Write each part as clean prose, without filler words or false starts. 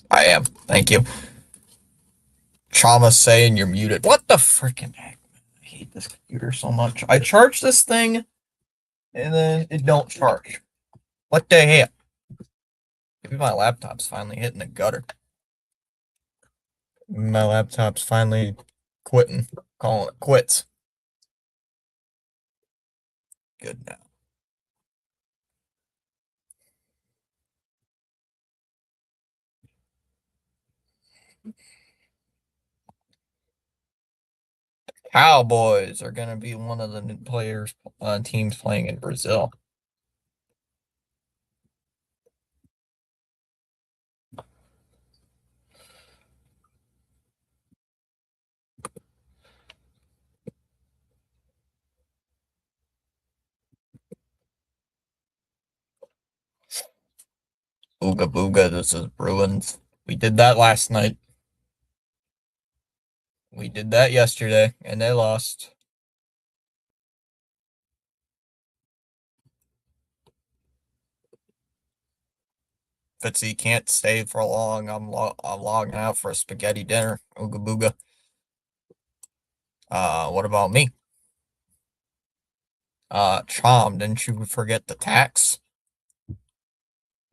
I am. Thank you. Chama saying you're muted. What the freaking heck? I hate this computer so much. I charge this thing and then it don't charge. What the heck? Maybe my laptop's finally hitting the gutter. My laptop's finally quitting, calling it quits. Good now. Cowboys are going to be one of the new players teams playing in Brazil. Booga booga, this is Bruins. We did that last night. We did that yesterday, and they lost. Fitzy can't stay for long. I'm logging out for a spaghetti dinner. Ooga booga. What about me? Chom, didn't you forget the tax?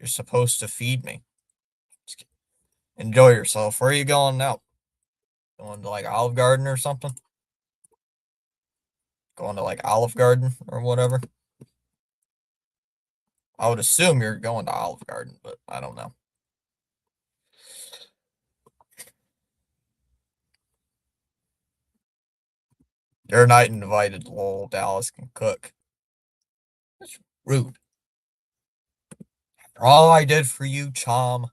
You're supposed to feed me. Enjoy yourself. Where are you going now? Going to like Olive Garden or something? Going to like Olive Garden or whatever? I would assume you're going to Olive Garden, but I don't know. You're not invited, lol. Dallas can cook. That's rude. After all I did for you, Chom,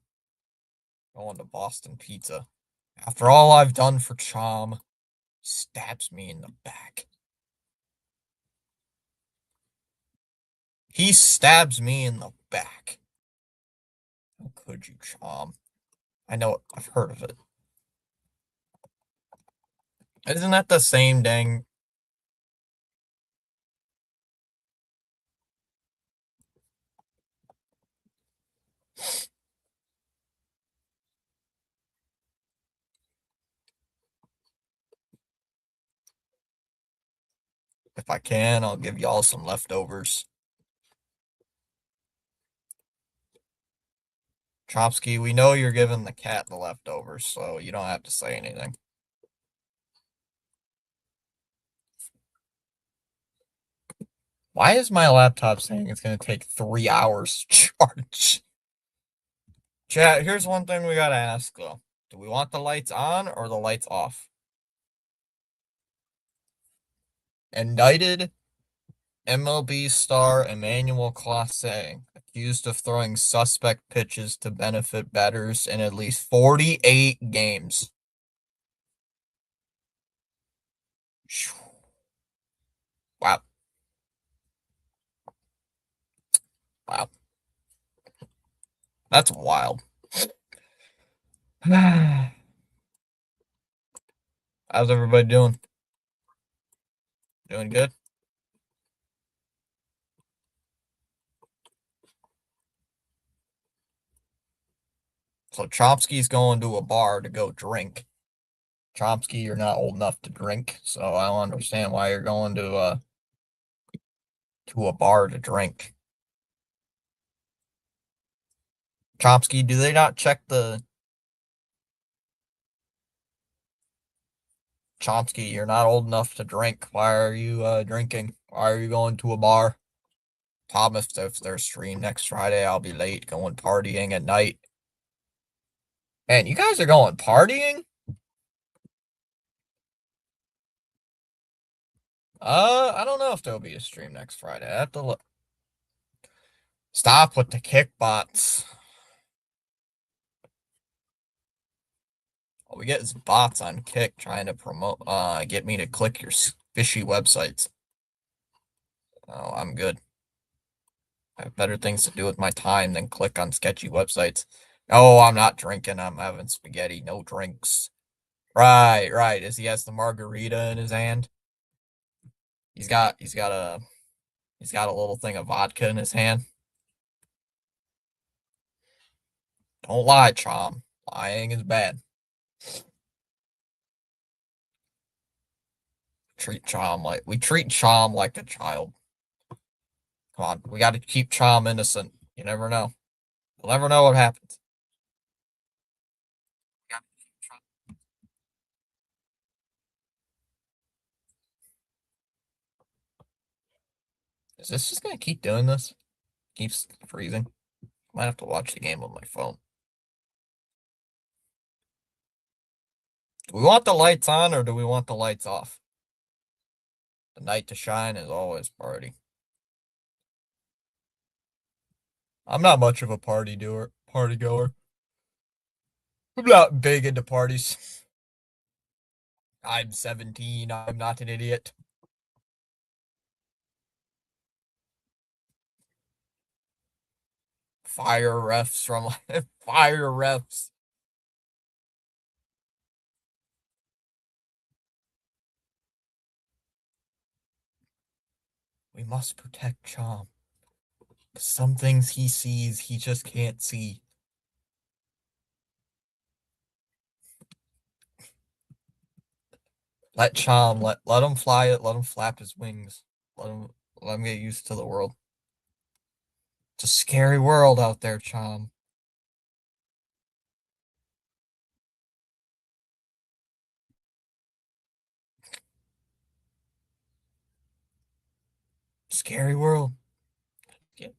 going to Boston Pizza. After all I've done for Chom, he stabs me in the back. He stabs me in the back. How could you, Chom? I know it. I've heard of it. Isn't that the same dang? If I can, I'll give y'all some leftovers. Chomsky, we know you're giving the cat the leftovers, so you don't have to say anything. Why is my laptop saying it's going to take 3 hours to charge? Chat, here's one thing we got to ask, though. Do we want the lights on or the lights off? Indicted MLB star Emmanuel Clase, accused of throwing suspect pitches to benefit batters in at least 48 games. Wow. Wow. That's wild. How's everybody doing? Doing good? So Chomsky's going to a bar to go drink. Chomsky, you're not old enough to drink, so I don't understand why you're going to a bar to drink. Chomsky, do they not check the Chomsky, you're not old enough to drink. Why are you drinking? Why are you going to a bar? Thomas, if there's stream next Friday, I'll be late going partying at night. Man, you guys are going partying? I don't know if there'll be a stream next Friday. I have to look. Stop with the kickbots. All we get is bots on Kick trying to promote, get me to click your fishy websites. Oh, I'm good. I have better things to do with my time than click on sketchy websites. Oh, I'm not drinking. I'm having spaghetti. No drinks. Right, right. As he has the margarita in his hand. He's got a little thing of vodka in his hand. Don't lie, Chom. Lying is bad. We treat Chom like a child. Come on, we got to keep Chom innocent. You never know. You'll never know what happens. Is this just gonna keep doing this? Keeps freezing. Might have to watch the game on my phone. Do we want the lights on or do we want the lights off? The night to shine is always party. I'm not much of a party goer. I'm not big into parties. I'm 17. I'm not an idiot. Fire refs from fire refs. We must protect Chom. Some things he sees, he just can't see. Let Chom, let him fly it, let him flap his wings. Let him get used to the world. It's a scary world out there, Chom. Scary world. Yeah.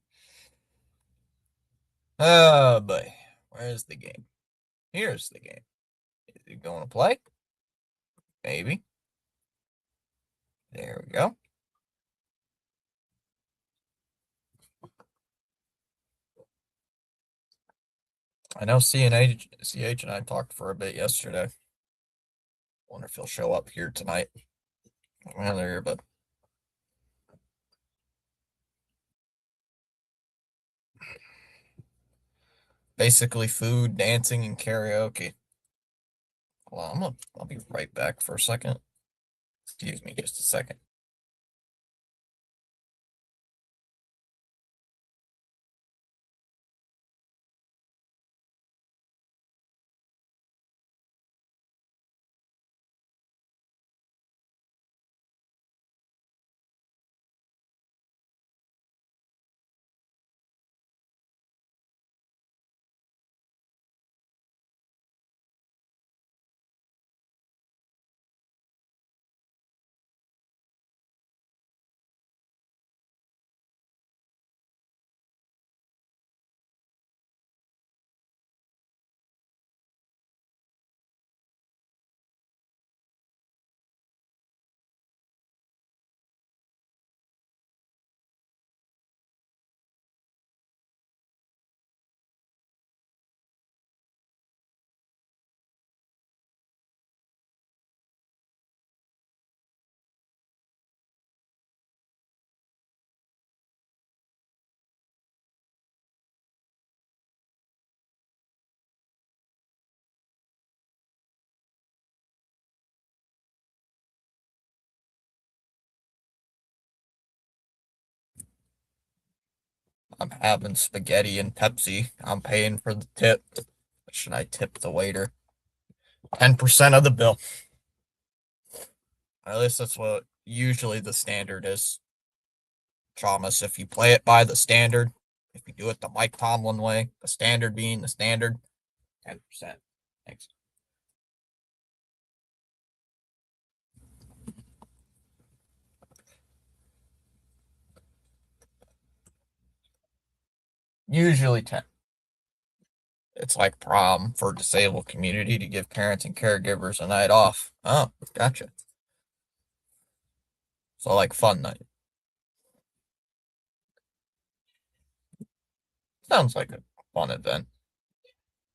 Oh boy. Where's the game? Here's the game. Is it going to play? Maybe. There we go. I know CH and I talked for a bit yesterday. Wonder if he'll show up here tonight. Well, there, but basically food, dancing, and karaoke. Well, I'll be right back for a second. Excuse me, just a second. I'm having spaghetti and Pepsi. I'm paying for the tip. Should I tip the waiter? 10% of the bill. At least that's what usually the standard is. Thomas, if you play it by the standard, if you do it the Mike Tomlin way, the standard being the standard, 10%. Thanks. Usually 10. It's like prom for disabled community to give parents and caregivers a night off. Oh, gotcha. So like fun night. Sounds like a fun event.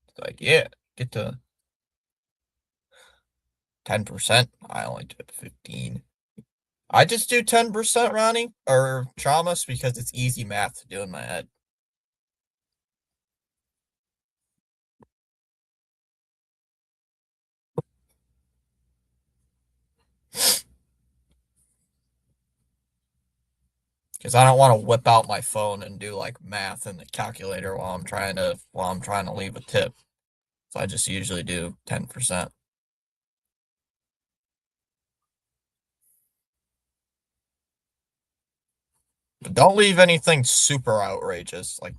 It's like, yeah, get to 10%. I only did 15. I just do 10%, Ronnie, or Thomas, because it's easy math to do in my head. Because I don't want to whip out my phone and do like math in the calculator while I'm trying to leave a tip. So I just usually do 10%. But don't leave anything super outrageous. Like,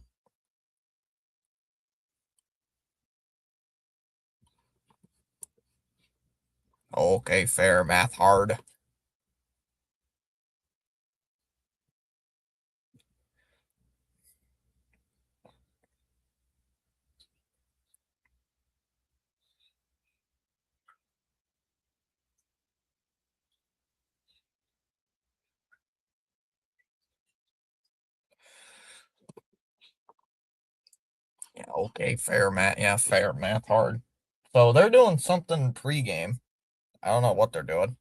okay, fair, math hard. Yeah, okay, fair, math. Yeah, fair, math hard. So they're doing something pregame. I don't know what they're doing.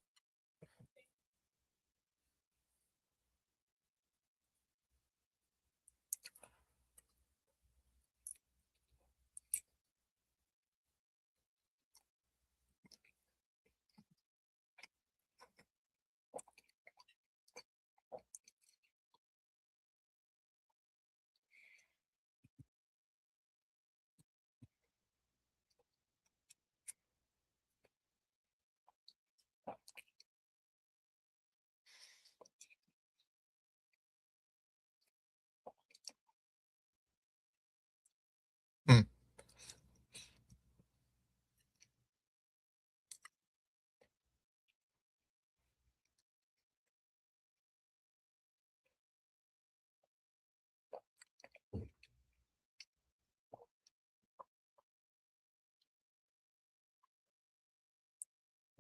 Hmm.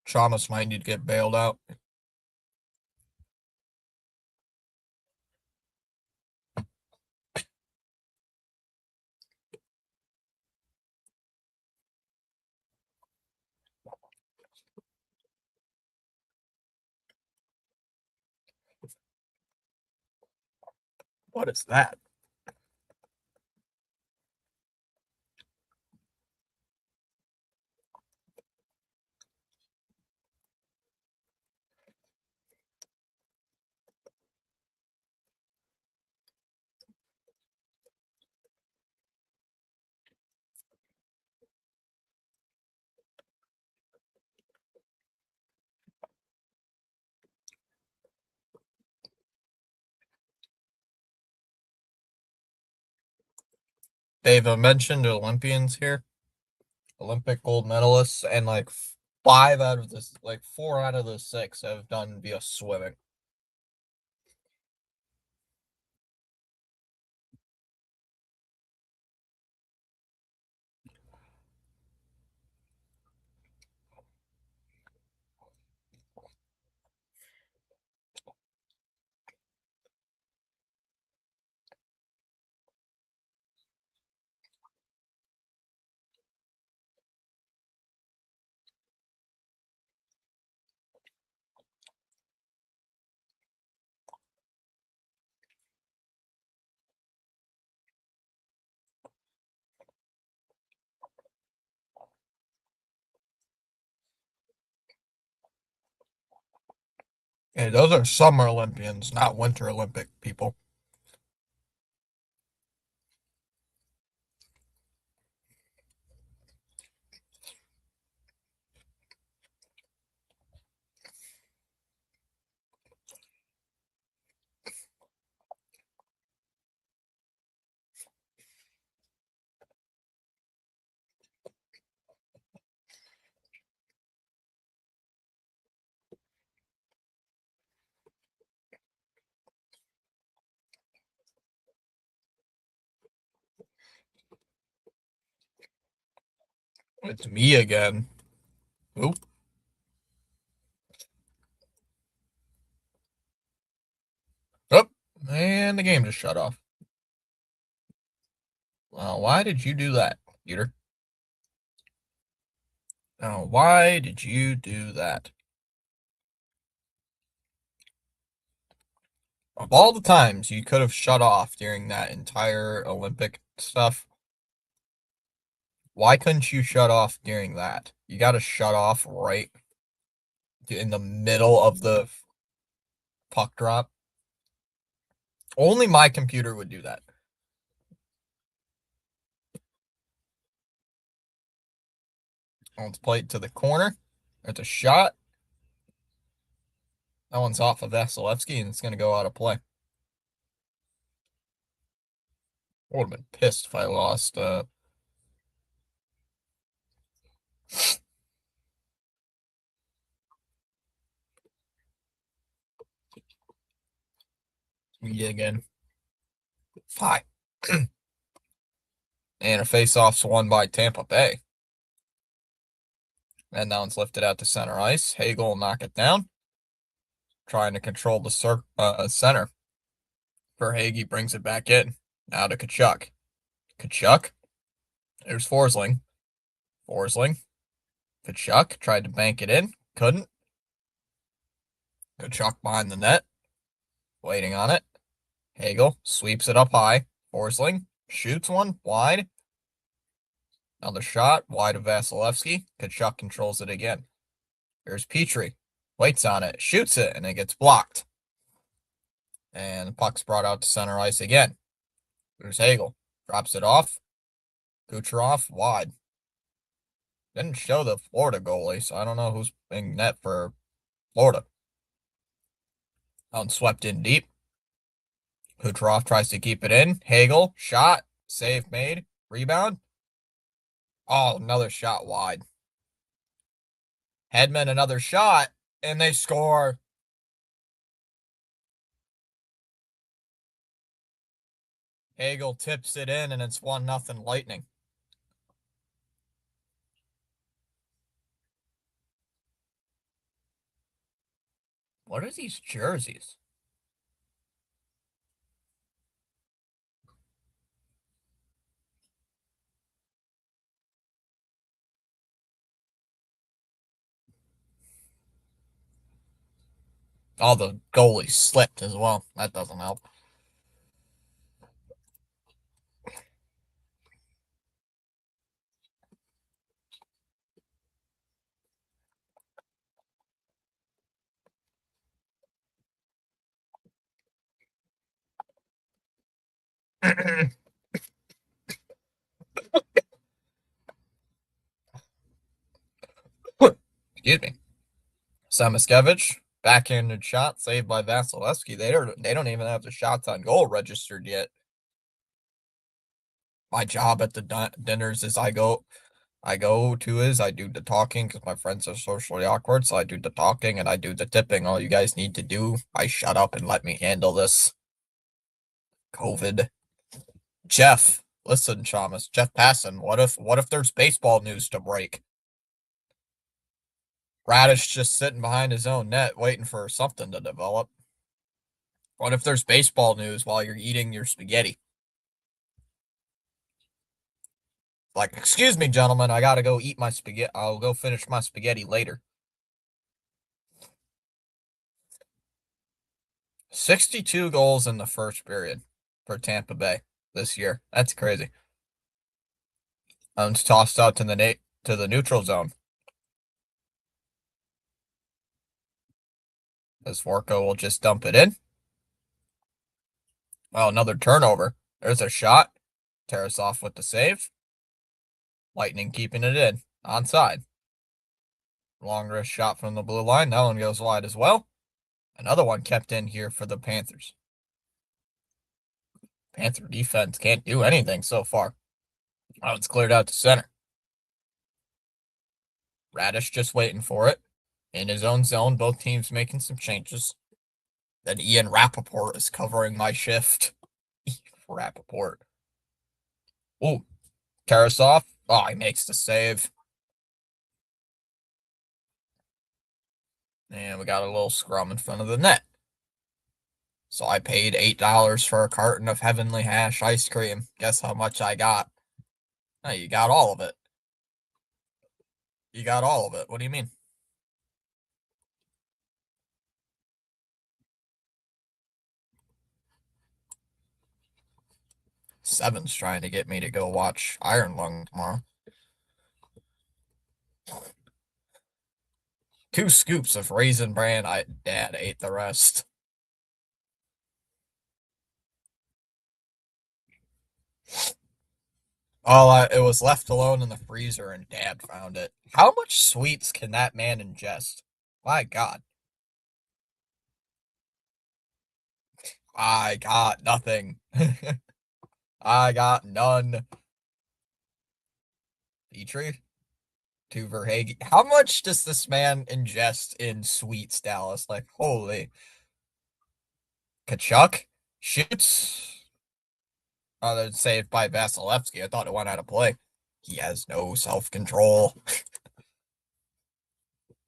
Shamus might need to get bailed out. What is that? They've mentioned Olympians here, Olympic gold medalists, and like 4 out of the 6 have done via swimming. Hey, those are summer Olympians, not winter Olympic people. It's me again. Oop. Oh, and the game just shut off. Well, why did you do that, Peter? Why did you do that? Of all the times you could have shut off during that entire Olympic stuff, why couldn't you shut off during that? You got to shut off right. in the middle of the puck drop. Only my computer would do that. Let's play it to the corner. It's a shot. That one's off of Vasilevsky, and it's going to go out of play. I would have been pissed if I lost. Me again. Hi. And a face-off's won by Tampa Bay. And now it's lifted out to center ice. Hagel will knock it down. Trying to control the center. Verhage brings it back in. Now to Tkachuk. Tkachuk. There's Forsling. Forsling. Tkachuk tried to bank it in. Couldn't. Tkachuk behind the net. Waiting on it. Hagel sweeps it up high. Forsling shoots one wide. Another shot wide of Vasilevsky. Tkachuk controls it again. Here's Petrie. Waits on it. Shoots it, and it gets blocked. And the puck's brought out to center ice again. There's Hagel. Drops it off. Kucherov wide. Didn't show the Florida goalie, so I don't know who's in net for Florida. Swept in deep. Kucherov tries to keep it in. Hagel, shot, save made, rebound. Oh, another shot wide. Hedman, another shot, and they score. Hagel tips it in, and it's 1-0 Lightning. What are these jerseys? Oh, the goalie slipped as well. That doesn't help. Excuse me. Samoskevich, backhanded shot saved by Vasilevsky. They don't even have the shots on goal registered yet. My job at the dinners is I do the talking because my friends are socially awkward, so I do the talking and I do the tipping. All you guys need to do, I shut up and let me handle this. COVID. Jeff, listen, Chamas, Jeff Passan, what if there's baseball news to break? Radish just sitting behind his own net waiting for something to develop. What if there's baseball news while you're eating your spaghetti? Like, excuse me, gentlemen, I gotta go eat my spaghetti. I'll go finish my spaghetti later. 62 goals in the first period for Tampa Bay this year. That's crazy. It's tossed out to the neutral zone. As Vorko will just dump it in. Well, another turnover. There's a shot. Tarasov with the save. Lightning keeping it in. Onside. Long wrist shot from the blue line. That one goes wide as well. Another one kept in here for the Panthers. Panther defense can't do anything so far. Oh, it's cleared out to center. Radish just waiting for it. In his own zone, both teams making some changes. Then Ian Rappaport is covering my shift. Rappaport. Ooh, Tarasov. Oh, he makes the save. And we got a little scrum in front of the net. So I paid $8 for a carton of Heavenly Hash ice cream. Guess how much I got? Oh, you got all of it. You got all of it. What do you mean? Seven's trying to get me to go watch Iron Lung tomorrow. 2 scoops of Raisin Bran. Dad ate the rest. It was left alone in the freezer and Dad found it. How much sweets can that man ingest? My God. I got nothing. I got none. Petrie? To Verhagen. How much does this man ingest in sweets, Dallas? Like, holy. Kachuk shoots. Oh, they're saved by Vasilevsky. I thought it went out of play. He has no self control.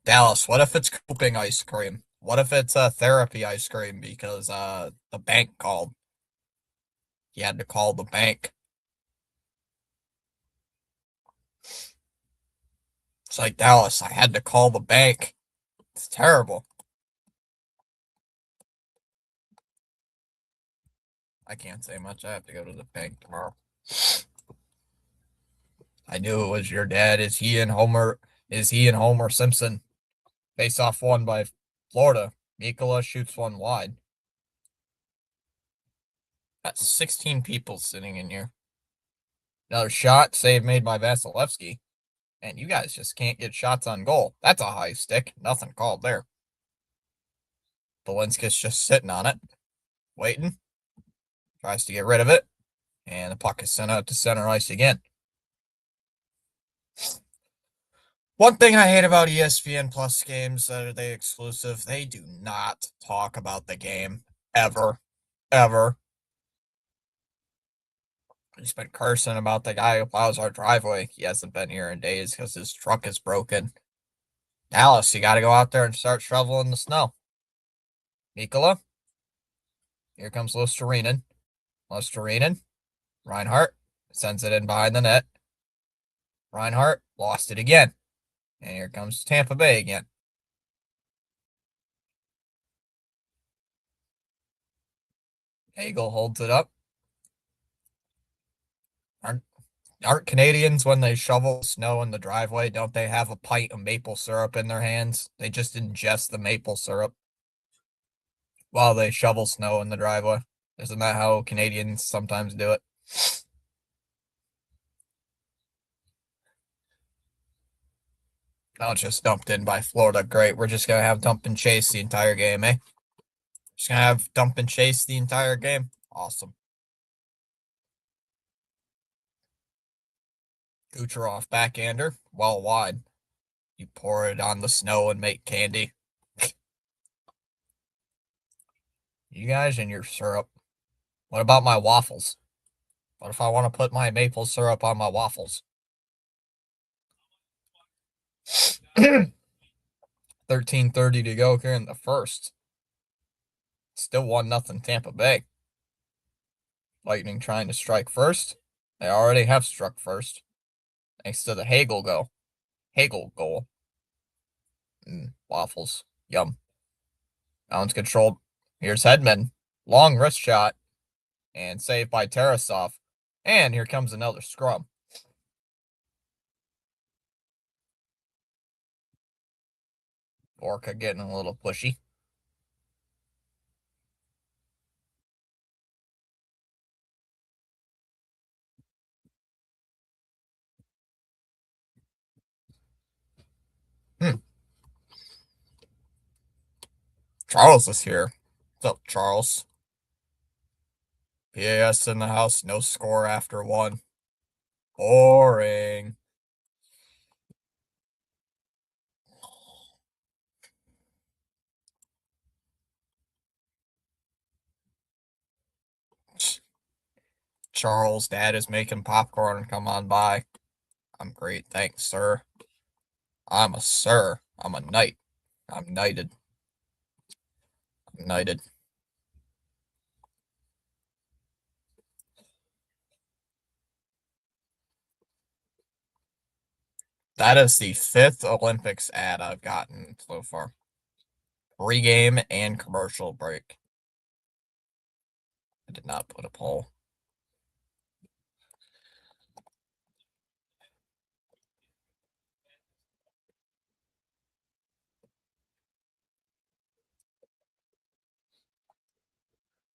Dallas, what if it's coping ice cream? What if it's therapy ice cream because the bank called? He had to call the bank. It's like Dallas, I had to call the bank. It's terrible. I can't say much. I have to go to the bank tomorrow. I knew it was your dad. Is he and Homer Simpson? Face off one by Florida. Mikola shoots one wide. That's 16 people sitting in here. Another shot, save made by Vasilevsky. And you guys just can't get shots on goal. That's a high stick. Nothing called there. Belinski's just sitting on it, waiting. Tries to get rid of it. And the puck is sent out to center ice again. One thing I hate about ESPN Plus games that are they exclusive, they do not talk about the game ever. Ever. He's been cursing about the guy who plows our driveway. He hasn't been here in days because his truck is broken. Dallas, you got to go out there and start shoveling the snow. Mikola. Here comes Lusterinen. Lusterinen. Reinhart sends it in behind the net. Reinhart lost it again. And here comes Tampa Bay again. Hagel holds it up. Aren't Canadians, when they shovel snow in the driveway, don't they have a pint of maple syrup in their hands? They just ingest the maple syrup while they shovel snow in the driveway. Isn't that how Canadians sometimes do it? Oh, it's just dumped in by Florida. Great. We're just going to have dump and chase the entire game, eh? Just going to have dump and chase the entire game. Awesome. Kucherov backhander. Well wide. You pour it on the snow and make candy. You guys and your syrup. What about my waffles? What if I want to put my maple syrup on my waffles? 13:30 to go here in the first. Still 1-0 Tampa Bay. Lightning trying to strike first. They already have struck first. Thanks to the Hagel goal. Hagel goal. Waffles. Yum. Bounce controlled. Here's Hedman. Long wrist shot. And saved by Tarasov. And here comes another scrum. Orca getting a little pushy. Charles is here. What's up, Charles? PAS in the house. No score after one. Boring. Charles, Dad is making popcorn. Come on by. I'm great. Thanks, sir. I'm a sir. I'm a knight. I'm knighted. I'm knighted. That is the 5th Olympics ad I've gotten so far. Pre-game and commercial break. I did not put a poll.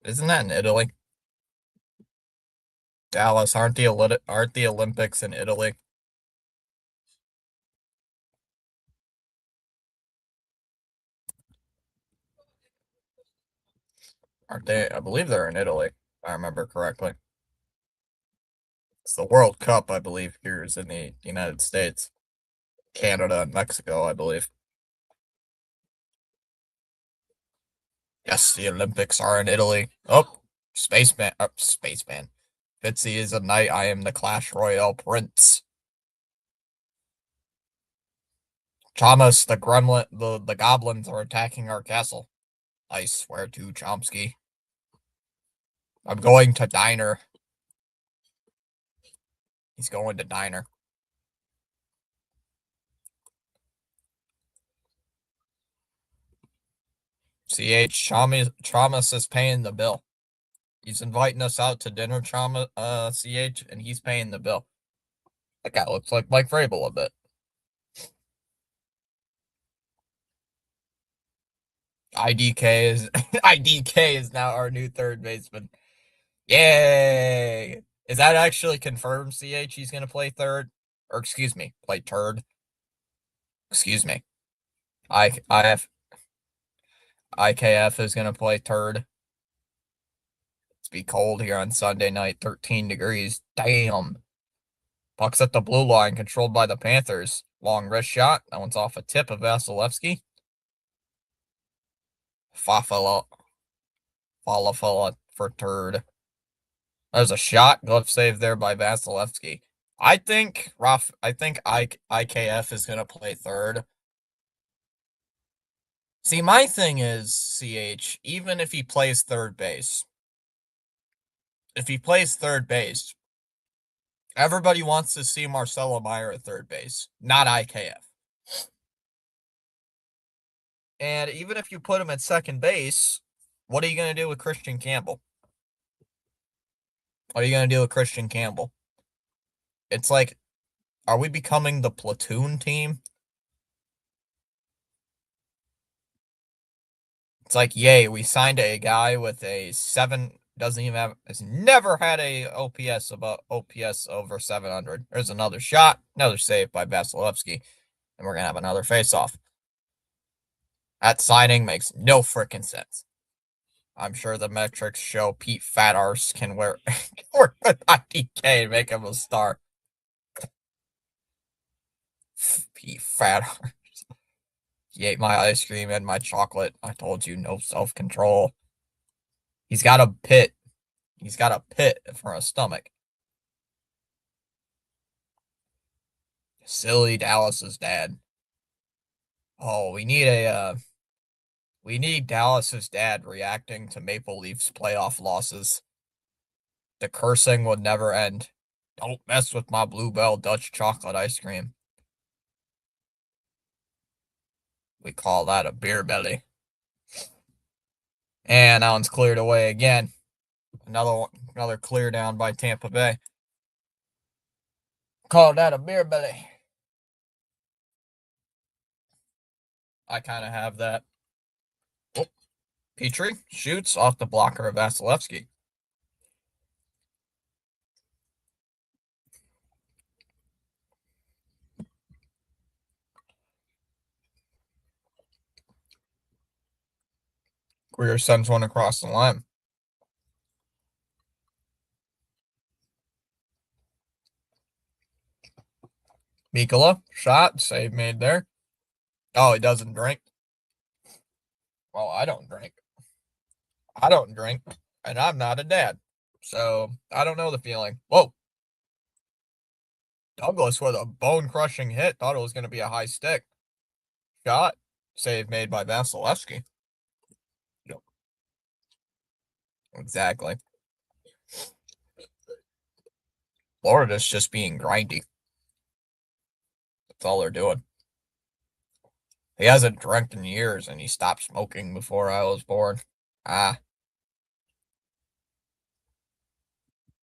Isn't that in Italy? Dallas, aren't the Olympics in Italy? Aren't they? I believe they're in Italy, if I remember correctly. It's the World Cup, I believe, here is in the United States, Canada, and Mexico, I believe. Yes, the Olympics are in Italy. Oh, Spaceman. Spaceman. Fitzy is a knight. I am the Clash Royale Prince. Thomas, the gremlin, the goblins are attacking our castle. I swear to Chomsky. I'm going to diner. He's going to diner. CH, Thomas is paying the bill. He's inviting us out to dinner, CH, and he's paying the bill. That guy looks like Mike Vrabel a bit. IDK is IDK is now our new third baseman. Yay! Is that actually confirmed, CH? He's gonna play third? Or excuse me, play third. Excuse me. IKF is gonna play third. It's be cold here on Sunday night, 13 degrees. Damn. Puck's at the blue line, controlled by the Panthers. Long wrist shot. That one's off a tip of Vasilevsky. Fafala Falafala for third. There's a shot. Glove save there by Vasilevsky. I think IKF is gonna play third. See, my thing is, CH, even if he plays third base, if he plays third base, everybody wants to see Marcelo Meyer at third base, not IKF. And even if you put him at second base, what are you going to do with Christian Campbell? What are you going to do with Christian Campbell? It's like, are we becoming the platoon team? It's like, yay, we signed a guy with a 7, doesn't even have, has never had a OPS over 700. There's another shot, another save by Vasilevsky, and we're going to have another face-off. That signing makes no freaking sense. I'm sure the metrics show Pete Fatarse can work with IDK and make him a star. Pete Fatarse. He ate my ice cream and my chocolate. I told you, no self-control. He's got a pit. He's got a pit for a stomach. Silly Dallas's dad. Oh, we need Dallas's dad reacting to Maple Leafs playoff losses. The cursing would never end. Don't mess with my Bluebell Dutch chocolate ice cream. We call that a beer belly. And that one's cleared away again. Another clear down by Tampa Bay. Call that a beer belly. I kind of have that. Oh, Petrie shoots off the blocker of Vasilevsky. Greer sends one across the line. Mikula, shot, save made there. Oh, he doesn't drink. Well, I don't drink. I don't drink, and I'm not a dad. So I don't know the feeling. Whoa. Douglas with a bone-crushing hit. Thought it was going to be a high stick. Shot. Save made by Vasilevsky. Yep. Exactly. Florida's just being grindy. That's all they're doing. He hasn't drank in years, and he stopped smoking before I was born. Ah.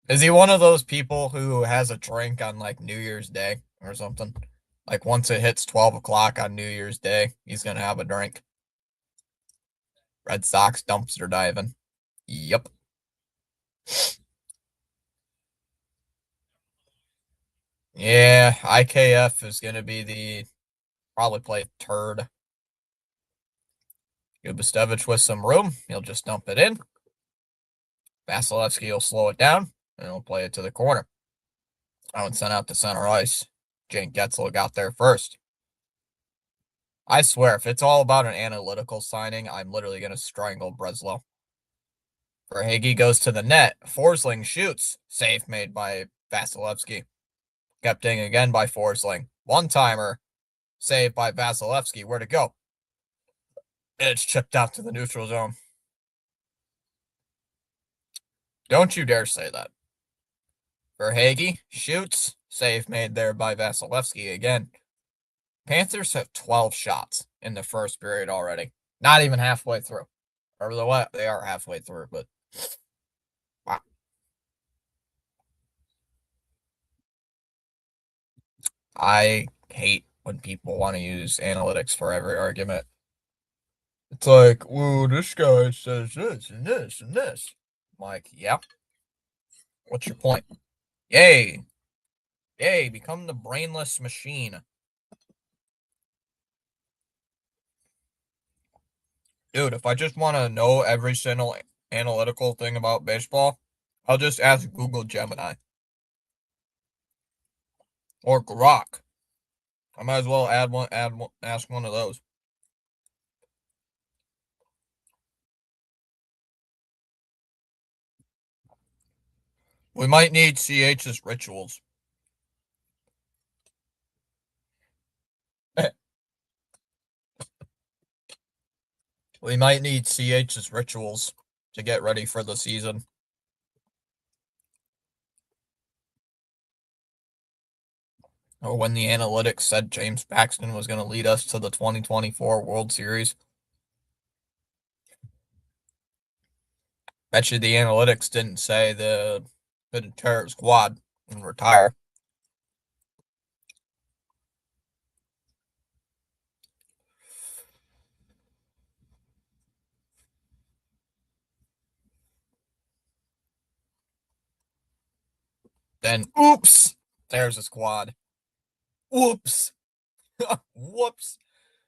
Is he one of those people who has a drink on like New Year's Day or something? Like once it hits 12 o'clock on New Year's Day, he's going to have a drink. Red Sox dumpster diving. Yep. Yeah, IKF is going to be the probably play third. Gubastevich with some room. He'll just dump it in. Vasilevsky will slow it down and he'll play it to the corner. I would send out to center ice. Jake Getzel got there first. I swear, if it's all about an analytical signing, I'm literally going to strangle Breslow. Verhaeghe goes to the net. Forsling shoots. Save made by Vasilevsky. Kept in again by Forsling. One-timer. Saved by Vasilevsky. Where to go? It's chipped out to the neutral zone. Don't you dare say that. Verhaeghe shoots. Save made there by Vasilevsky again. Panthers have 12 shots in the first period already. Not even halfway through. Or the what? They are halfway through, but wow. I hate when people want to use analytics for every argument. It's like, well, this guy says this and this and this. I'm like, yeah. What's your point? Yay. Yay, become the brainless machine. Dude, if I just want to know every single analytical thing about baseball, I'll just ask Google Gemini. Or Grok. I might as well ask one of those. We might need CH's rituals. We might need CH's rituals to get ready for the season. Or when the analytics said James Paxton was going to lead us to the 2024 World Series. Bet you the analytics didn't say the entire squad and retire. Then, oops, there's a squad. Whoops. Whoops.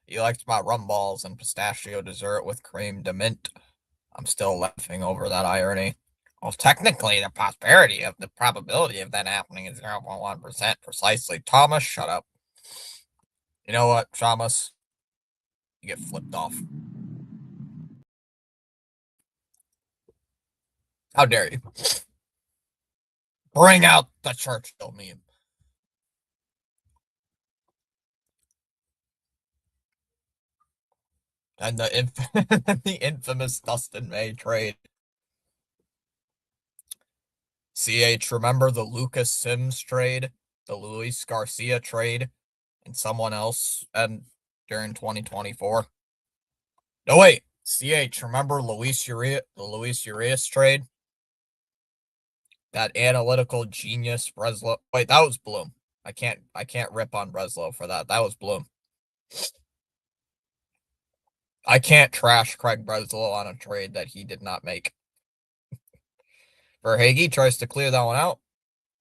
He likes my rum balls and pistachio dessert with creme de mint. I'm still laughing over that irony. Well, technically, the prosperity of the probability of that happening is 0.1% precisely. Thomas, shut up. You know what, Thomas? You get flipped off. How dare you? Bring out the Churchill meme. And the infamous Dustin May trade. CH, remember the Lucas Sims trade, the Luis Garcia trade, and someone else and during 2024? No, wait. CH, remember the Luis Urias trade? That analytical genius Breslow. Wait, that was Bloom. I can't rip on Breslow for that. That was Bloom. I can't trash Craig Breslow on a trade that he did not make. Verhaeghe tries to clear that one out.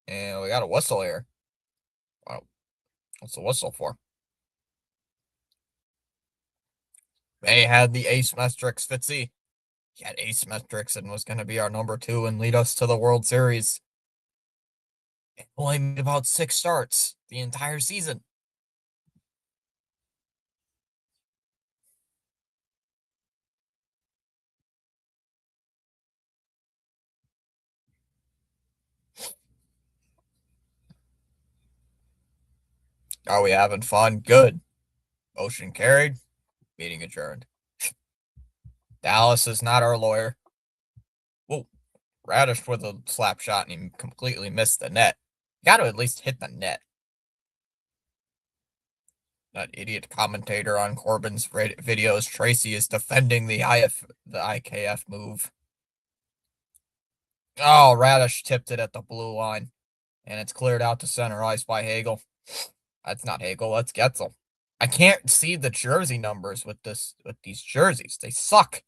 And we got a whistle here. Wow. What's the whistle for? They had the ace metrics, Fitzy. He had ace metrics and was going to be our number 2 and lead us to the World Series. It only made about 6 starts the entire season. Are we having fun? Good. Motion carried. Meeting adjourned. Dallas is not our lawyer. Whoa. Radish with a slap shot and he completely missed the net. Got to at least hit the net. That idiot commentator on Corbin's videos, Tracy, is defending the IKF move. Oh, Radish tipped it at the blue line. And it's cleared out to center ice by Hagel. That's not Hagel, that's Getzel. I can't see the jersey numbers with these jerseys. They suck.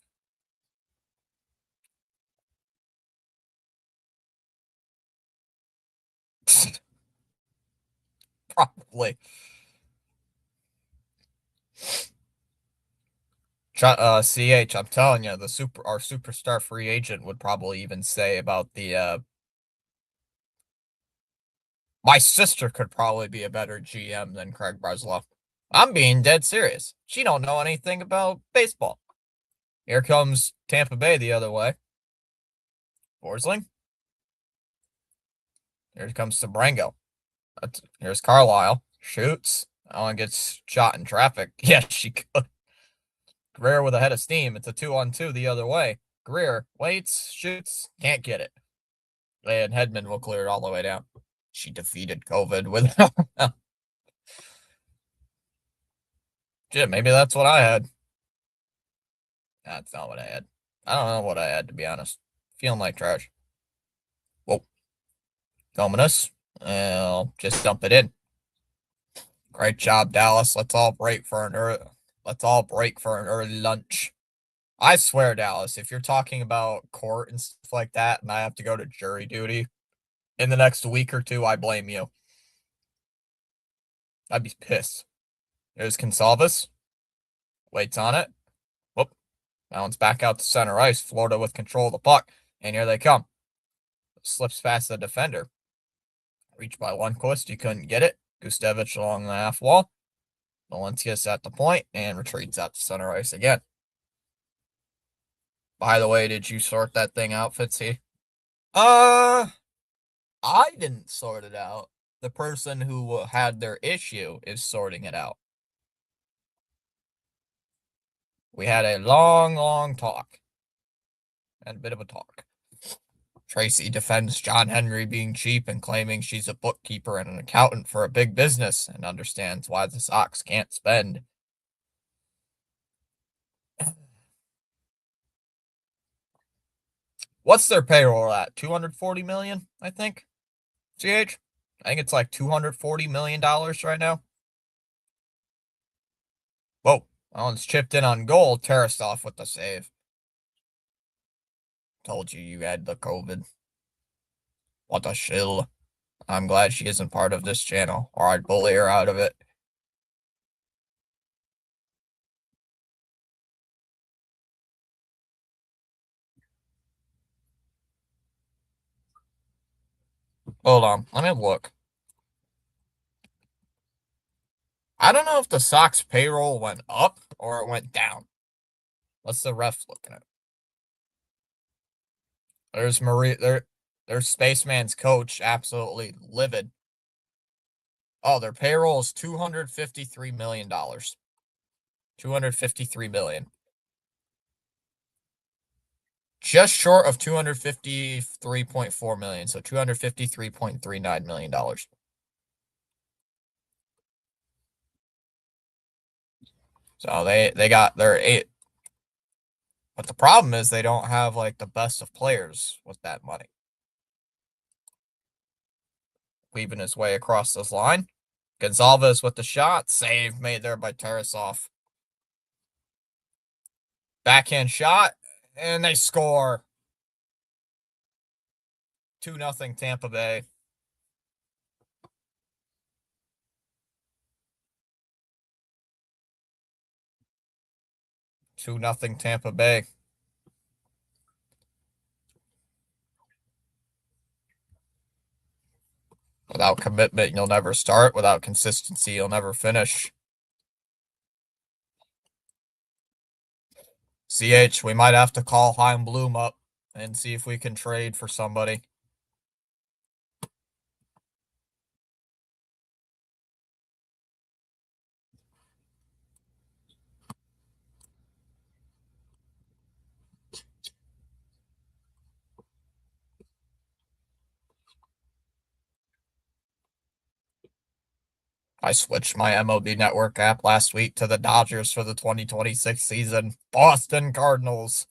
Probably. CH, I'm telling you, our superstar free agent would probably even say about the my sister could probably be a better GM than Craig Breslow. I'm being dead serious. She don't know anything about baseball. Here comes Tampa Bay the other way. Forsling. Here comes Sabrango. Here's Carlisle. Shoots. That one gets shot in traffic. Yeah, she could. Greer with a head of steam. It's a 2-on-2 the other way. Greer waits, shoots, can't get it. And Hedman will clear it all the way down. She defeated COVID with. Shit, maybe that's what I had. That's not what I had. I don't know what I had, to be honest. Feeling like trash. Whoa. Dominus. I'll just dump it in. Great job, Dallas. Let's all break for an early lunch. I swear, Dallas, if you're talking about court and stuff like that, and I have to go to jury duty in the next week or two, I blame you. I'd be pissed. There's Consalvis. Waits on it. Whoop. That one's back out to center ice. Florida with control of the puck. And here they come. Slips past the defender. Reached by Lundqvist. He couldn't get it. Gustevich along the half wall. Valencius at the point and retreats out to center ice again. By the way, did you sort that thing out, Fitzy? I didn't sort it out. The person who had their issue is sorting it out. We had a long, long talk. And a bit of a talk. Tracy defends John Henry being cheap and claiming she's a bookkeeper and an accountant for a big business and understands why the Sox can't spend. What's their payroll at? 240 million, I think. CH? I think it's like $240 million right now. Whoa. That one's chipped in on goal. Tarasov with the save. Told you had the COVID. What a shill. I'm glad she isn't part of this channel, or I'd bully her out of it. Hold on. Let me look. I don't know if the Sox payroll went up or it went down. What's the ref looking at? There's Marie. There's Spaceman's coach, absolutely livid. Oh, their payroll is $253 million. $253 million. Just short of 253.4 million, so $253.39 million. So they got their eight. But the problem is they don't have like the best of players with that money. Weaving his way across this line. Gonzalez with the shot. Save made there by Tarasov. Backhand shot. And they score. 2-0 Tampa Bay. Two nothing Tampa Bay. Without commitment, you'll never start. Without consistency, you'll never finish. CH, we might have to call Heim Bloom up and see if we can trade for somebody. I switched my MLB Network app last week to the Dodgers for the 2026 season. Boston Cardinals.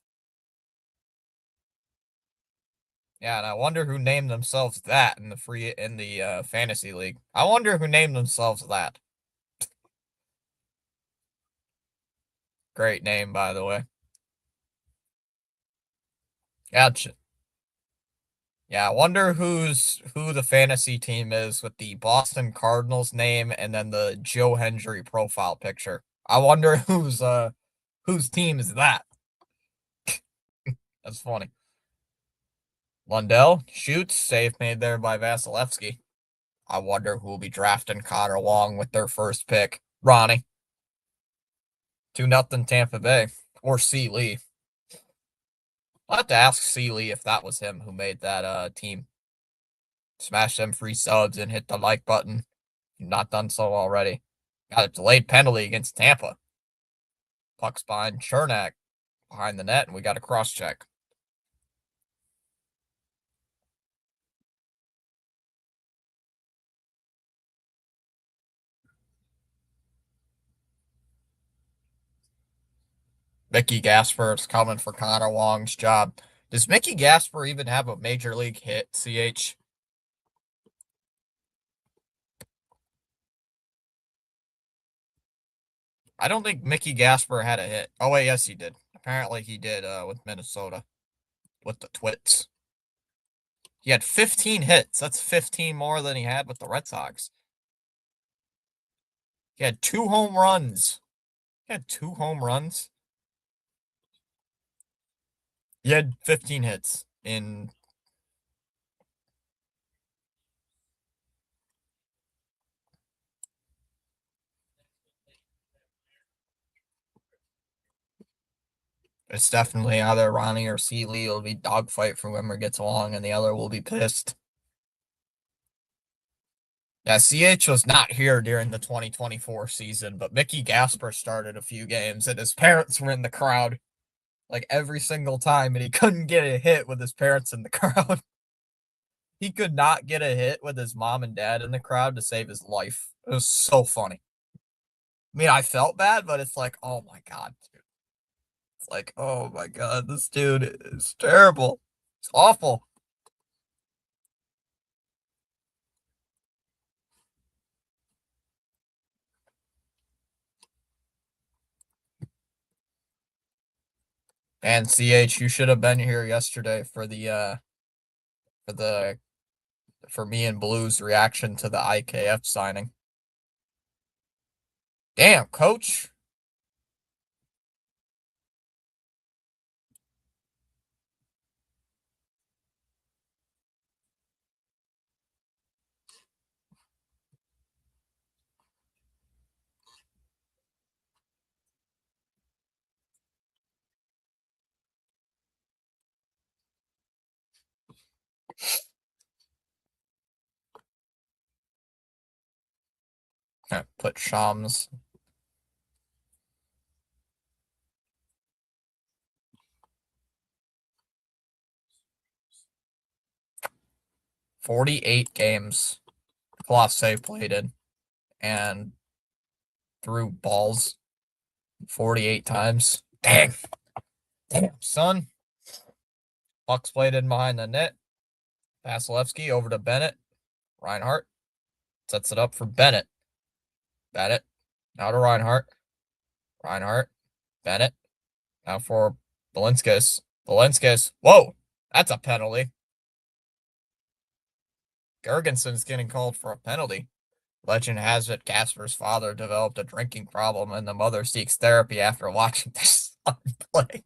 Yeah, and I wonder who named themselves that in the fantasy league. I wonder who named themselves that. Great name, by the way. Gotcha. Yeah, I wonder who the fantasy team is with the Boston Cardinals name and then the Joe Hendry profile picture. I wonder whose team is that? That's funny. Lundell shoots, save made there by Vasilevsky. I wonder who will be drafting Connor Wong with their first pick. Ronnie. 2-0 Tampa Bay. Or C. Lee. I'll have to ask C. Lee if that was him who made that team. Smash them free subs and hit the like button. Not done so already. Got a delayed penalty against Tampa. Puck's behind Chernak behind the net, and we got a cross check. Mickey Gasper's coming for Connor Wong's job. Does Mickey Gasper even have a major league hit, CH? I don't think Mickey Gasper had a hit. Oh, wait, yes, he did. Apparently, he did with Minnesota with the Twits. He had 15 hits. That's 15 more than he had with the Red Sox. He had 2 home runs. He had 2 home runs. He had 15 hits in. It's definitely either Ronnie or Seeley. It'll be dogfight for whoever gets along, and the other will be pissed. Yeah, CH was not here during the 2024 season, but Mickey Gasper started a few games, and his parents were in the crowd like every single time, and he couldn't get a hit with his parents in the crowd. He could not get a hit with his mom and dad in the crowd to save his life. It was so funny. I mean, I felt bad, but it's like, oh my God, dude. It's like, oh my God, this dude is terrible. It's awful. And CH, you should have been here yesterday for for the for me and Blue's reaction to the IKF signing. Damn, coach. Put Shams. $48 games. Colossae played in and threw balls 48 times. Dang. Damn, son. Bucks played in behind the net. Vasilevsky over to Bennett. Reinhart sets it up for Bennett. Bennett. Now to Reinhart. Reinhart. Bennett. Now for Balinskis. Balinskis. Whoa. That's a penalty. Gergenson's getting called for a penalty. Legend has it Casper's father developed a drinking problem and the mother seeks therapy after watching this son play.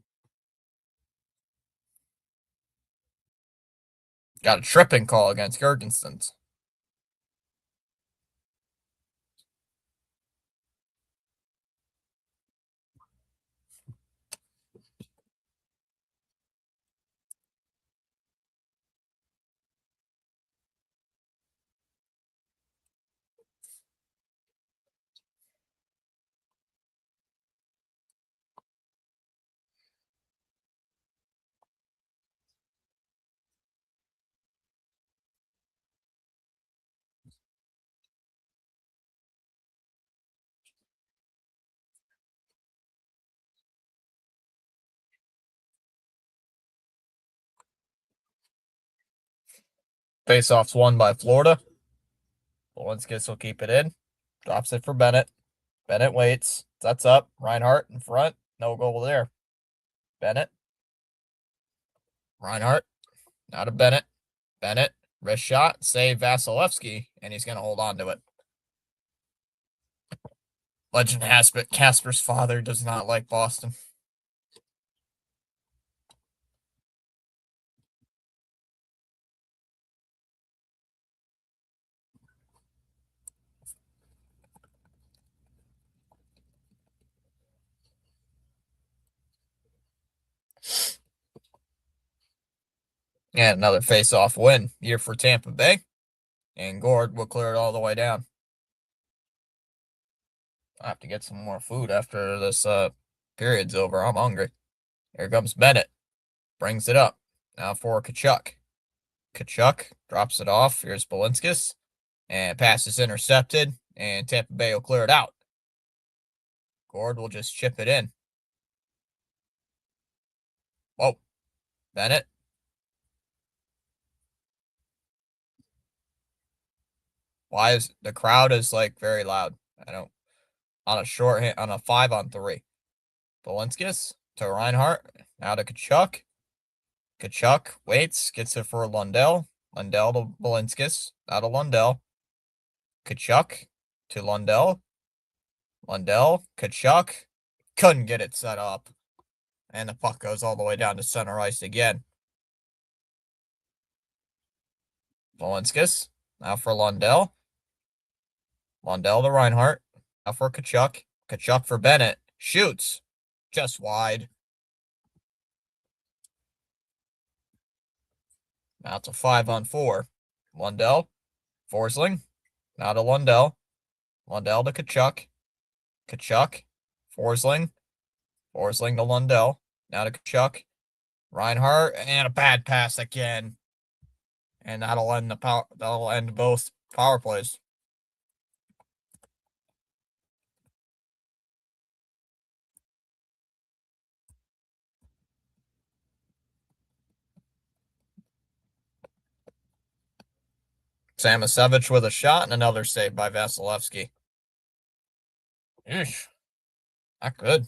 Got a tripping call against Gergensons. Faceoffs won by Florida. Balinskis will keep it in. Drops it for Bennett. Bennett waits. Sets up. Reinhart in front. No goal there. Bennett. Reinhart. Now to Bennett. Bennett, wrist shot, save Vasilevsky, and he's going to hold on to it. Legend has it, Casper's father does not like Boston. And another face-off win here for Tampa Bay. And Gord will clear it all the way down. I have to get some more food after this period's over. I'm hungry. Here comes Bennett. Brings it up. Now for Kachuk. Kachuk drops it off. Here's Balinskis. And pass is intercepted. And Tampa Bay will clear it out. Gord will just chip it in. Whoa. Bennett. Why is the crowd is like very loud? I don't on a short hit on a 5-on-3. Balinskis to Reinhardt. Now to Kachuk. Kachuk waits, gets it for Lundell. Lundell to Balinskis. Now to Lundell. Kachuk to Lundell. Lundell, Kachuk. Couldn't get it set up. And the puck goes all the way down to center ice again. Balinskis. Now for Lundell. Lundell to Reinhardt. Now for Kachuk. Kachuk for Bennett. Shoots. Just wide. Now it's a 5-on-4. Lundell. Forsling. Now to Lundell. Lundell to Kachuk. Kachuk. Forsling. Forsling to Lundell. Now to Kachuk. Reinhardt. And a bad pass again. And that'll end that'll end both power plays. Samasevich with a shot and another save by Vasilevsky. Eesh. Not good.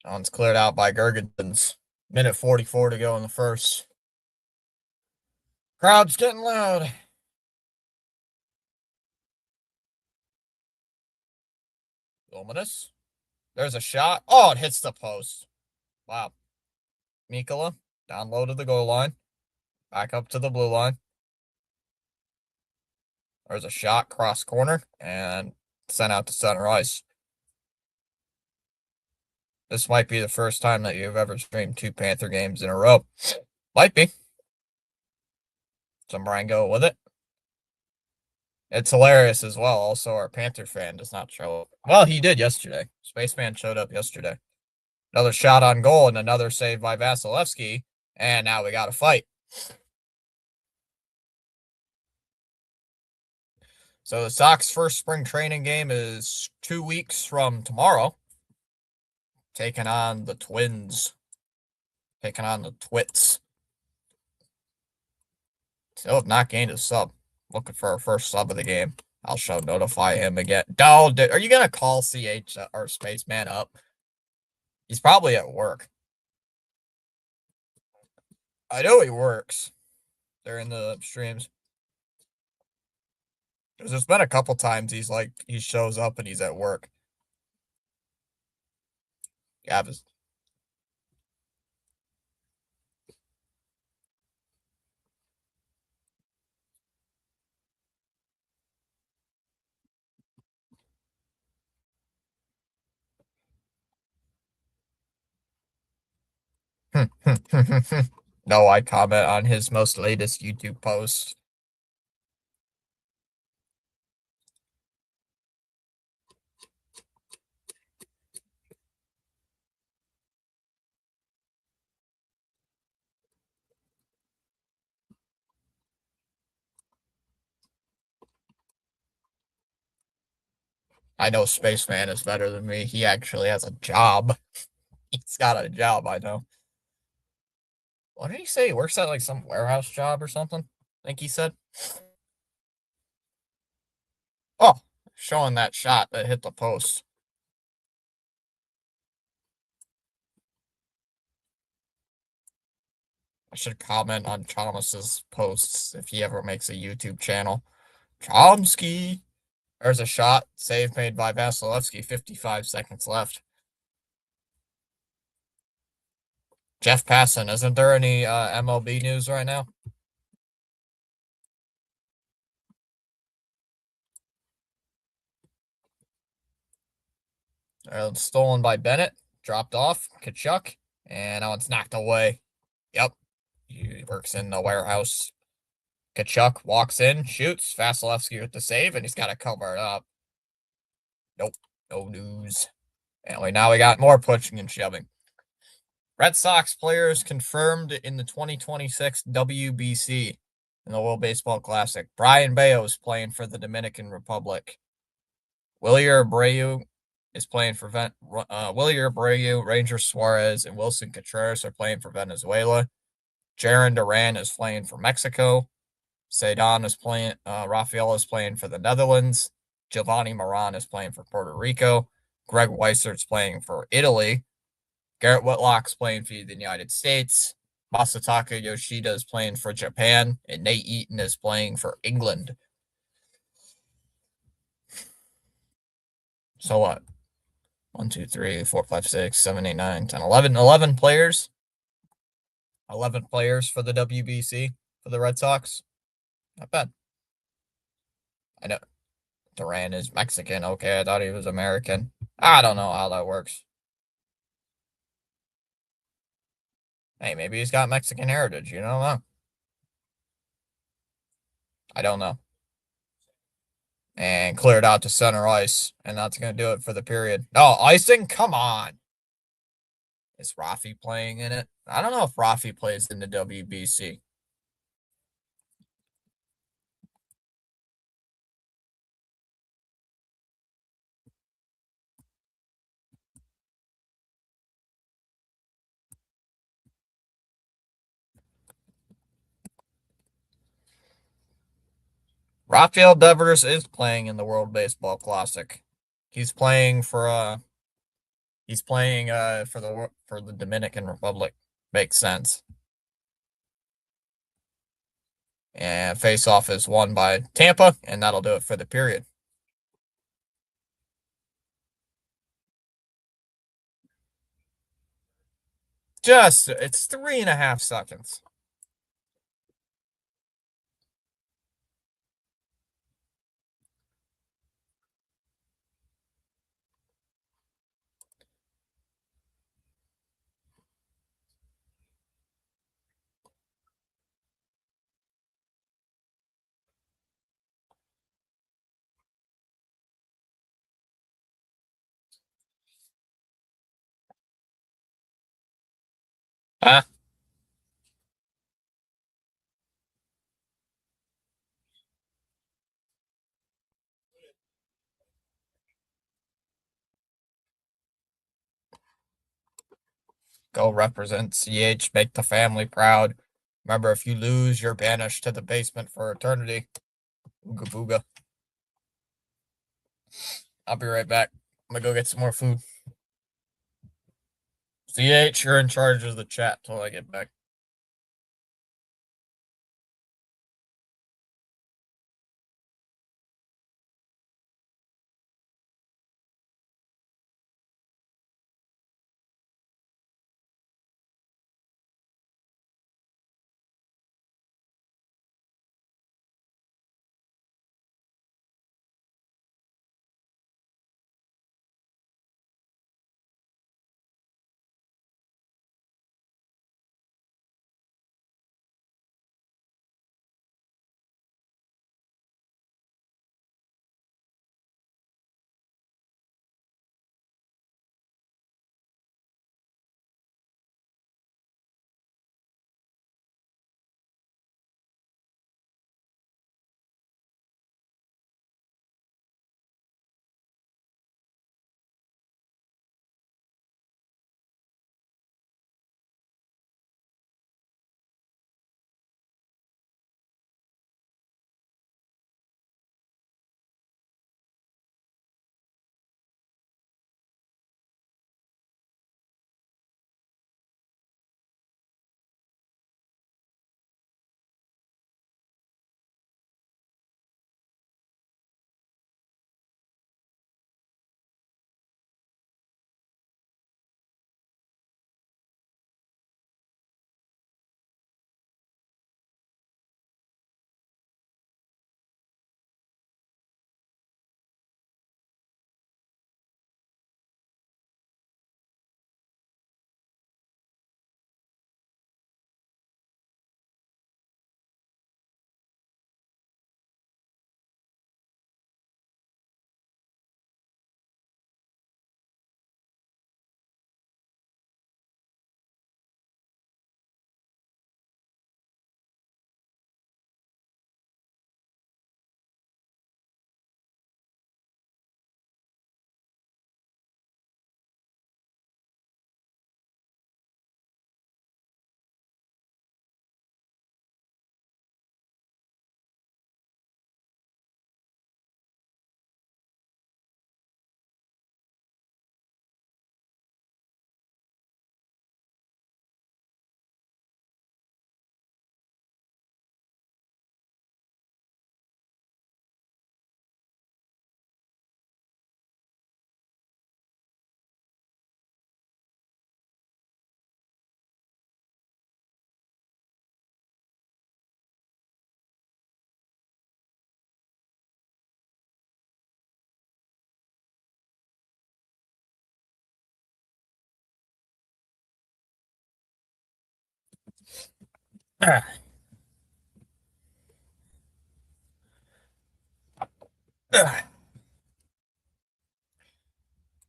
That one's cleared out by Gergensons. Minute 44 to go in the first. Crowd's getting loud. Luminous. There's a shot. Oh, it hits the post. Wow. Mikkola down low to the goal line. Back up to the blue line. There's a shot cross corner and sent out to center ice. This might be the first time that you've ever streamed 2 Panther games in a row. Might be. Some Rango with it. It's hilarious as well. Also, our Panther fan does not show up. Well, he did yesterday. Spaceman showed up yesterday. Another shot on goal and another save by Vasilevsky. And now we got to fight. So the Sox first spring training game is 2 weeks from tomorrow. Taking on the Twins. Taking on the Twits. Still have not gained a sub. Looking for our first sub of the game. I'll notify him again. Oh, are you going to call CH or Spaceman up? He's probably at work. I know he works during the streams. Because there's been a couple times he shows up and he's at work. Gavis. No, I comment on his most latest YouTube post. I know Spaceman is better than me. He actually has a job. He's got a job, I know. What did he say? He works at like some warehouse job or something? I think he said. Oh, showing that shot that hit the post. I should comment on Thomas's posts if he ever makes a YouTube channel. Chomsky. There's a shot. Save made by Vasilevsky. 55 seconds left. Jeff Passan. Isn't there any MLB news right now? Stolen by Bennett. Dropped off. Kachuk. And now it's knocked away. Yep. He works in the warehouse. Kachuk walks in, shoots. Vasilevsky with the save, and he's got to cover it up. Nope. No news. Anyway, now we got more pushing and shoving. Red Sox players confirmed in the 2026 WBC in the World Baseball Classic. Brian Bayo is playing for the Dominican Republic. Wilyer Abreu is playing for Wilyer Abreu, Ranger Suarez, and Wilson Contreras are playing for Venezuela. Jaron Duran is playing for Mexico. Cedon is playing. Rafael is playing for the Netherlands. Giovanni Moran is playing for Puerto Rico. Greg Weisert's playing for Italy. Garrett Whitlock's playing for the United States. Masataka Yoshida is playing for Japan. And Nate Eaton is playing for England. So what? 1, 2, 3, 4, 5, 6, 7, 8, 9, 10, 11. 11 players. 11 players for the WBC for the Red Sox. Not bad. I know Duran is Mexican. Okay, I thought he was American. I don't know how that works. Hey, maybe he's got Mexican heritage. You don't know. I don't know. And cleared out to center ice. And that's going to do it for the period. No, icing? Come on. Is Rafi playing in it? I don't know if Rafi plays in the WBC. Rafael Devers is playing in the World Baseball Classic. He's playing for for the Dominican Republic. Makes sense. And face-off is won by Tampa, and that'll do it for the period. It's 3.5 seconds. Huh? Go represent CH, make the family proud. Remember, if you lose, you're banished to the basement for eternity. Ooga booga. I'll be right back. I'm gonna go get some more food. CH, you're in charge of the chat till I get back.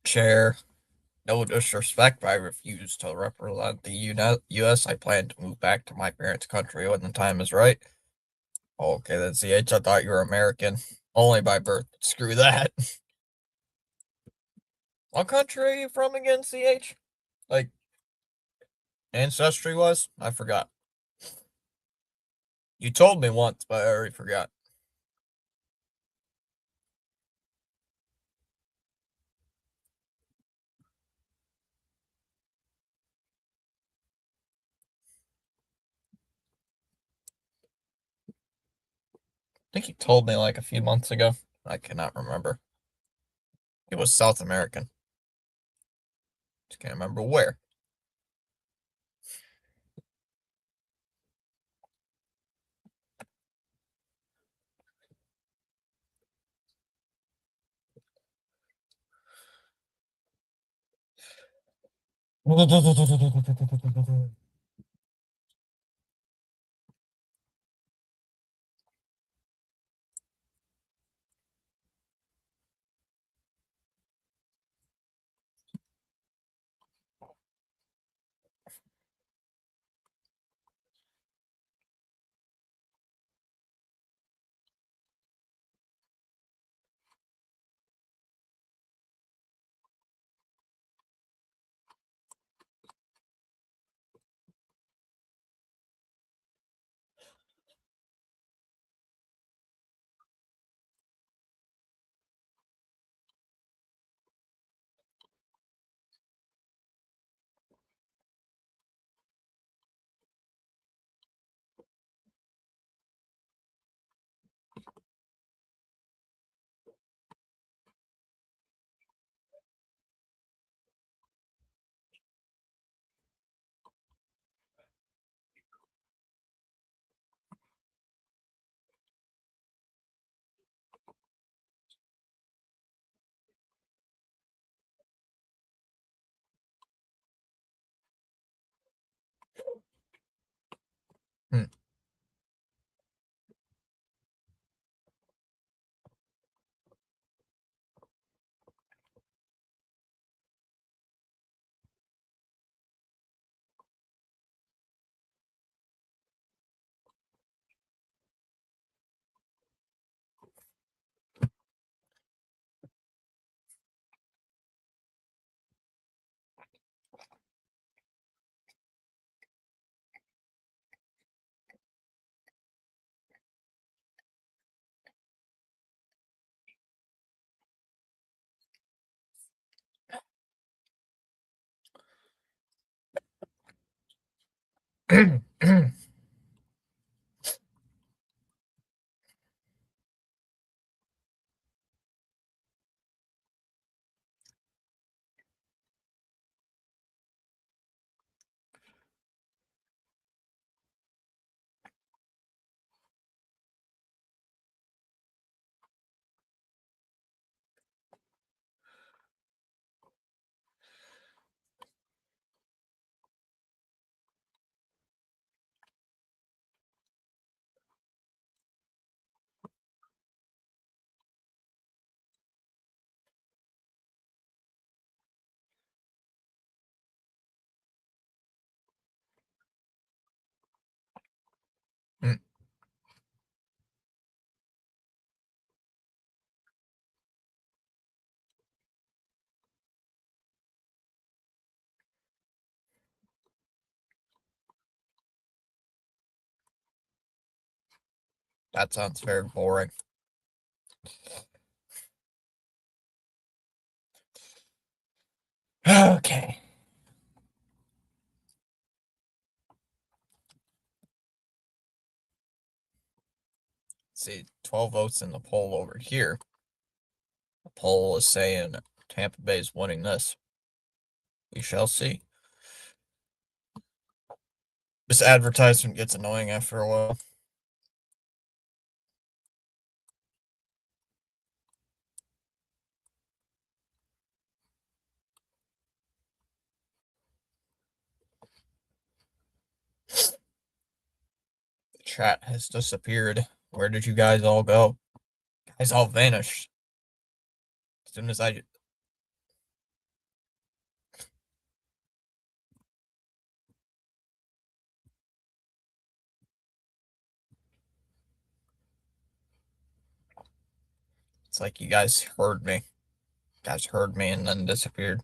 Chair, no disrespect, but I refuse to represent the U.S. I plan to move back to my parents' country when the time is right. Okay, then CH, I thought you were American. Only by birth. Screw that. What country are you from again, CH? Like, ancestry was? I forgot. You told me once, but I already forgot. I think you told me like a few months ago. I cannot remember. It was South American. Just can't remember where. Hmm, hmm. That sounds very boring. Okay. See, 12 votes in the poll over here. The poll is saying Tampa Bay is winning this. We shall see. This advertisement gets annoying after a while. chat has disappeared. Where did you guys all go? Guys all vanished. As soon as I it's like you guys heard me. You guys heard me and then disappeared.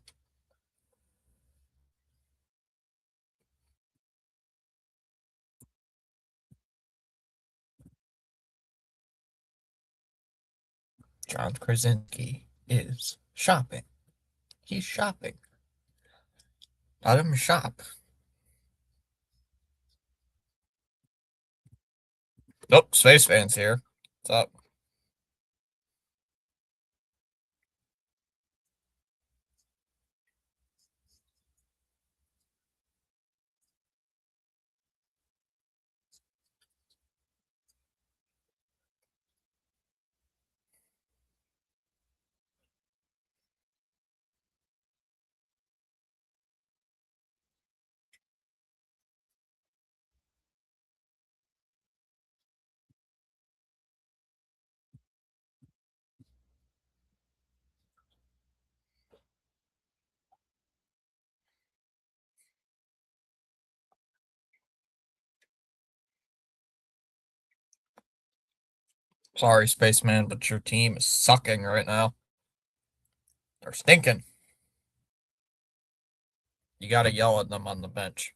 John Krasinski is shopping. He's shopping. Let him shop. Nope, Space Fan's here. What's up? Sorry, Spaceman, but your team is sucking right now. They're stinking. You gotta yell at them on the bench.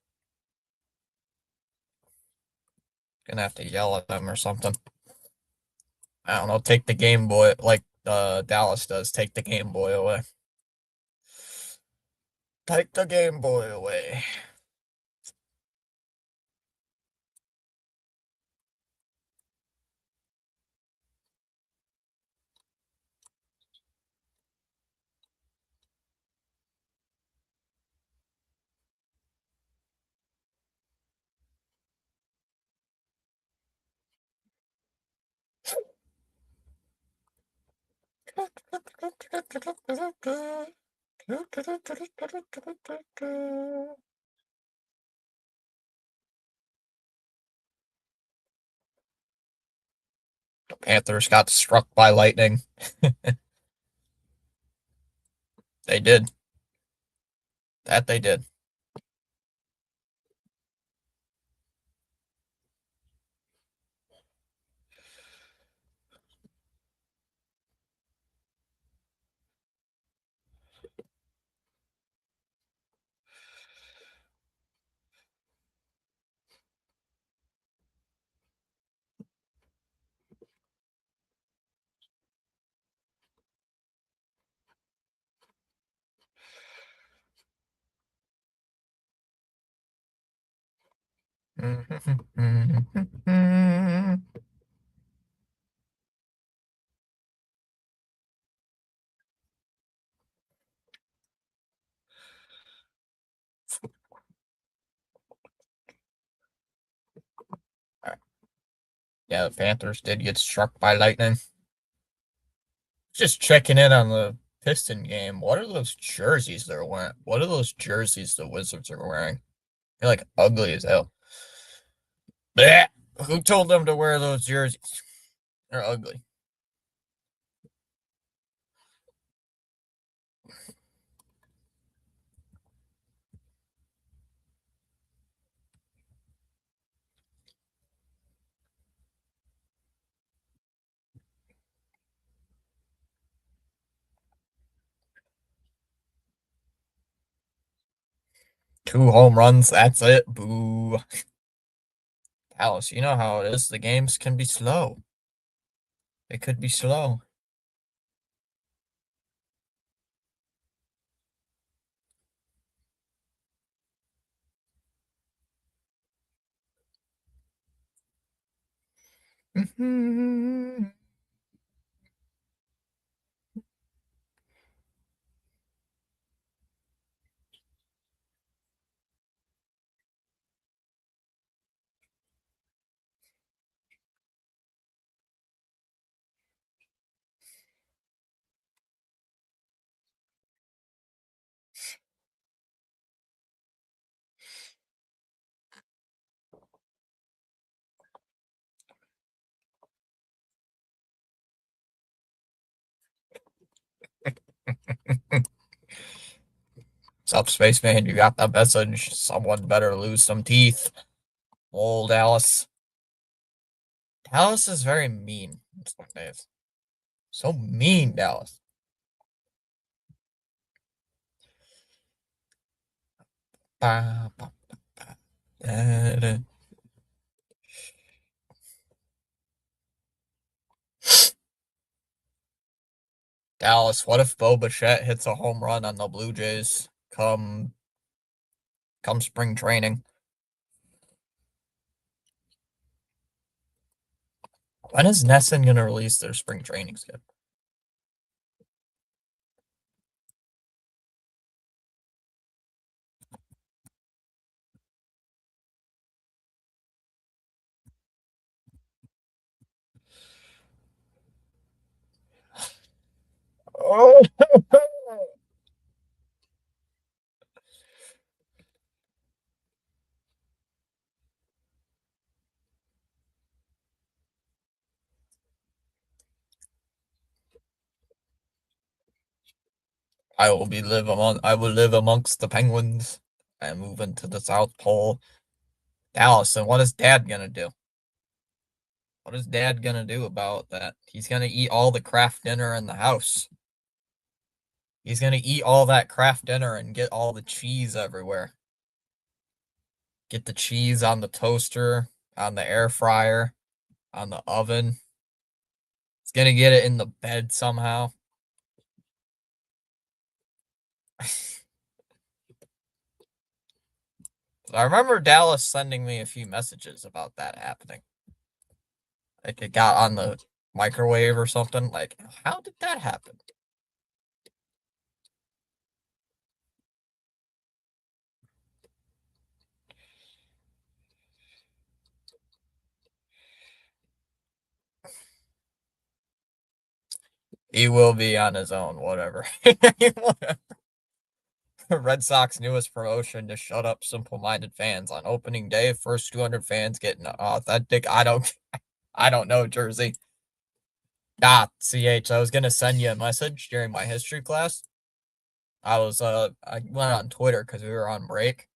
Gonna have to yell at them or something. I don't know, take the Game Boy like Dallas does. Take the Game Boy away. Take the Game Boy away. The Panthers got struck by lightning. They did. That they did. Yeah, the Panthers did get struck by lightning. Just checking in on the Piston game. What are those jerseys they're wearing? What are those jerseys the Wizards are wearing? They're like ugly as hell. Blech! Who told them to wear those jerseys? They're ugly. Two home runs, that's it. Boo. Dallas, you know how it is. The games can be slow. They could be slow. Sup, spaceman? You got the message. Someone better lose some teeth. Old Dallas. Dallas is very mean. That's what it is. So mean, Dallas. Ba, ba, ba, da, da. Dallas, what if Bo Bichette hits a home run on the Blue Jays come spring training? When is Nesson gonna release their spring training schedule? Oh, I will live amongst the penguins and move into the South Pole. Dallas, and what is Dad gonna do? What is Dad gonna do about that? He's gonna eat all the craft dinner in the house. He's gonna eat all that craft dinner and get all the cheese everywhere. Get the cheese on the toaster, on the air fryer, on the oven. He's gonna get it in the bed somehow. I remember Dallas sending me a few messages about that happening. Like it got on the microwave or something. Like, how did that happen? He will be on his own, whatever. Red Sox newest promotion to shut up simple-minded fans on opening day. First 200 fans getting authentic. I don't know jersey. CH. I was gonna send you a message during my history class. I went on Twitter because we were on break.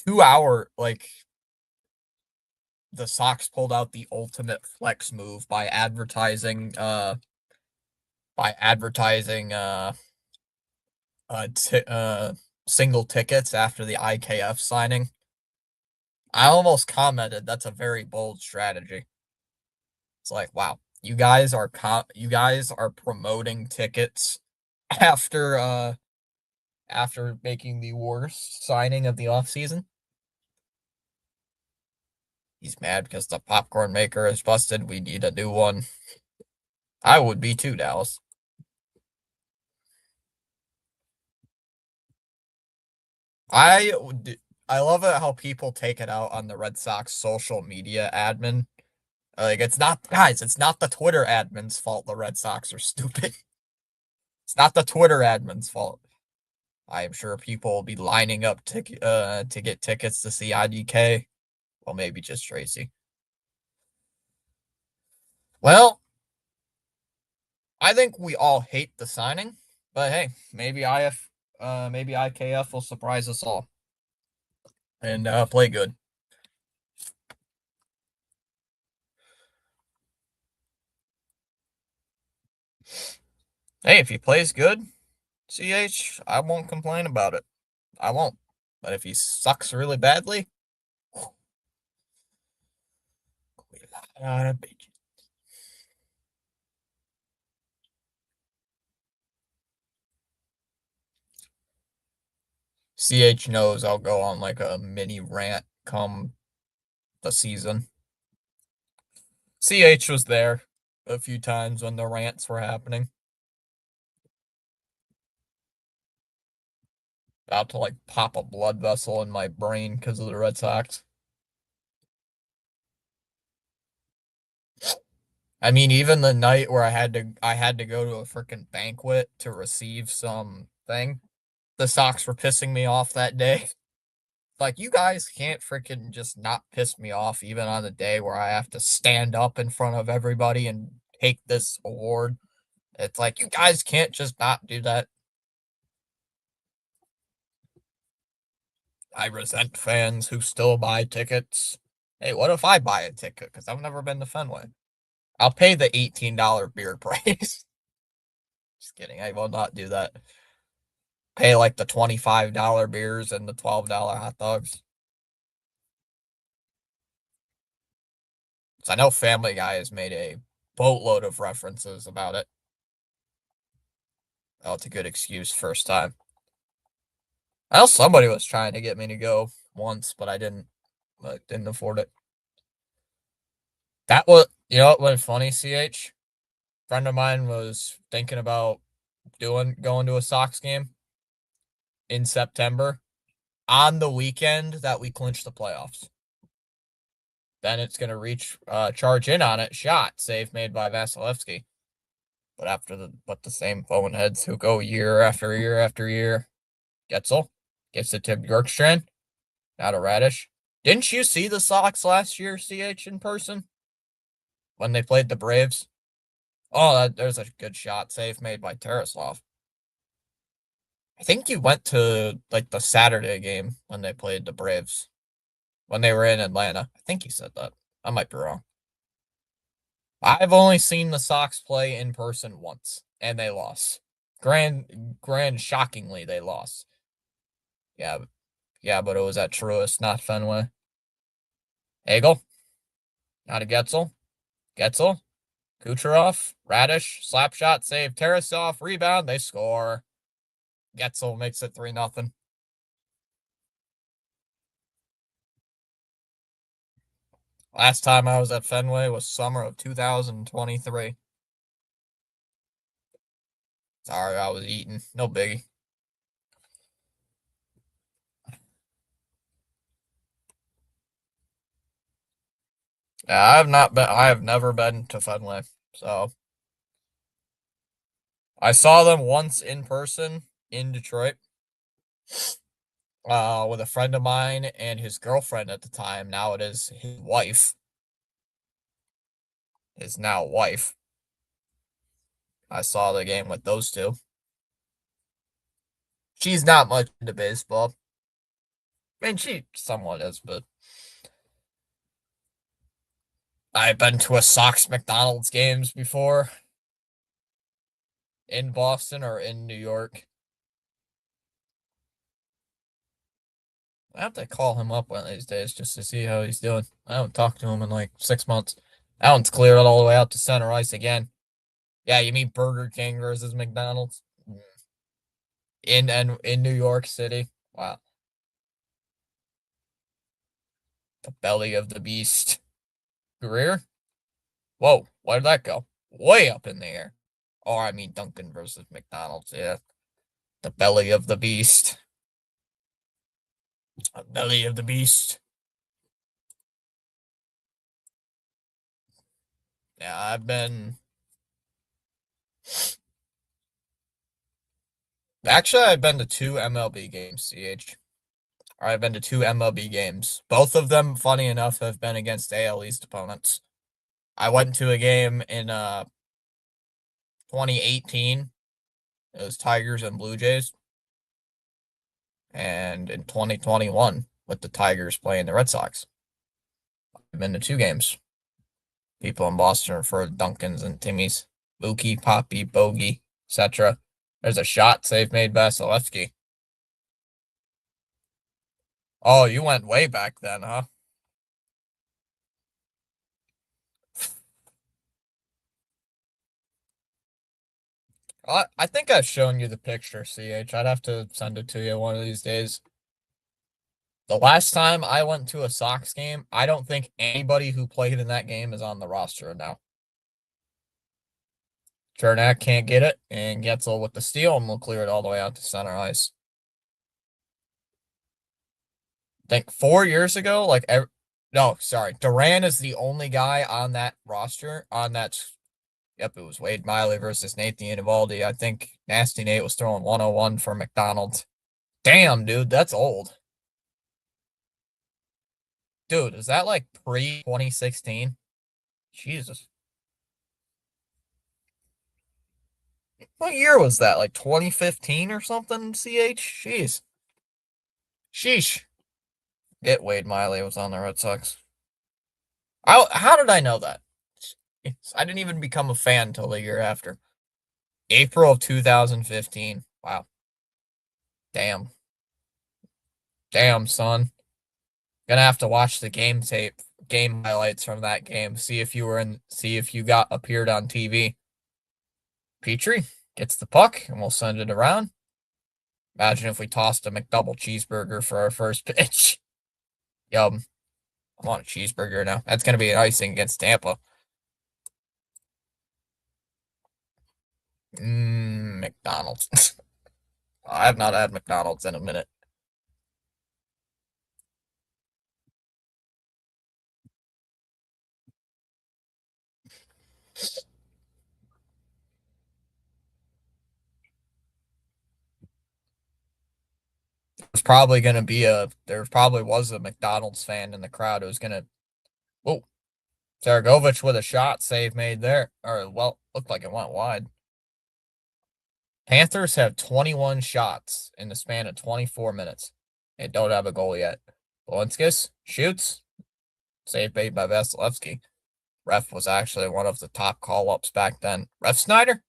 2 hour the Sox pulled out the ultimate flex move by advertising single tickets after the IKF signing. I almost commented that's a very bold strategy. It's like, wow, you guys are promoting tickets after after making the worst signing of the offseason. He's mad because the popcorn maker is busted. We need a new one. I would be too, Dallas. I I love it how people take it out on the Red Sox social media admin. Like it's not guys, it's not the Twitter admin's fault the Red Sox are stupid. It's not the Twitter admin's fault. I am sure people will be lining up to get tickets to see IDK. Well, maybe just Tracy. Well, I think we all hate the signing, but hey, maybe IKF will surprise us all and play good. Hey, if he plays good, CH, I won't complain about it. I won't. But if he sucks really badly, CH knows I'll go on like a mini rant come the season. CH was there a few times when the rants were happening. About to like pop a blood vessel in my brain because of the Red Sox. I mean, even the night where I had to go to a freaking banquet to receive some thing, the Sox were pissing me off that day. Like, you guys can't freaking just not piss me off even on the day where I have to stand up in front of everybody and take this award. It's like, you guys can't just not do that. I resent fans who still buy tickets. Hey, what if I buy a ticket? Because I've never been to Fenway. I'll pay the $18 beer price. Just kidding. I will not do that. Pay like the $25 beers and the $12 hot dogs. So I know Family Guy has made a boatload of references about it. Oh, it's a good excuse first time. I know somebody was trying to get me to go once, but I didn't. Like, didn't afford it. That was, you know what was funny, CH? Friend of mine was thinking about going to a Sox game in September on the weekend that we clinch the playoffs. Then it's gonna charge in on it. Shot save made by Vasilevsky. But the same phone heads who go year after year after year. Getzel gets it to Bjorkstrand, not a Radish. Didn't you see the Sox last year, CH, in person when they played the Braves? Oh, there's a good shot save made by Taraslov. I think you went to like the Saturday game when they played the Braves when they were in Atlanta. I think you said that. I might be wrong. I've only seen the Sox play in person once, and they lost. Shockingly, they lost. Yeah, yeah, but it was at Truist, not Fenway. Hagel, not a Getzel. Getzel, Kucherov, Radish, slap shot, save, Tarasov, rebound, they score. Getzel makes it 3-0. Last time I was at Fenway was summer of 2023. Sorry, I was eating. No biggie. Yeah, I have never been to Fenway. So I saw them once in person in Detroit, with a friend of mine and his girlfriend at the time. Now it is his wife, his now wife. I saw the game with those two. She's not much into baseball. I mean, she somewhat is, but I've been to a Sox McDonald's games before in Boston or in New York. I have to call him up one of these days just to see how he's doing. I haven't talked to him in like 6 months. That one's cleared all the way out to center ice again. Yeah, you mean Burger King versus McDonald's in New York City? Wow, the belly of the beast. Greer? Whoa, where did that go? Way up in the air. Oh, I mean Duncan versus McDonald's. Yeah, the belly of the beast. The belly of the beast. Yeah, I've been to two MLB games, CH. I've been to two MLB games. Both of them, funny enough, have been against AL East opponents. I went to a game in 2018. It was Tigers and Blue Jays. And in 2021, with the Tigers playing the Red Sox. I've been to two games. People in Boston refer to Dunkins and Timmy's. Mookie, Poppy, Bogey, etc. There's a shot save made by Vasilevsky. Oh, you went way back then, huh? I think I've shown you the picture, CH. I'd have to send it to you one of these days. The last time I went to a Sox game, I don't think anybody who played in that game is on the roster now. Chernak can't get it, and Getzel with the steal, and we'll clear it all the way out to center ice. I think 4 years ago, no, sorry, Duran is the only guy on that roster, yep, it was Wade Miley versus Nathan Eovaldi. I think Nasty Nate was throwing 101 for McDonald's. Damn, dude, that's old. Dude, is that like pre-2016? Jesus. What year was that? Like 2015 or something, CH? Jeez. Sheesh. Get Wade Miley was on the Red Sox. How did I know that? I didn't even become a fan until the year after. April of 2015. Wow. Damn. Damn, son. Gonna have to watch the game tape, game highlights from that game. See if you got appeared on TV. Petrie gets the puck and we'll send it around. Imagine if we tossed a McDouble cheeseburger for our first pitch. Yum. I want a cheeseburger now. That's gonna be an icing against Tampa. McDonald's. I have not had McDonald's in a minute. There probably was a McDonald's fan in the crowd who was gonna. Whoa, Saragovich with a shot save made there. Or well, looked like it went wide. Panthers have 21 shots in the span of 24 minutes. They don't have a goal yet. Balinskis shoots. Save made by Vasilevsky. Ref was actually one of the top call-ups back then. Ref Snyder?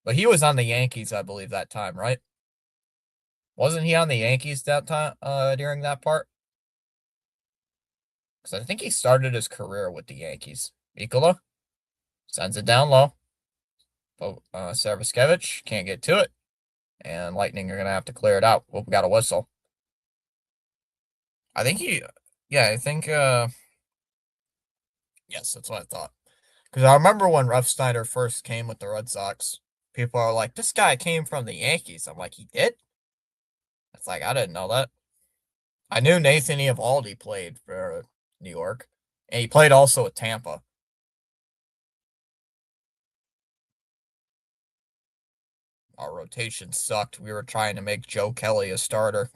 But he was on the Yankees, I believe, that time, right? Wasn't he on the Yankees that time during that part? Because I think he started his career with the Yankees. Mikola sends it down low. Serviskevich can't get to it. And Lightning are going to have to clear it out. We got a whistle. I think yes, that's what I thought. Because I remember when Ref Snyder first came with the Red Sox, people are like, this guy came from the Yankees. I'm like, he did? It's like, I didn't know that. I knew Nathan Eovaldi played for New York, and he played also at Tampa. Our rotation sucked. We were trying to make Joe Kelly a starter.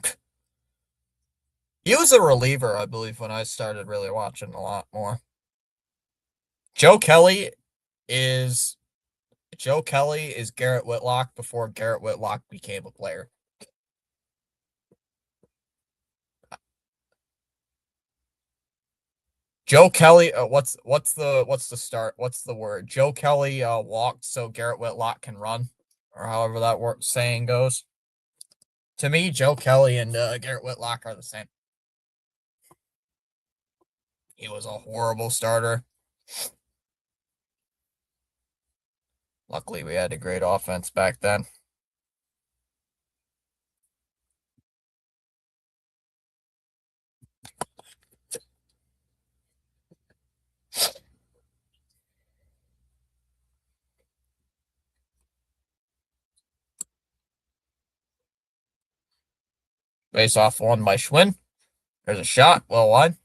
He was a reliever, I believe, when I started really watching a lot more. Joe Kelly is Garrett Whitlock before Garrett Whitlock became a player. Joe Kelly, what's the start? What's the word? Joe Kelly walked so Garrett Whitlock can run, or however that saying goes. To me, Joe Kelly and Garrett Whitlock are the same. He was a horrible starter. Luckily, we had a great offense back then. Face off won by Schwinn. There's a shot, well wide.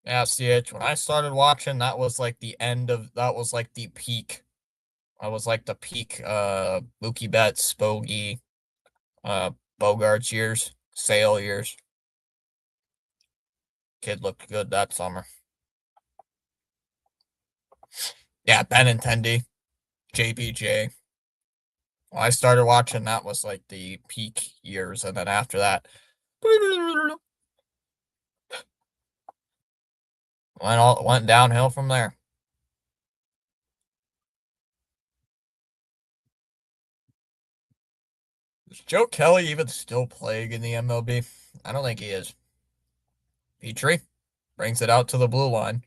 Yeah, CH, when I started watching, that was like the peak. That was like the peak Mookie Betts, Bogey, Bogarts years, Sale years. Kid looked good that summer. Yeah, Benintendi, JBJ. When I started watching, that was like the peak years, and then after that, went downhill from there. Is Joe Kelly even still playing in the MLB? I don't think he is. Petrie brings it out to the blue line.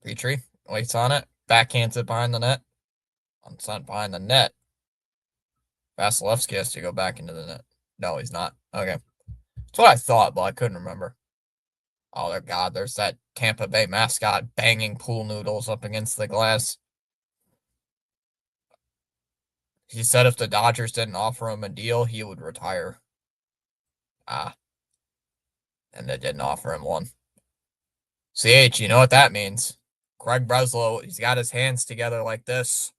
Petrie waits on it, backhands it behind the net. Unsent behind the net. Vasilevsky has to go back into the net. No, he's not. Okay. That's what I thought, but I couldn't remember. Oh, God, there's that Tampa Bay mascot banging pool noodles up against the glass. He said if the Dodgers didn't offer him a deal, he would retire. Ah. And they didn't offer him one. CH, you know what that means. Craig Breslow, he's got his hands together like this.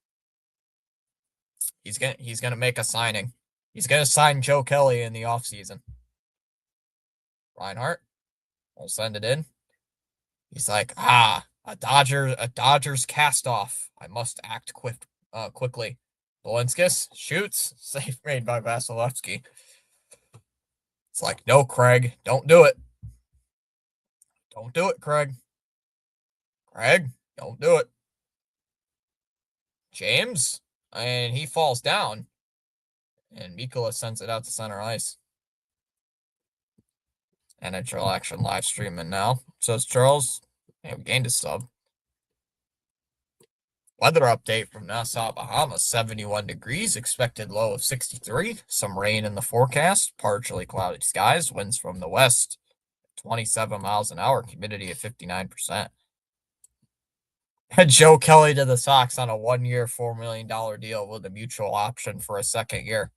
He's gonna make a signing. He's gonna sign Joe Kelly in the offseason. Reinhart will send it in. He's like, a Dodgers cast off. I must act quickly. Balinskis shoots. Save made by Vasilevsky. It's like, no, Craig, don't do it. Don't do it, Craig. Craig, don't do it. James, and he falls down, and Mikola sends it out to center ice. NHL Action live streaming now. Says Charles. And we gained a sub. Weather update from Nassau, Bahamas. 71 degrees. Expected low of 63. Some rain in the forecast. Partially cloudy skies. Winds from the west. 27 miles an hour. Humidity of 59%. Joe Kelly to the Sox on a 1-year, $4 million deal with a mutual option for a second year.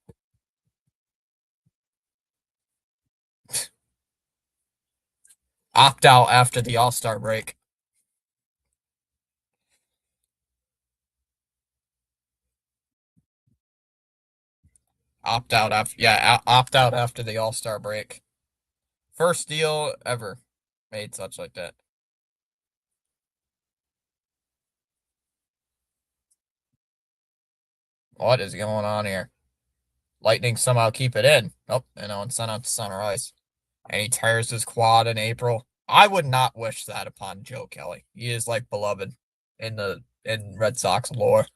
Opt out after the All-Star break. Opt out after the All-Star break. First deal ever made such like that. What is going on here? Lightning somehow keep it in. Oh, and sent out to center ice. And he tears his quad in April. I would not wish that upon Joe Kelly. He is like beloved in Red Sox lore.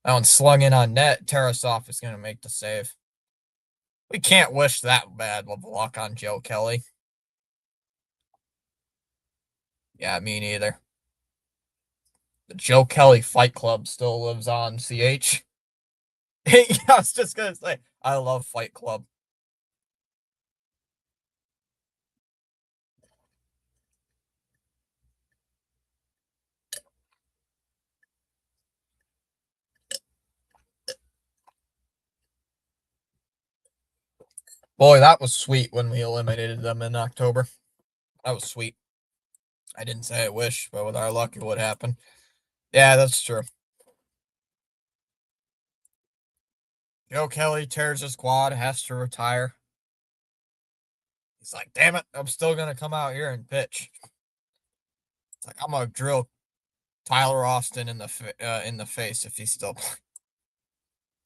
That one slung in on net. Tarasov is going to make the save. We can't wish that bad of luck on Joe Kelly. Yeah, me neither. The Joe Kelly Fight Club still lives on, CH. Yeah, I was just going to say, I love Fight Club. Boy, that was sweet when we eliminated them in October. That was sweet. I didn't say I wish, but with our luck, it would happen. Yeah, that's true. Joe Kelly tears his quad, has to retire. He's like, damn it, I'm still going to come out here and pitch. It's like, I'm going to drill Tyler Austin in the face if he's still playing.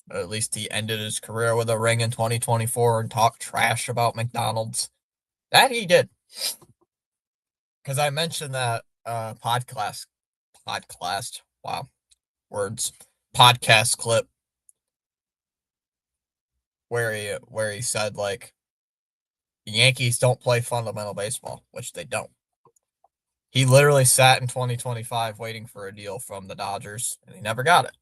But at least he ended his career with a ring in 2024 and talked trash about McDonald's. That he did. Because I mentioned that podcast. Wow. Words. Podcast clip where he said like the Yankees don't play fundamental baseball, which they don't. He literally sat in 2025 waiting for a deal from the Dodgers, and he never got it.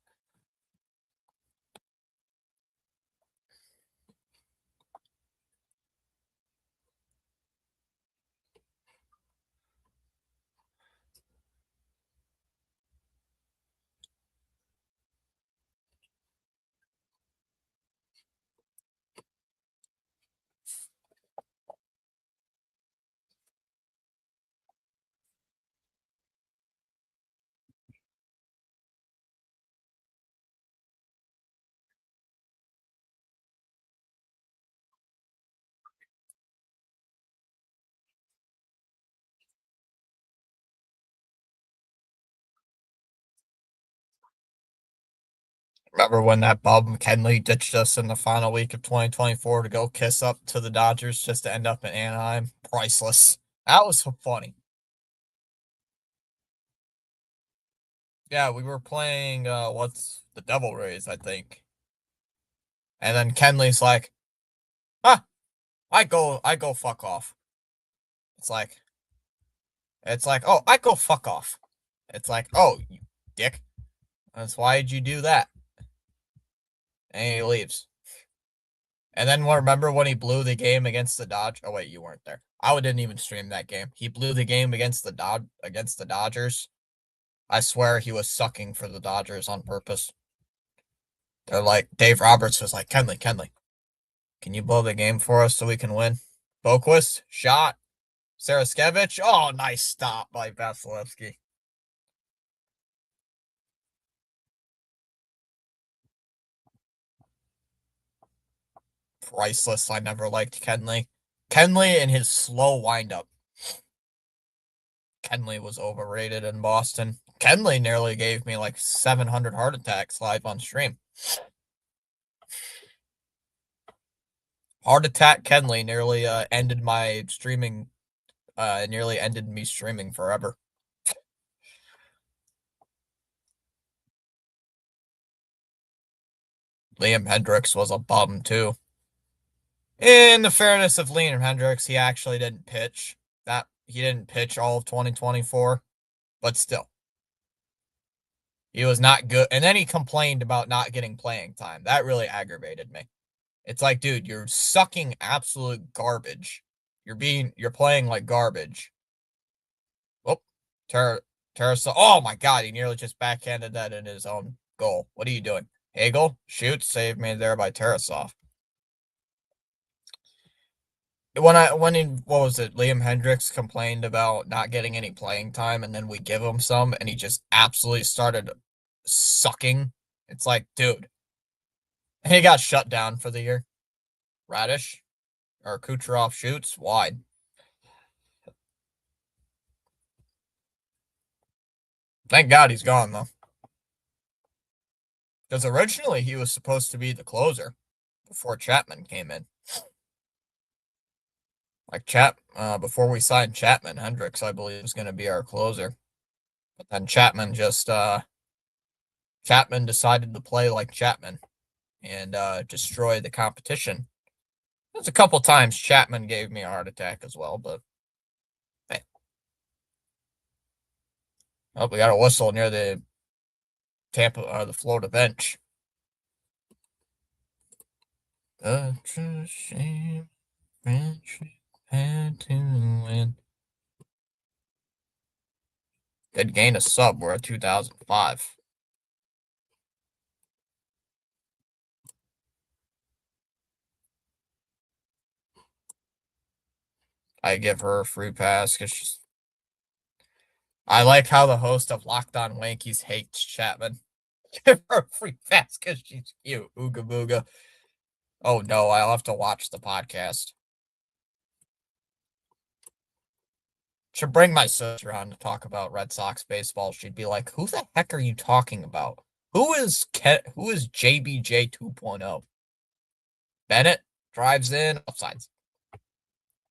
Remember when that Bob McKinley ditched us in the final week of 2024 to go kiss up to the Dodgers just to end up in Anaheim? Priceless. That was so funny. Yeah, we were playing what's the Devil Rays, I think. And then Kenley's like, "Huh, I go fuck off." It's like oh, I go fuck off. It's like, "Oh, you dick. That's why did you do that?" And he leaves. And then remember when he blew the game against the Dodgers? Oh wait, you weren't there. I didn't even stream that game. He blew the game against the Dodgers. I swear he was sucking for the Dodgers on purpose. They're like Dave Roberts was like, Kenley, can you blow the game for us so we can win? Boquist, shot. Saraskevich, oh, nice stop by Vasilevsky. Priceless. I never liked Kenley. Kenley and his slow windup. Kenley was overrated in Boston. Kenley nearly gave me like 700 heart attacks live on stream. Heart attack Kenley nearly ended my streaming. Nearly ended me streaming forever. Liam Hendricks was a bum too. In the fairness of Liam Hendricks, he actually didn't pitch. That he didn't pitch all of 2024, but still, he was not good. And then he complained about not getting playing time. That really aggravated me. It's like, dude, you're sucking absolute garbage. You're playing like garbage. Oh, Ter Teresa. Oh my God, he nearly just backhanded that in his own goal. What are you doing? Hagel shoots, save made there by Tarasov. What was it? Liam Hendricks complained about not getting any playing time, and then we give him some, and he just absolutely started sucking. It's like, dude, and he got shut down for the year. Radish or Kucherov shoots wide. Thank God he's gone though, because originally he was supposed to be the closer before Chapman came in. Like before we signed Chapman, Hendricks I believe was going to be our closer, but then Chapman decided to play like Chapman and destroy the competition. There's a couple times Chapman gave me a heart attack as well, but hey. Oh, we got a whistle near the Tampa or the Florida bench. Such a shame, had to win. Did gain a sub. We're at 2005. I give her a free pass because she's. I like how the host of Locked On Wankies hates Chapman. Give her a free pass because she's cute. Ooga booga. Oh no, I'll have to watch the podcast. Should bring my sister on to talk about Red Sox baseball. She'd be like, "Who the heck are you talking about? Who is JBJ 2.0?" Bennett drives in, upsides.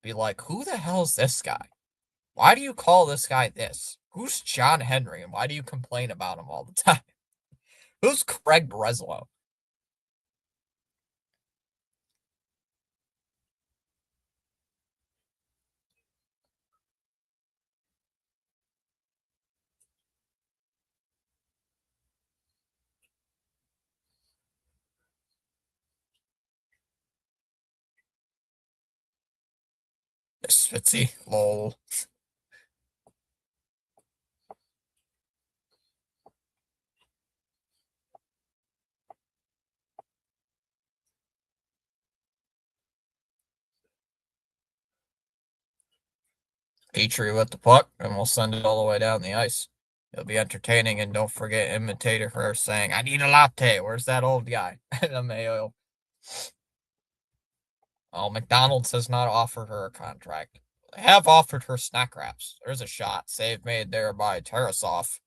Be like, "Who the hell is this guy? Why do you call this guy this? Who's John Henry and why do you complain about him all the time? Who's Craig Breslow?" Fitzy, lol. Petrie with the puck, and we'll send it all the way down the ice. It'll be entertaining, and don't forget imitator her saying, "I need a latte." Where's that old guy? The Mayo. Oh, McDonald's has not offered her a contract. They have offered her snack wraps. There's a shot. Save made there by Tarasov.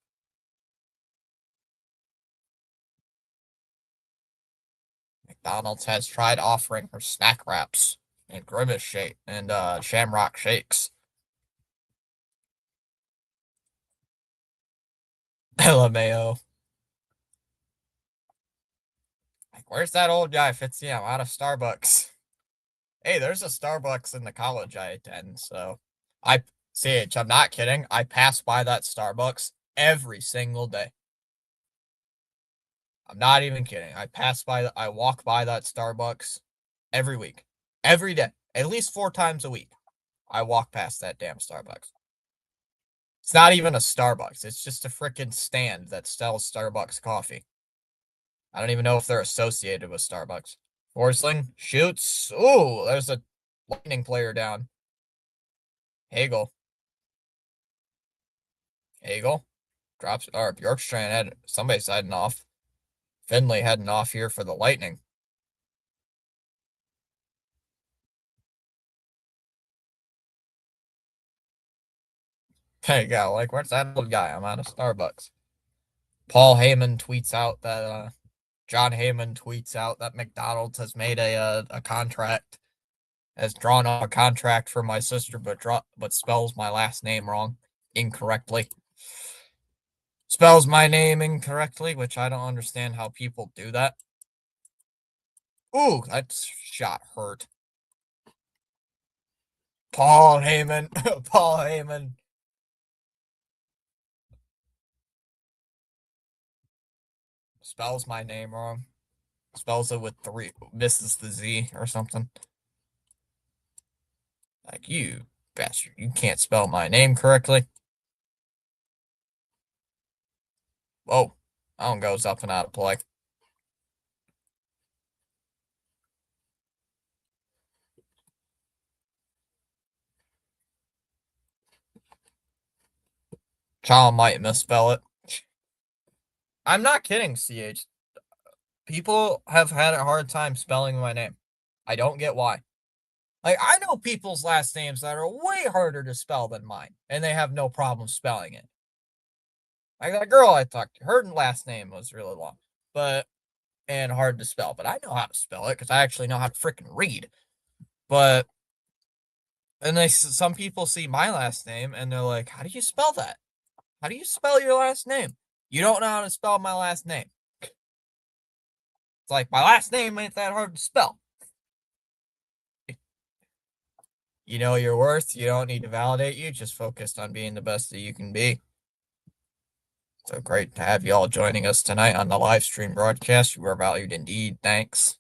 McDonald's has tried offering her snack wraps and Grimace shake and Shamrock shakes. LMAO. Like, where's that old guy? Fitzy, I'm out of Starbucks. Hey, there's a Starbucks in the college I attend, so I CH, I'm not kidding. I pass by that Starbucks every single day. I'm not even kidding. I walk by that Starbucks every week. Every day. At least 4 times a week. I walk past that damn Starbucks. It's not even a Starbucks. It's just a freaking stand that sells Starbucks coffee. I don't even know if they're associated with Starbucks. Forsling shoots. Ooh, there's a lightning player down. Hagel. Hagel drops. Or Bjorkstrand had somebody's heading off. Finley heading off here for the Lightning. There you go. Like, where's that old guy? I'm out of Starbucks. Paul Heyman tweets out that John Heyman tweets out that McDonald's has made a contract has drawn up a contract for my sister, but spells my last name wrong, incorrectly. Spells my name incorrectly, which I don't understand how people do that. Ooh, that shot hurt. Paul Heyman. Paul Heyman. Spells my name wrong. Spells it with three, misses the Z or something. Like, you bastard, you can't spell my name correctly. Whoa. That one goes up and out of play. Child might misspell it. I'm not kidding, CH. People have had a hard time spelling my name. I don't get why. Like, I know people's last names that are way harder to spell than mine, and they have no problem spelling it. Like that girl I talked to, her last name was really long, but and hard to spell. But I know how to spell it because I actually know how to freaking read. But and some people see my last name and they're like, "How do you spell that? How do you spell your last name? You don't know how to spell my last name." It's like my last name ain't that hard to spell. You know your worth. You don't need to validate you. Just focused on being the best that you can be. So great to have you all joining us tonight on the live stream broadcast. You are valued indeed. Thanks.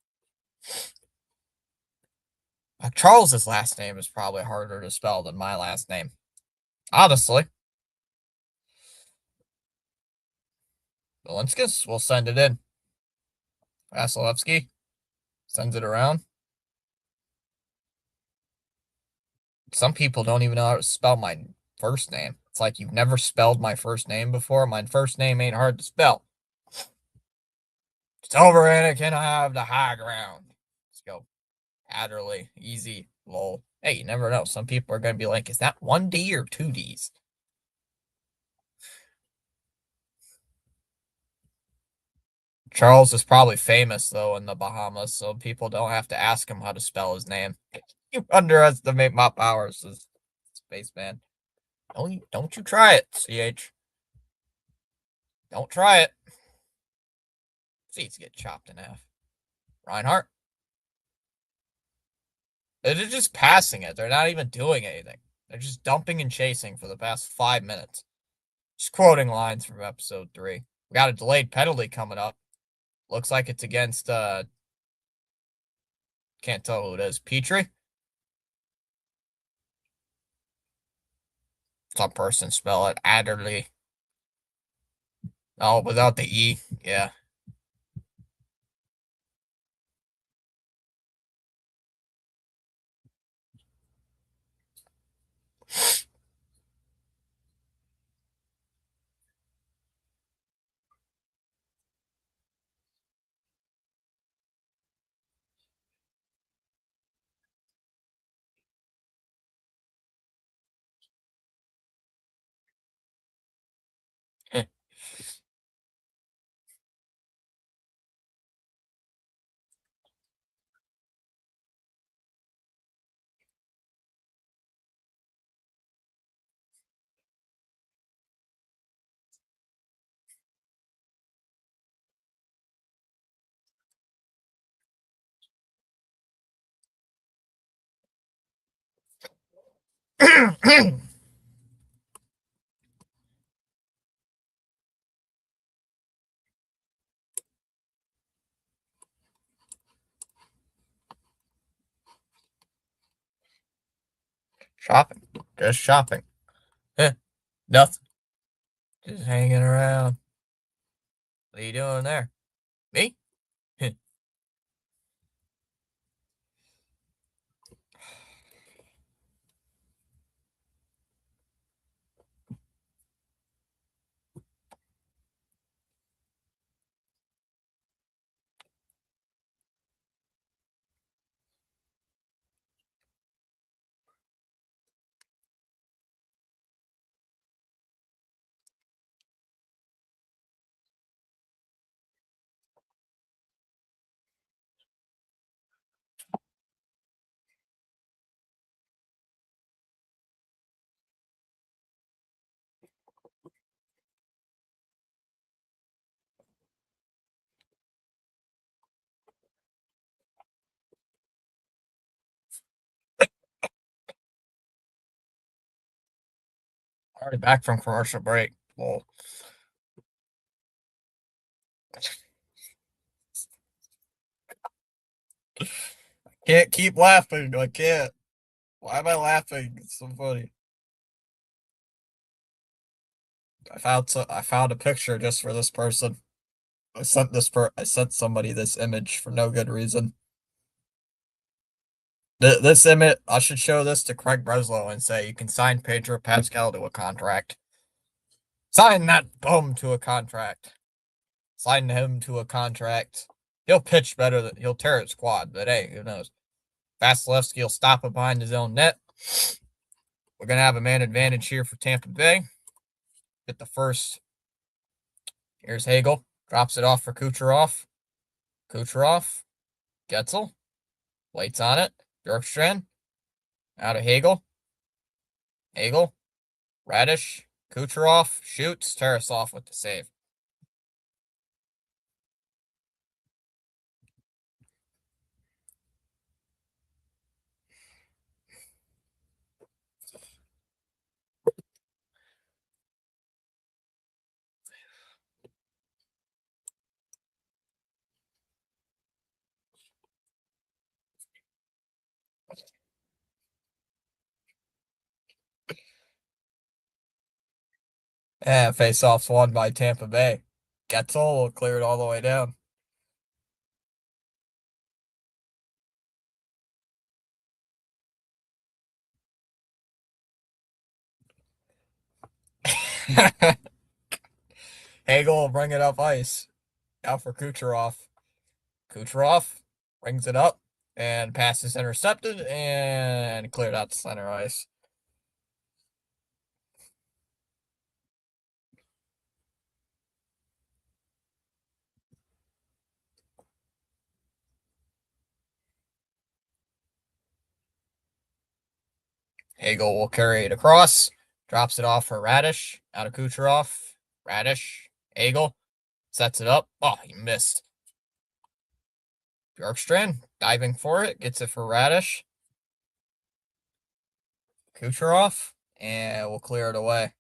Charles's last name is probably harder to spell than my last name. Honestly. Valinskas will send it in. Vasilevsky sends it around. Some people don't even know how to spell my first name. It's like you've never spelled my first name before. My first name ain't hard to spell. It's over, Anakin. I have the high ground. Let's go. Adderley. Easy. Lol. Hey, you never know. Some people are going to be like, is that one D or two Ds? Charles is probably famous, though, in the Bahamas, so people don't have to ask him how to spell his name. You underestimate my powers as spaceman. Don't you try it, CH. Don't try it. Seats get chopped in half. Reinhardt. They're just passing it. They're not even doing anything. They're just dumping and chasing for the past 5 minutes. Just quoting lines from episode 3. We got a delayed penalty coming up. Looks like it's against can't tell who it is. Petrie? Some person spell it. Adderley. Oh, without the E. Yeah. Shopping. Just shopping. Nothing. Just hanging around. What are you doing there? Me? Already back from commercial break. Well, can't keep laughing. I can't. Why am I laughing? It's so funny. I found a picture just for this person. I sent somebody this image for no good reason. This image, I should show this to Craig Breslow and say you can sign Pedro Pascal to a contract. Sign that bum to a contract. Sign him to a contract. He'll pitch better than he'll tear his quad, but hey, who knows? Vasilevsky will stop it behind his own net. We're gonna have a man advantage here for Tampa Bay. Get the first. Here's Hagel. Drops it off for Kucherov. Kucherov. Getzel. Waits on it. Bjorkstrand. Out of Hagel. Hagel. Radish. Kucherov. Shoots. Tarasov with the save. And face-offs won by Tampa Bay. Getzel will clear it all the way down. Hagel will bring it up ice. Out for Kucherov. Kucherov brings it up and pass is intercepted and cleared out to center ice. Hagel will carry it across, drops it off for Radish, out of Kucherov. Radish, Hagel, sets it up. Oh, he missed. Bjorkstrand diving for it, gets it for Radish. Kucherov, and we'll clear it away.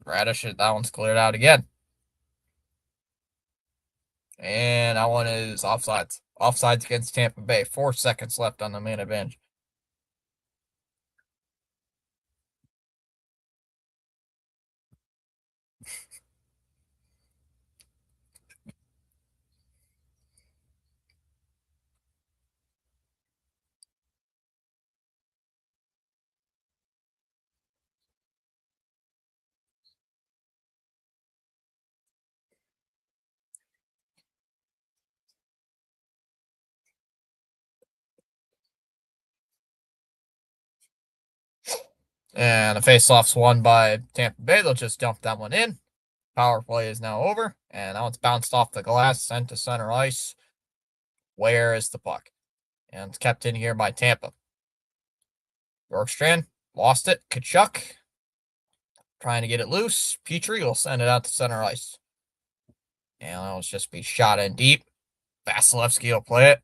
Radish, that one's cleared out again. And that one is offsides. Offsides against Tampa Bay. 4 seconds left on the man advantage. And the faceoff's won by Tampa Bay. They'll just dump that one in. Power play is now over. And that one's bounced off the glass, sent to center ice. Where is the puck? And it's kept in here by Tampa. Bjorkstrand lost it. Kachuk trying to get it loose. Petrie will send it out to center ice. And that'll just be shot in deep. Vasilevsky will play it.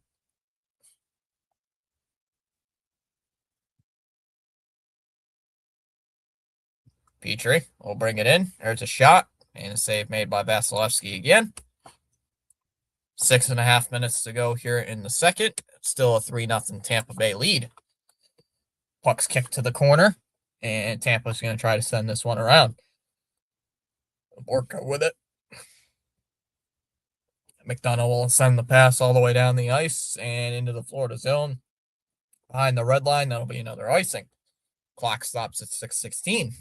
Petrie will bring it in. There's a shot. And a save made by Vasilevsky again. 6.5 minutes to go here in the second. Still a 3-0 Tampa Bay lead. Puck's kicked to the corner. And Tampa's going to try to send this one around. Borka with it. McDonough will send the pass all the way down the ice and into the Florida zone. Behind the red line, that'll be another icing. Clock stops at 6:16.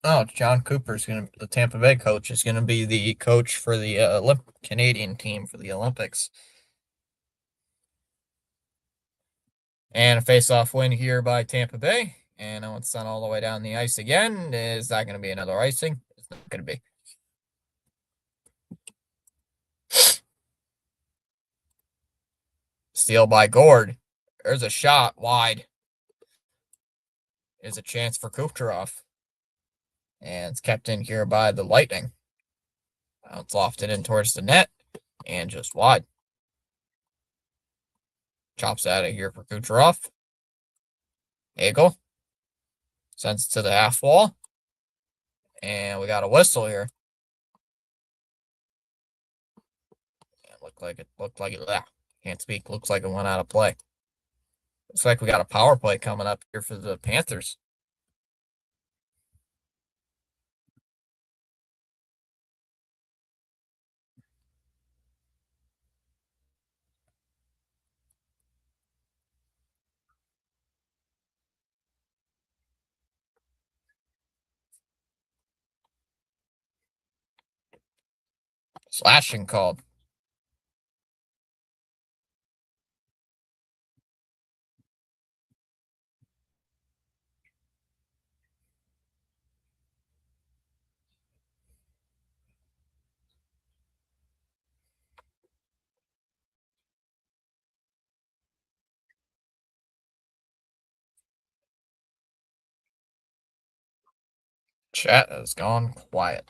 Oh, John Cooper's the Tampa Bay coach, is gonna be the coach for the Canadian team for the Olympics. And a face-off win here by Tampa Bay. And now it's sent all the way down the ice again. Is that going to be another icing? It's not going to be. steal by Gord. There's a shot wide. There's a chance for Kucherov. And it's kept in here by the Lightning. Now it's lofted in towards the net and just wide. Chops out of here for Kucherov. Hagel sends it to the half wall. And we got a whistle here. Looked like it. Can't speak. Looks like it went out of play. Looks like we got a power play coming up here for the Panthers. Slashing called. Chat has gone quiet.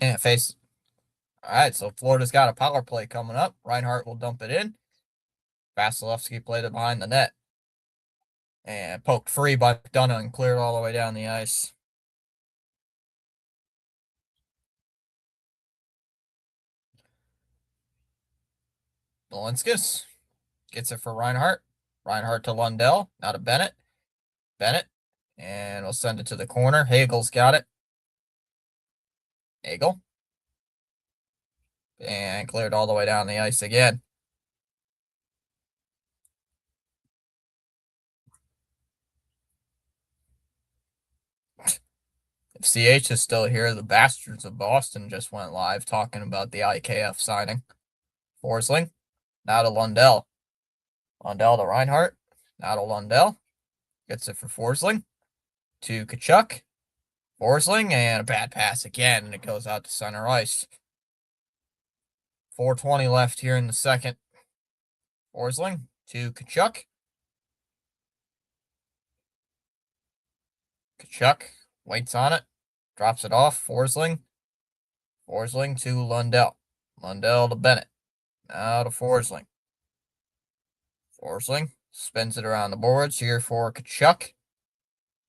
And face. All right, so Florida's got a power play coming up. Reinhart will dump it in. Vasilevsky played it behind the net. And poked free by McDonough and cleared all the way down the ice. Nolinskis gets it for Reinhart. Reinhart to Lundell. Now to Bennett. Bennett. And we'll send it to the corner. Hagel's got it. Hagel. And cleared all the way down the ice again. If CH is still here, the Bastards of Boston just went live talking about the IKF signing. Forsling. Now to Lundell. Lundell to Reinhart. Now to Lundell. Gets it for Forsling. To Kachuk. Forsling, and a bad pass again, and it goes out to center ice. 4:20 left here in the second. Forsling to Kachuk. Kachuk waits on it. Drops it off. Forsling. Forsling to Lundell. Lundell to Bennett. Now to Forsling. Forsling spins it around the boards here for Kachuk.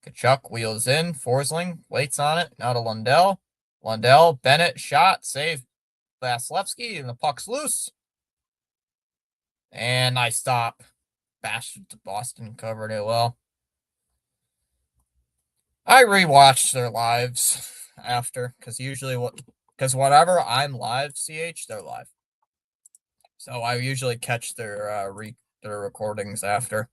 Kachuk wheels in. Forsling waits on it. Now to Lundell. Lundell, Bennett, shot, save Vasilevsky, and the puck's loose. And I stop. Bastards of Boston covered it well. I rewatched their lives after, because whenever I'm live, they're live. So I usually catch their recordings after.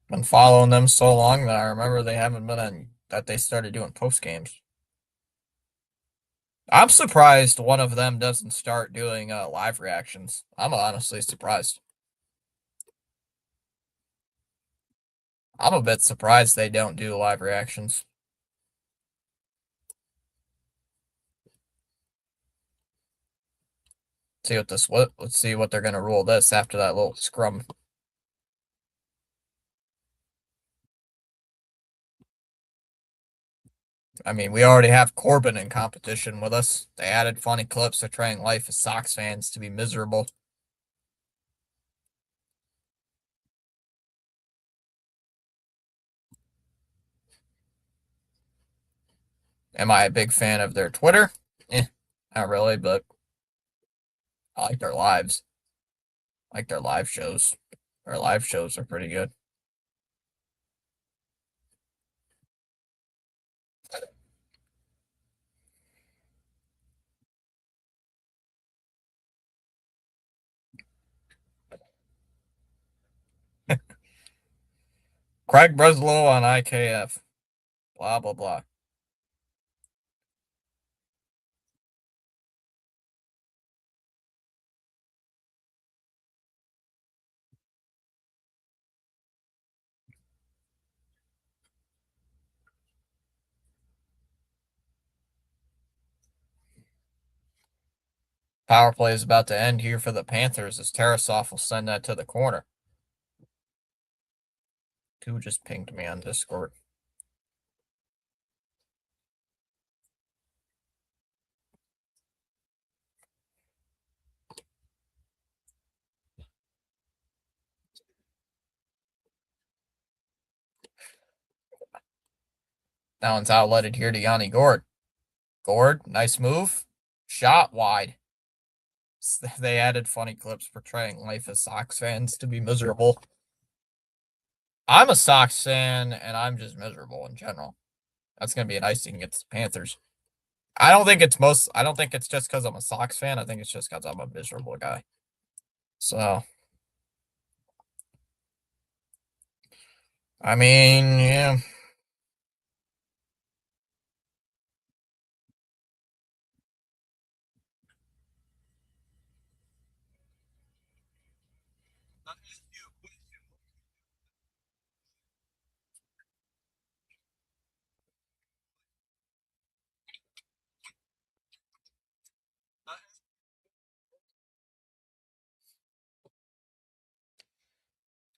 Been following them so long that I remember they haven't been on that they started doing post games. I'm surprised one of them doesn't start doing live reactions. I'm honestly surprised. I'm a bit surprised they don't do live reactions. See what this what let's see what they're gonna rule this after that little scrum. I mean, we already have Corbin in competition with us. They added funny clips portraying life as Sox fans to be miserable. Am I a big fan of their Twitter? Eh, not really, but I like their lives. I like their live shows. Their live shows are pretty good. Craig Breslow on IKF. Blah blah blah. Power play is about to end here for the Panthers as Tarasov will send that to the corner. Who just pinged me on Discord? That one's outletted here to Yanni Gord. Gord, nice move. Shot wide. They added funny clips portraying life as Sox fans to be miserable. I'm a Sox fan and I'm just miserable in general. That's gonna be an icing against the Panthers. I don't think it's just because I'm a Sox fan. I think it's just because I'm a miserable guy. So I mean, yeah.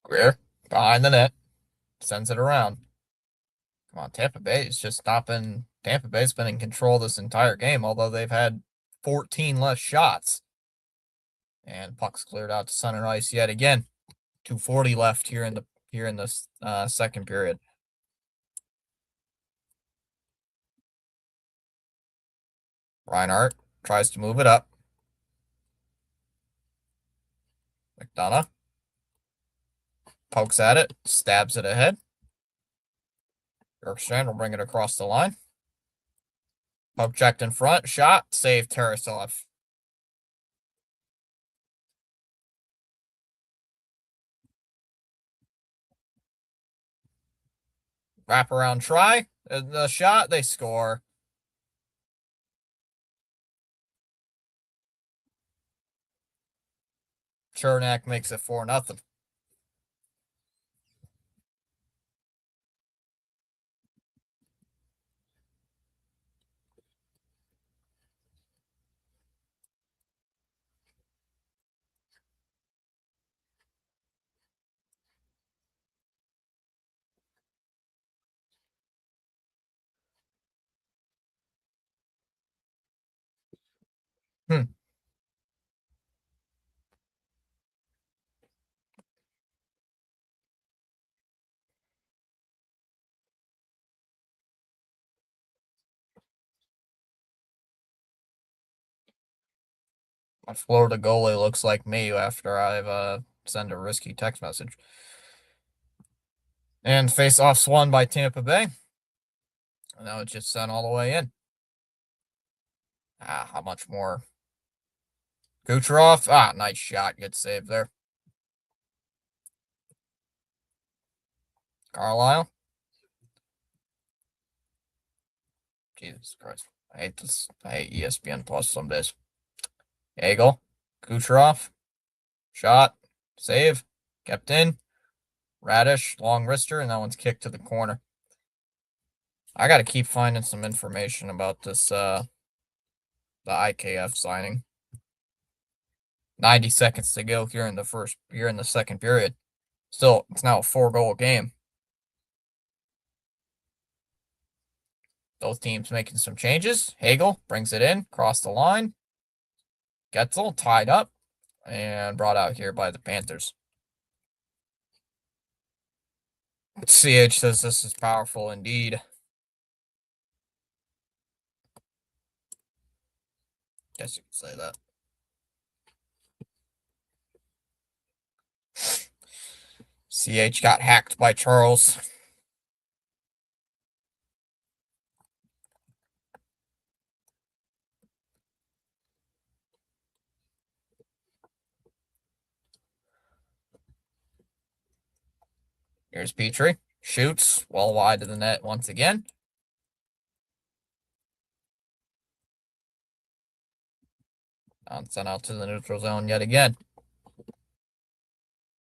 Greer behind the net, sends it around. Come on, Tampa Bay is just stopping. Tampa Bay's been in control this entire game, although they've had 14 less shots. And puck's cleared out to center ice yet again. 2:40 left here in this second period. Reinhardt tries to move it up. McDonough pokes at it, stabs it ahead. Bjorkstrand will bring it across the line. Poke checked in front, shot, save Tarasov. Wraparound try, the shot, they score. Chernak makes it 4-0. Hmm. My Florida goalie looks like me after I've sent a risky text message. And face-offs won by Tampa Bay. And now it's just sent all the way in. How much more? Kucherov. Nice shot. Good save there. Carlisle. Jesus Christ. I hate this. I hate ESPN Plus some days. Eagle. Kucherov. Shot. Save. Kept in. Radish. Long wrister. And that one's kicked to the corner. I got to keep finding some information about this, the IKF signing. 90 seconds to go here in the second period. Still, it's now a 4-goal game. Both teams making some changes. Hagel brings it in, cross the line. Getzel tied up and brought out here by the Panthers. CH says this is powerful indeed. Guess you could say that. CH got hacked by Charles. Here's Petrie. Shoots well wide of the net once again. Sent out to the neutral zone yet again.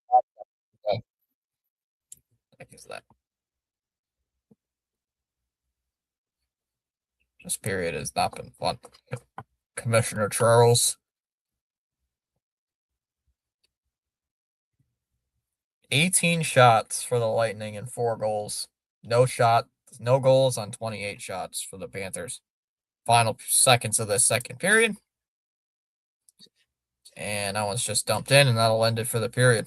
What the heck is that? This period has not been fun. Commissioner Charles. 18 shots for the Lightning and 4 goals. No goals on 28 shots for the Panthers. Final seconds of the second period. And that one's just dumped in, and that'll end it for the period.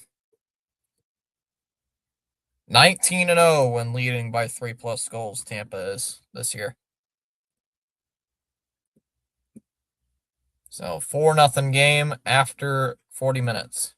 19-0 when leading by 3+ goals, Tampa is this year. So 4-0 game after 40 minutes.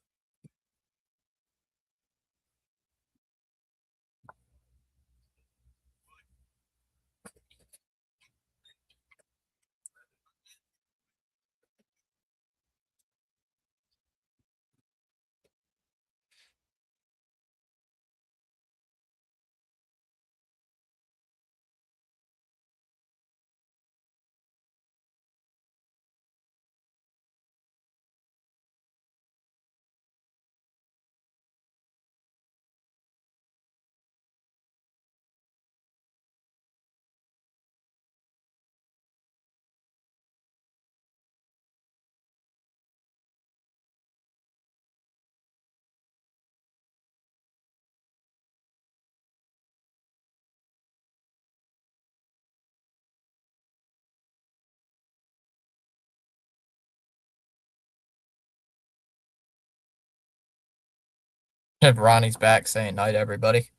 Ronnie's back saying night, everybody.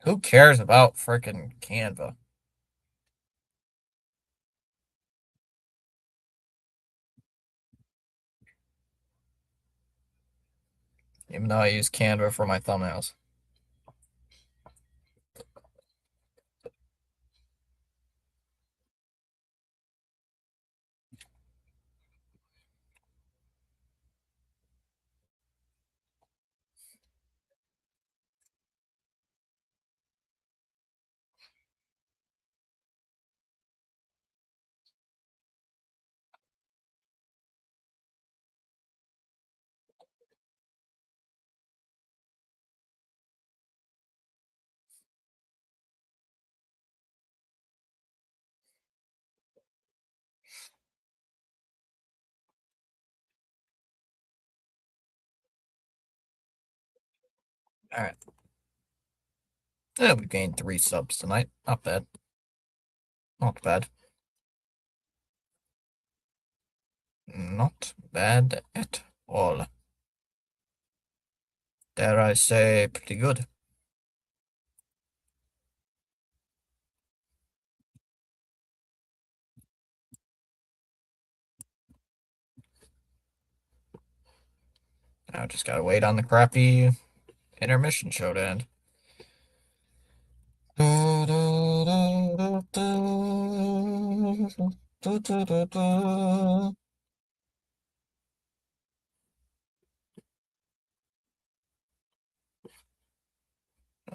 Who cares about freaking Canva? Even though I use Canva for my thumbnails. All right. Yeah, we gained 3 subs tonight. Not bad. Not bad. Not bad at all. Dare I say, pretty good. Now just gotta wait on the crappy intermission show to end.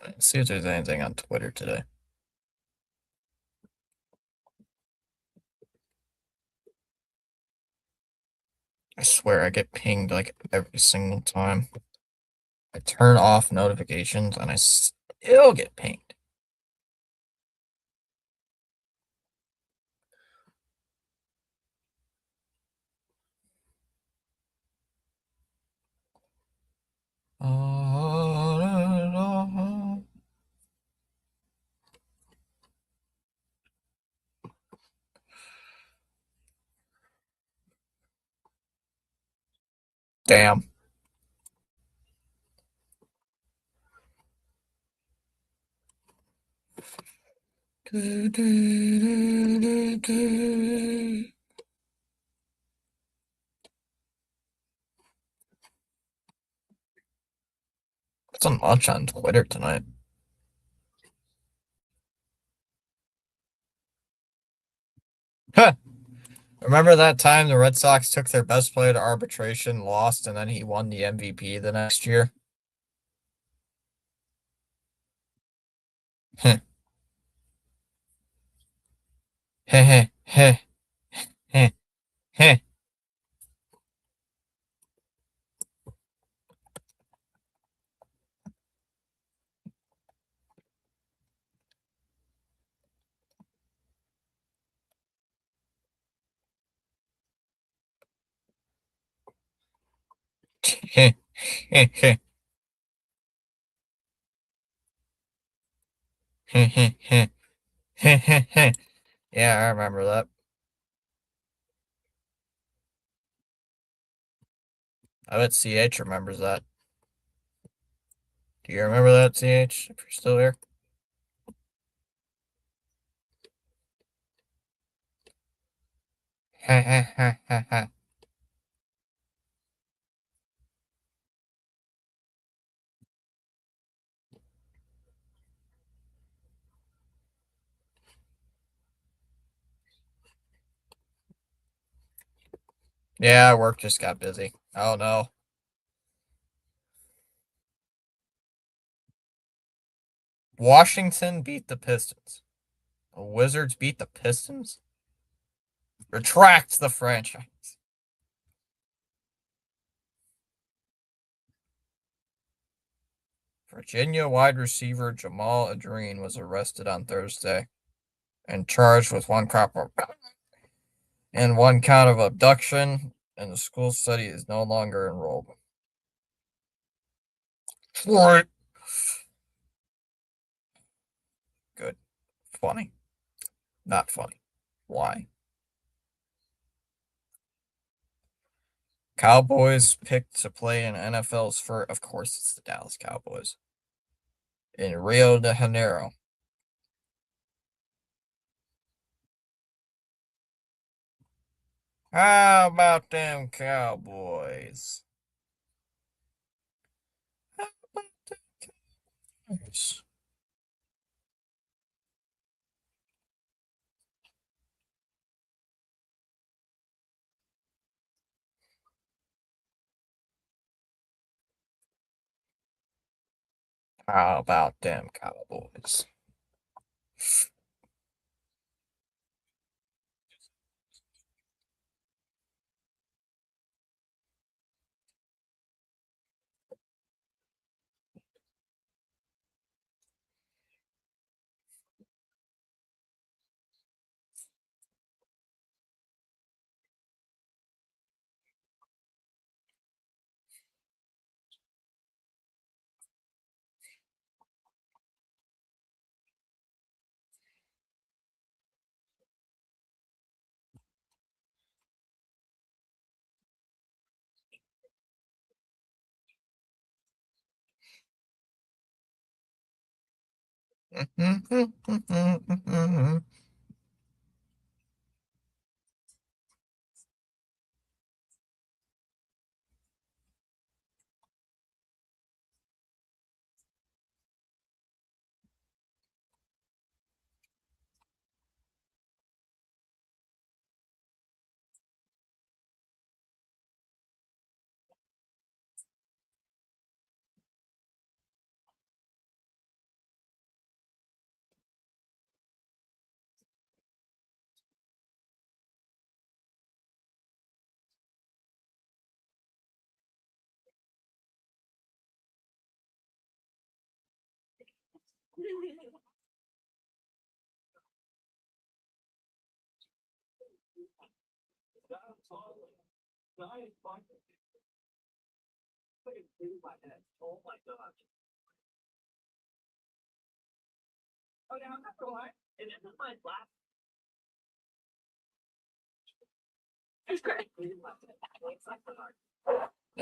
Let's see if there's anything on Twitter today. I swear I get pinged like every single time. I turn off notifications and I still get pinged. Damn. Wasn't much on Twitter tonight. Huh. Remember that time the Red Sox took their best player to arbitration, lost, and then he won the MVP the next year? Heh. Heh heh heh heh heh. Heh heh heh heh heh heh heh heh heh. Yeah, I remember that. I bet CH remembers that. Do you remember that, CH? If you're still here? Heh heh heh heh heh. Yeah, work just got busy. Oh no. Washington beat the Pistons. The Wizards beat the Pistons? Retract the franchise. Virginia wide receiver Jamal Adrien was arrested on Thursday and charged with one count of abduction, and the school said he is no longer enrolled. What? Good. Funny. Not funny. Why? Cowboys picked to play in NFL's first. Of course, it's the Dallas Cowboys in Rio de Janeiro. How about them Cowboys? How about them Cowboys? How about them Cowboys? I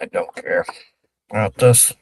don't care about this.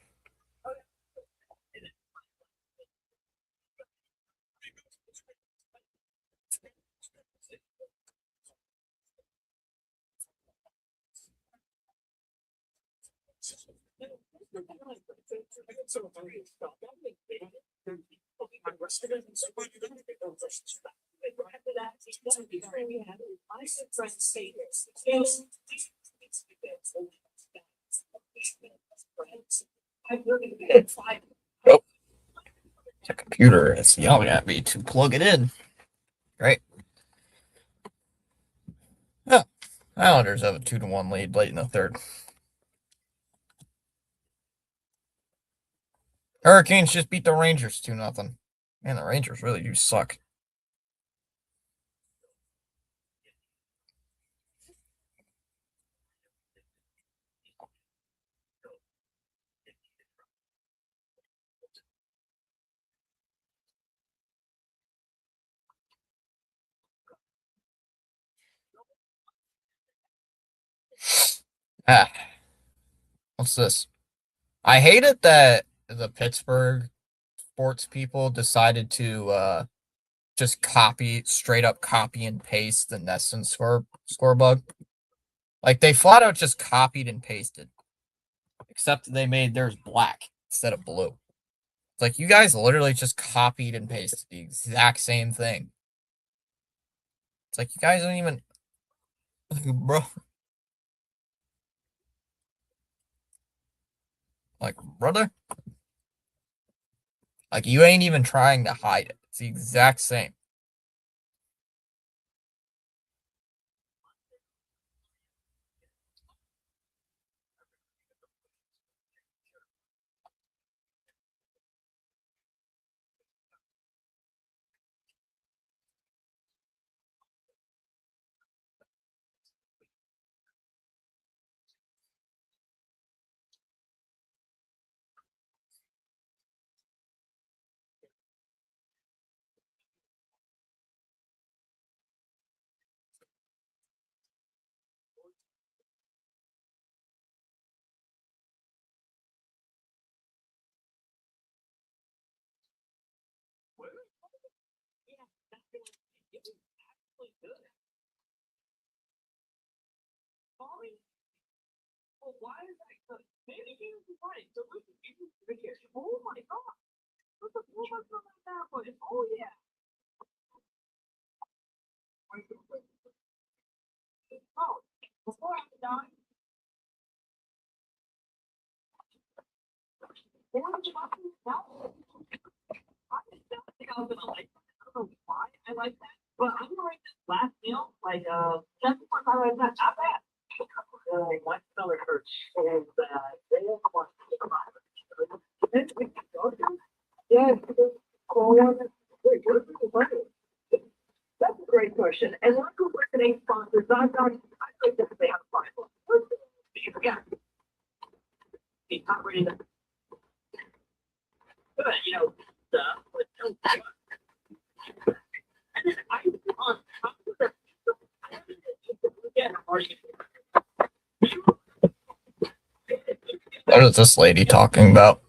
Oh, the computer is yelling at me to plug it in. Great. Yeah. Islanders have a 2-1 lead late in the third. Hurricanes just beat the Rangers 2-0. Man, the Rangers really do suck. Ah, what's this? I hate it that the Pittsburgh sports people decided to just straight up copy and paste the Nesson score bug. Like they flat out just copied and pasted, except they made theirs black instead of blue. It's like you guys literally just copied and pasted the exact same thing. It's like you guys don't even, bro. Like brother, like you ain't even trying to hide it. It's the exact same. What is this lady talking about?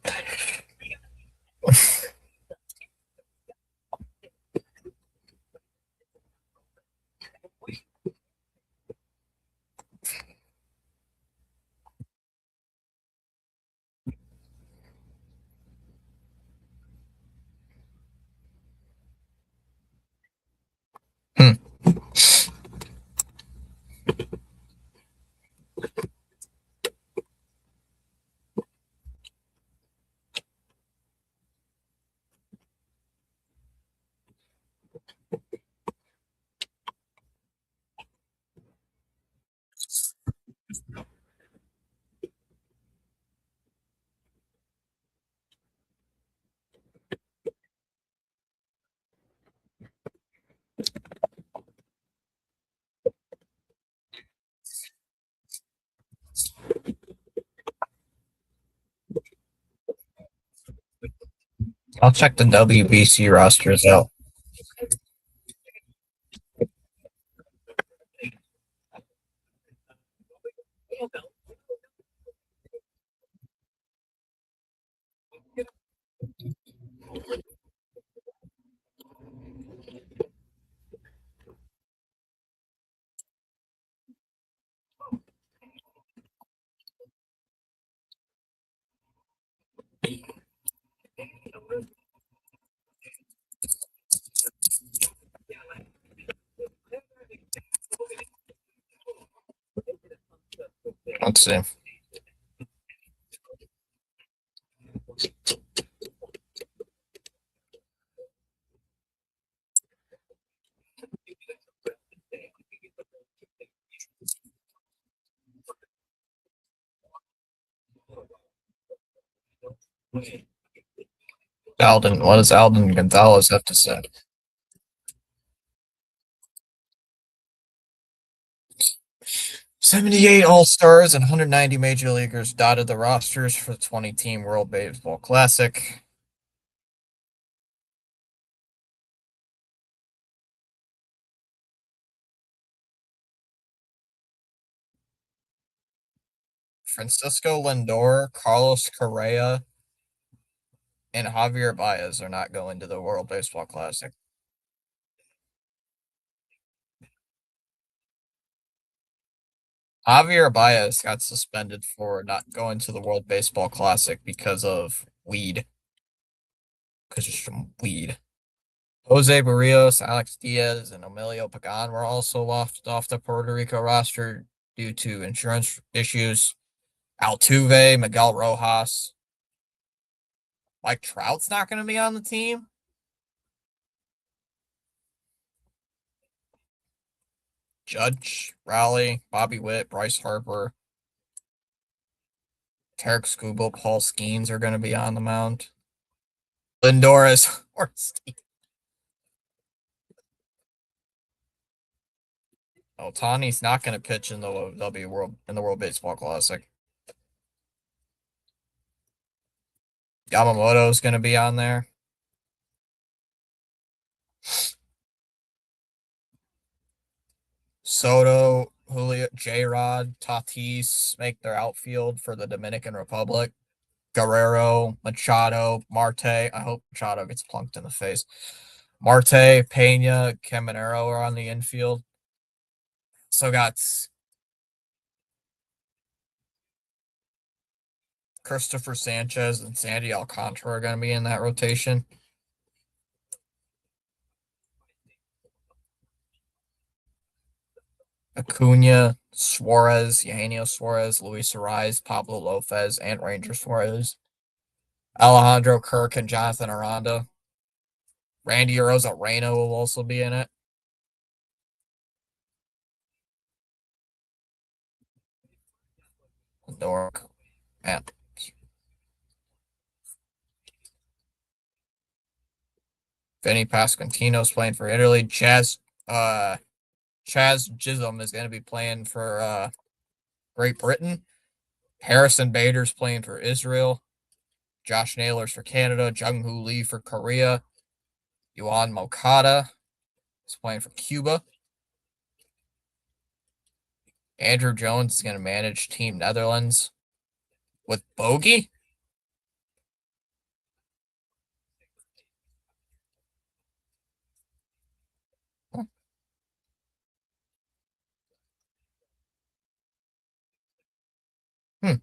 I'll check the WBC rosters out. Let's see. Alden, what does Alden Gonzalez have to say? 78 All Stars and 190 Major Leaguers dotted the rosters for the 20 team World Baseball Classic. Francisco Lindor, Carlos Correa, and Javier Baez are not going to the World Baseball Classic. Javier Baez got suspended for not going to the World Baseball Classic because of weed. Because of some weed. Jose Barrios, Alex Diaz, and Emilio Pagan were also off the Puerto Rico roster due to insurance issues. Altuve, Miguel Rojas. Mike Trout's not going to be on the team. Judge, Raleigh, Bobby Witt, Bryce Harper, Tarek Skubal, Paul Skeens are going to be on the mound. Lindor is worst. Otani's not going to pitch in the World Baseball Classic. Yamamoto's going to be on there. Soto, Julio, J-Rod, Tatis make their outfield for the Dominican Republic. Guerrero, Machado, Marte. I hope Machado gets plunked in the face. Marte, Pena, Caminero are on the infield. So got Christopher Sanchez and Sandy Alcantara are going to be in that rotation. Acuna, Suarez, Eugenio Suarez, Luis Ariz, Pablo Lopez, and Ranger Suarez. Alejandro Kirk and Jonathan Aranda. Randy Arozarena will also be in it. Dork. Man. Vinny Pasquantino's playing for Italy. Chaz Chisholm is going to be playing for Great Britain. Harrison Bader's playing for Israel. Josh Naylor's for Canada. Jung Hoo Lee for Korea. Yuan Mokata is playing for Cuba. Andrew Jones is going to manage Team Netherlands with Bogey. Hmm.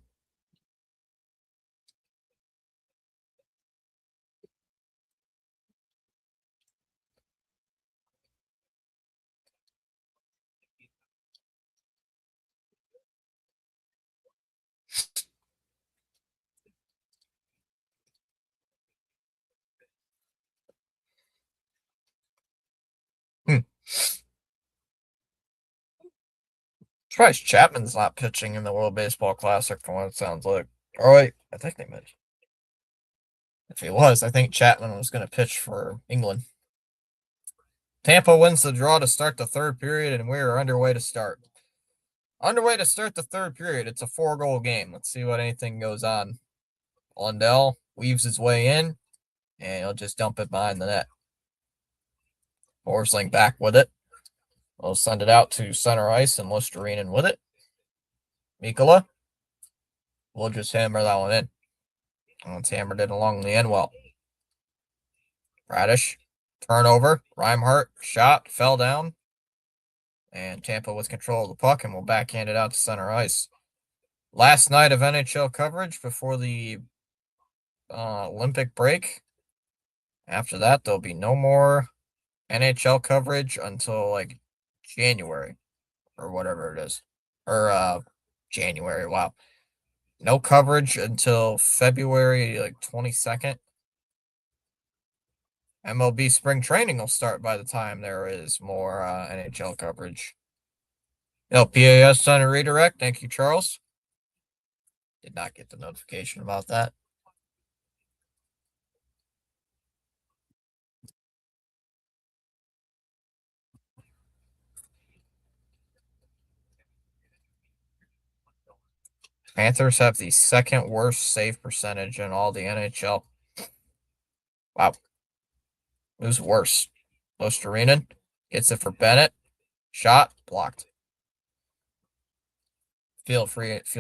Surprised Chapman's not pitching in the World Baseball Classic from what it sounds like. Oh wait, I think they might. If he was, I think Chapman was going to pitch for England. Tampa wins the draw to start the third period, and we are underway to start. Underway to start the third period. It's a 4-goal game. Let's see what anything goes on. Lundell weaves his way in, and he'll just dump it behind the net. Forsling back with it. We'll send it out to center ice, and Listerinen with it. Mikkola. We'll just hammer that one in. And it's hammered in along the end well. Radish. Turnover. Reinhart. Shot. Fell down. And Tampa with control of the puck, and will backhand it out to center ice. Last night of NHL coverage before the Olympic break. After that, there'll be no more NHL coverage until like January or whatever it is. Or January. Wow. No coverage until February like 22nd. MLB spring training will start by the time there is more NHL coverage. LPAS on a redirect. Thank you, Charles. Did not get the notification about that. Panthers have the second worst save percentage in all the NHL. Wow. Who's worse? Listerinen gets it for Bennett. Shot blocked. Feel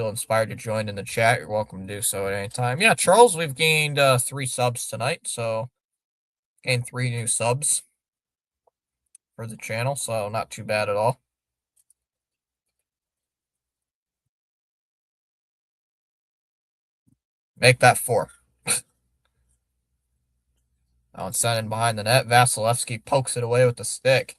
inspired to join in the chat. You're welcome to do so at any time. Yeah, Charles, we've gained 3 subs tonight, so gained 3 new subs for the channel, so not too bad at all. Make that 4. Now it's sent in behind the net. Vasilevsky pokes it away with the stick.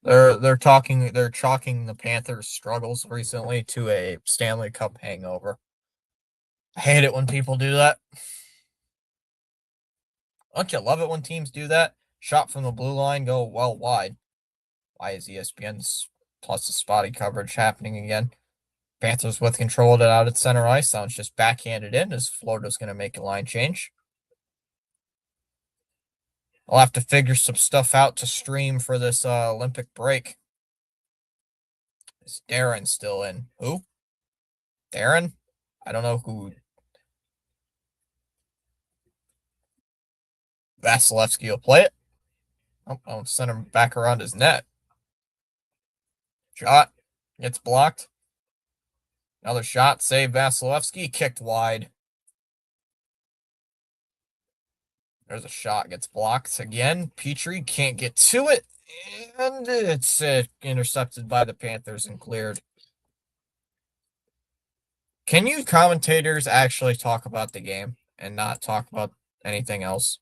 They're chalking the Panthers' struggles recently to a Stanley Cup hangover. I hate it when people do that. Don't you love it when teams do that? Shot from the blue line, go well wide. Why is ESPN's plus the spotty coverage happening again? Panthers with control of it out at center ice. Sounds just backhanded in as Florida's going to make a line change. I'll have to figure some stuff out to stream for this Olympic break. Is Darren still in? Who? Darren? I don't know who. Vasilevsky will play it. Oh, I'll send him back around his net. Shot. Gets blocked. Another shot. Save Vasilevsky. Kicked wide. There's a shot. Gets blocked again. Petrie can't get to it. And it's intercepted by the Panthers and cleared. Can you commentators actually talk about the game and not talk about anything else?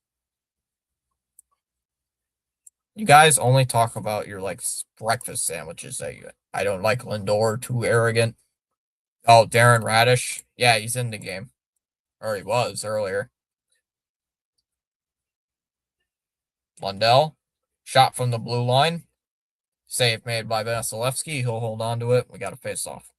You guys only talk about your like breakfast sandwiches that I don't like Lindor, too arrogant. Oh, Darren Radish. Yeah, he's in the game. Or he was earlier. Lundell. Shot from the blue line. Save made by Vasilevsky. He'll hold on to it. We got a face off.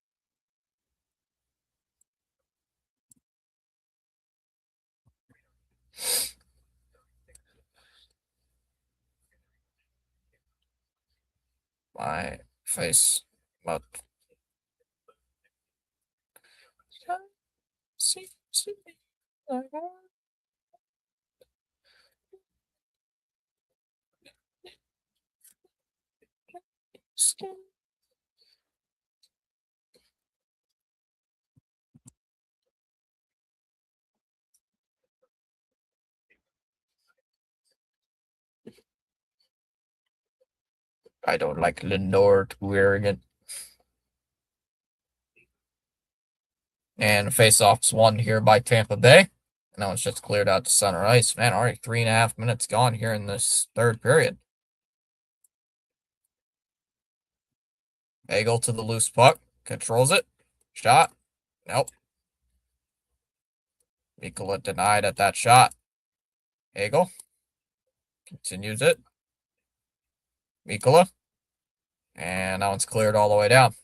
My face. But I don't like Lindor, too arrogant. And face-off's won here by Tampa Bay. And now it's just cleared out to center ice. Man, already 3.5 minutes gone here in this third period. Hagel to the loose puck. Controls it. Shot. Nope. Mikula denied at that shot. Hagel continues it. Mikula. And that one's cleared all the way down.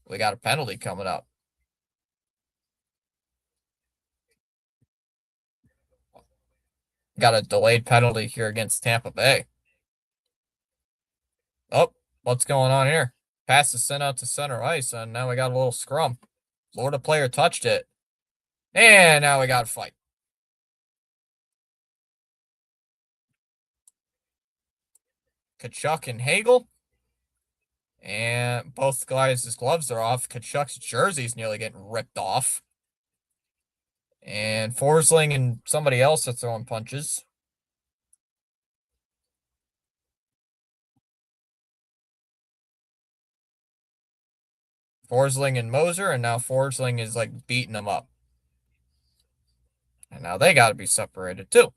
We got a penalty coming up. Got a delayed penalty here against Tampa Bay. Oh, what's going on here? Pass is sent out to center ice, and now we got a little scrum. Florida player touched it. And now we got a fight. Tkachuk and Hagel. And both guys' gloves are off. Tkachuk's jersey's nearly getting ripped off. And Forsling and somebody else are throwing punches. Forsling and Moser, and now Forsling is like beating them up. And now they got to be separated too.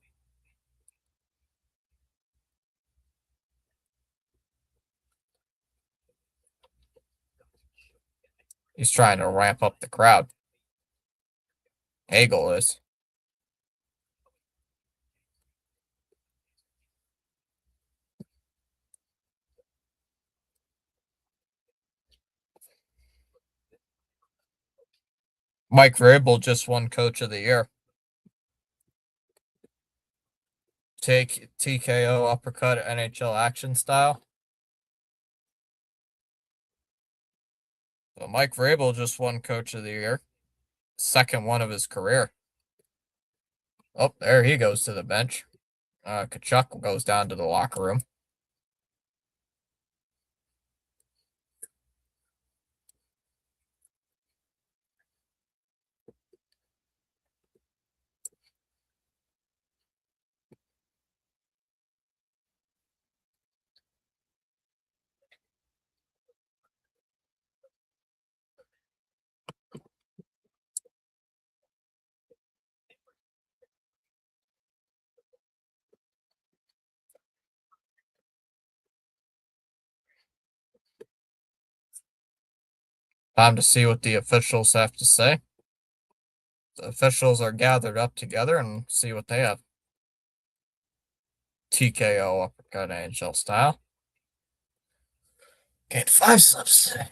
He's trying to ramp up the crowd. Hagel is. Mike Vrabel just won Coach of the Year. Take TKO uppercut NHL action style. So Mike Vrabel just won Coach of the Year. Second one of his career. Oh, there he goes to the bench. Tkachuk goes down to the locker room. Time to see what the officials have to say. The officials are gathered up together and see what they have. TKO uppercut NHL style. Get 5 slips today.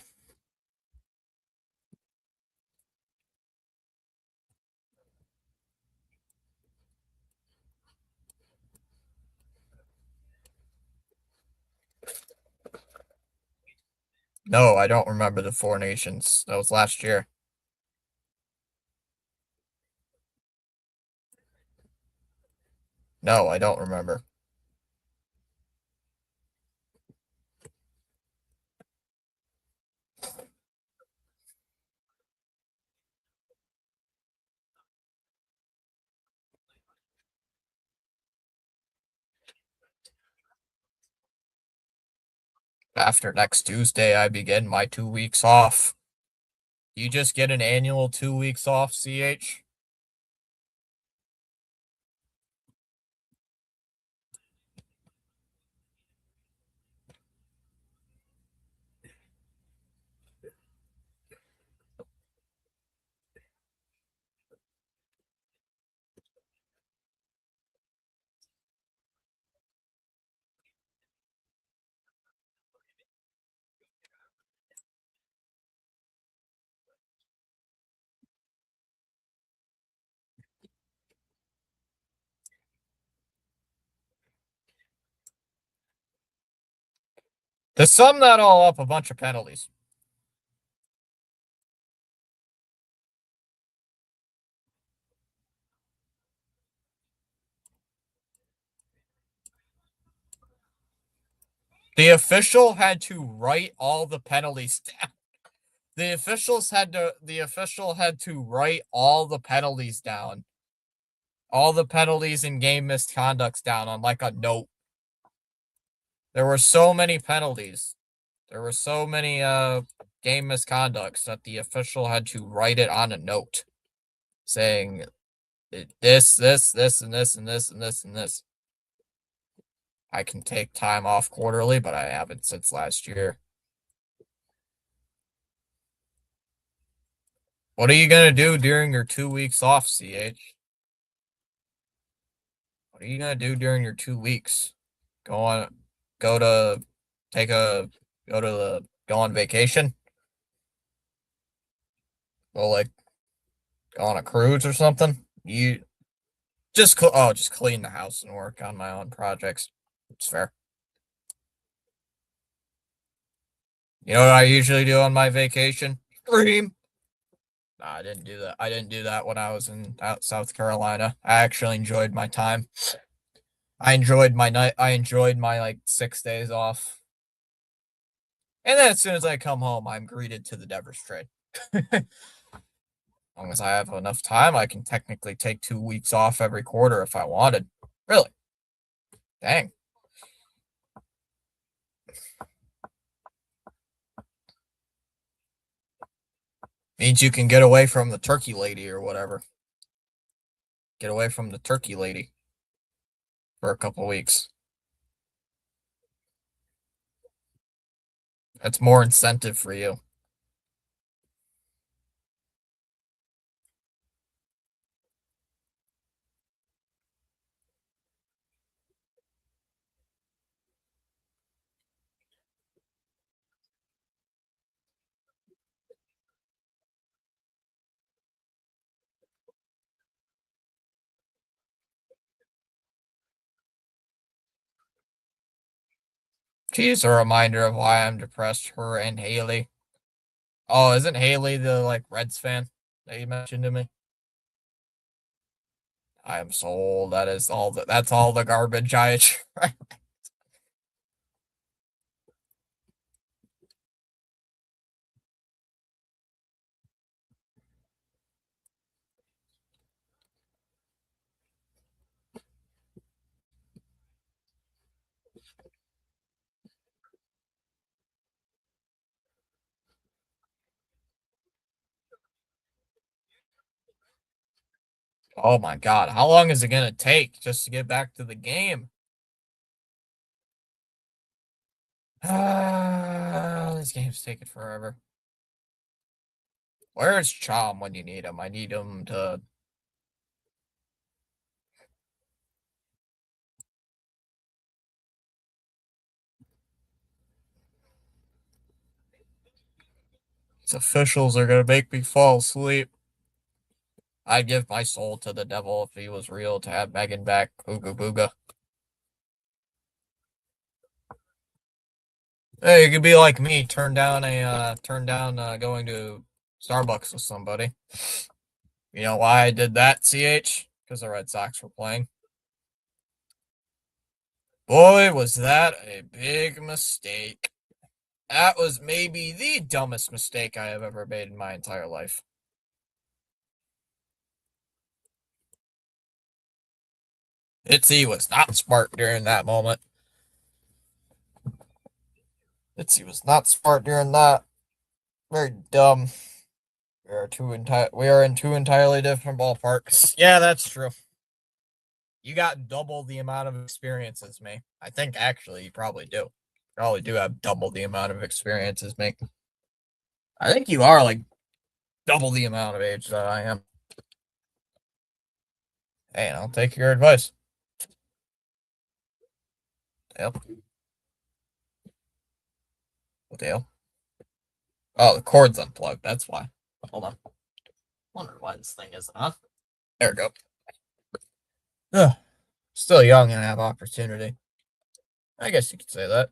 No, I don't remember the Four Nations. That was last year. No, I don't remember. After next Tuesday, I begin my 2 weeks off. You just get an annual 2 weeks off, CH? To sum that all up, a bunch of penalties. The official had to write all the penalties down. The official had to write all the penalties down. All the penalties and game misconducts down on like a note. There were so many penalties. There were so many game misconducts that the official had to write it on a note saying this, and this, and this, and this, and this. I can take time off quarterly, but I haven't since last year. What are you gonna do during your 2 weeks off, CH? What are you gonna do during your 2 weeks? Go on, go to, take a, go to the, go on vacation? Go like, go on a cruise or something? You just clean the house and work on my own projects. It's fair. You know what I usually do on my vacation? Stream. No, I didn't do that. I didn't do that when I was in South Carolina. I actually enjoyed my time. I enjoyed my night. I enjoyed my like 6 days off. And then as soon as I come home, I'm greeted to the Devers trade. As long as I have enough time, I can technically take 2 weeks off every quarter if I wanted. Really? Dang. Means you can get away from the turkey lady or whatever. Get away from the turkey lady for a couple weeks. That's more incentive for you. She's a reminder of why I'm depressed. Her and Haley. Oh, isn't Haley the like Reds fan that you mentioned to me? I am sold. That's all the garbage I attract. Oh my god, how long is it gonna take just to get back to the game? This game's taking forever. Where's Chom when you need him? I need him to. These officials are gonna make me fall asleep. I'd give my soul to the devil if he was real to have Megan back. Ooga booga. Hey, you could be like me, turn down going to Starbucks with somebody. You know why I did that, CH? Because the Red Sox were playing. Boy, was that a big mistake. That was maybe the dumbest mistake I have ever made in my entire life. Itzy was not smart during that moment. Itzy was not smart during that. Very dumb. We are in two entirely different ballparks. Yeah, that's true. You got double the amount of experience as me. I think actually you probably do. You probably do have double the amount of experience as me. I think you are like double the amount of age that I am. Hey, and I'll take your advice. Yep. What the hell? Oh, the cord's unplugged. That's why. Hold on. Wonder why this thing isn't on. There we go. Ugh. Still young and have opportunity. I guess you could say that.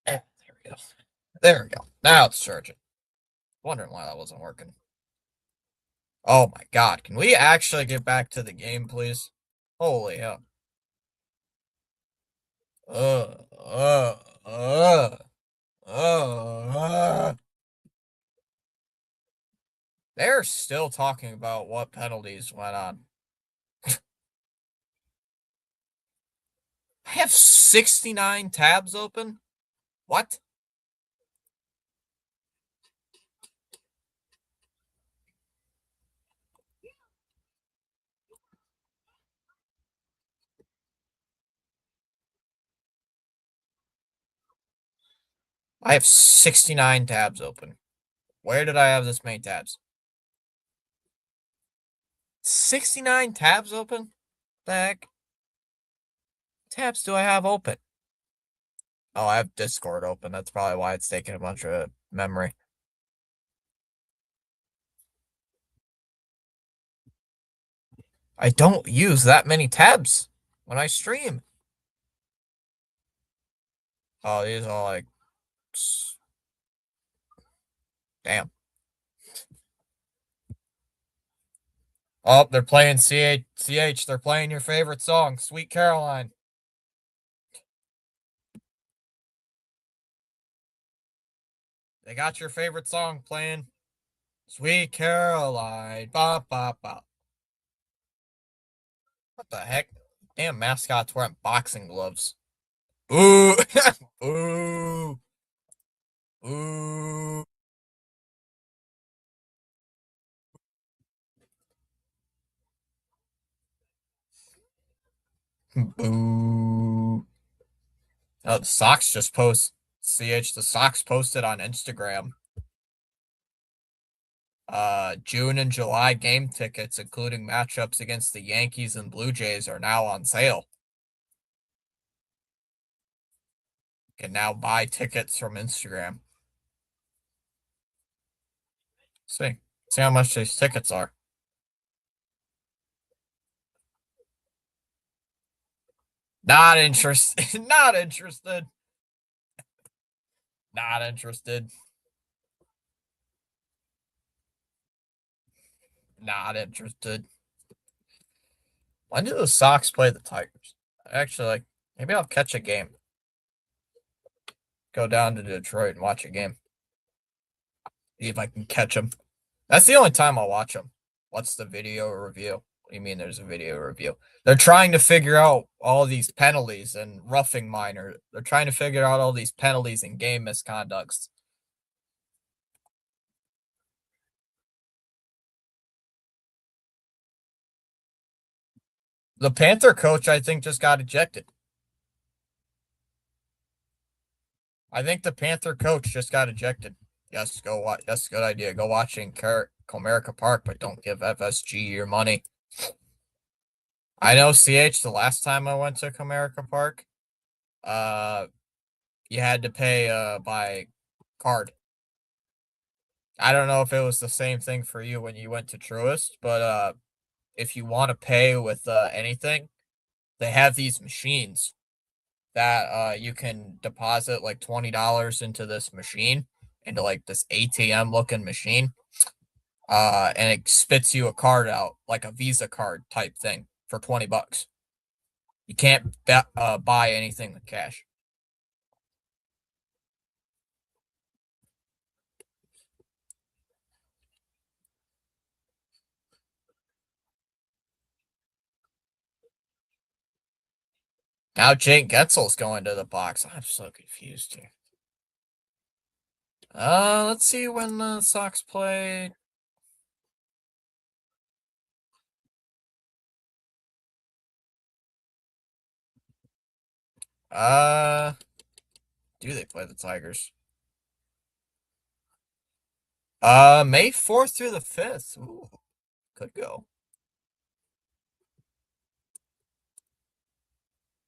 There we go. There we go. Now it's charging. Wondering why that wasn't working. Oh my god. Can we actually get back to the game, please? Holy hell. Uh, uh, uh, uh. They're still talking about what penalties went on. I have 69 tabs open? What? I have 69 tabs open. Where did I have this many tabs? 69 tabs open? The heck? Tabs do I have open? Oh, I have Discord open. That's probably why it's taking a bunch of memory. I don't use that many tabs when I stream. Oh, these are like... Damn. Oh, they're playing CH. They're playing your favorite song, Sweet Caroline. They got your favorite song playing. Sweet Caroline. Bop, bop, bop. What the heck? Damn mascot's wearing boxing gloves. Ooh. Ooh. Ooh. Boo. Oh, the Sox just post. The Sox posted on Instagram. June and July game tickets, including matchups against the Yankees and Blue Jays, are now on sale. You can now buy tickets from Instagram. See. See how much these tickets are. Not interested. Not interested. Not interested. Not interested. When do the Sox play the Tigers? Actually, like, maybe I'll catch a game. Go down to Detroit and watch a game. See if I can catch them. That's the only time I'll watch them. What's the video review? What do you mean there's a video review? They're trying to figure out all these penalties and roughing minor. They're trying to figure out all these penalties and game misconducts. The Panther coach, I think, just got ejected. I think the Panther coach just got ejected. Yes, go watch. That's a good idea. Go watch in Comerica Park, but don't give FSG your money. I know CH the last time I went to Comerica Park, uh, you had to pay by card. I don't know if it was the same thing for you when you went to Truist, but if you want to pay with anything, they have these machines that you can deposit like $20 into this machine, into like this ATM looking machine. And it spits you a card out, like a Visa card type thing for $20. You can't buy anything with cash. Now Jake Getzel's going to the box. I'm so confused here. Let's see when the Sox play. Uh, do they play the Tigers? May 4th through the 5th. Ooh, could go.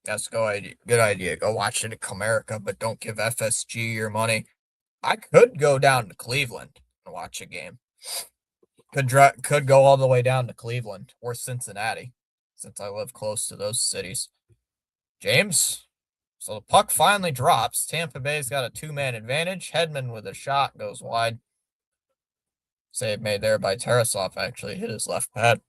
That's good idea. Go watch it at Comerica, but don't give FSG your money. I could go down to Cleveland and watch a game. Could go all the way down to Cleveland or Cincinnati, since I live close to those cities. James. So the puck finally drops. Tampa Bay's got a 2-man advantage. Hedman with a shot goes wide. Save made there by Tarasov, actually hit his left pad.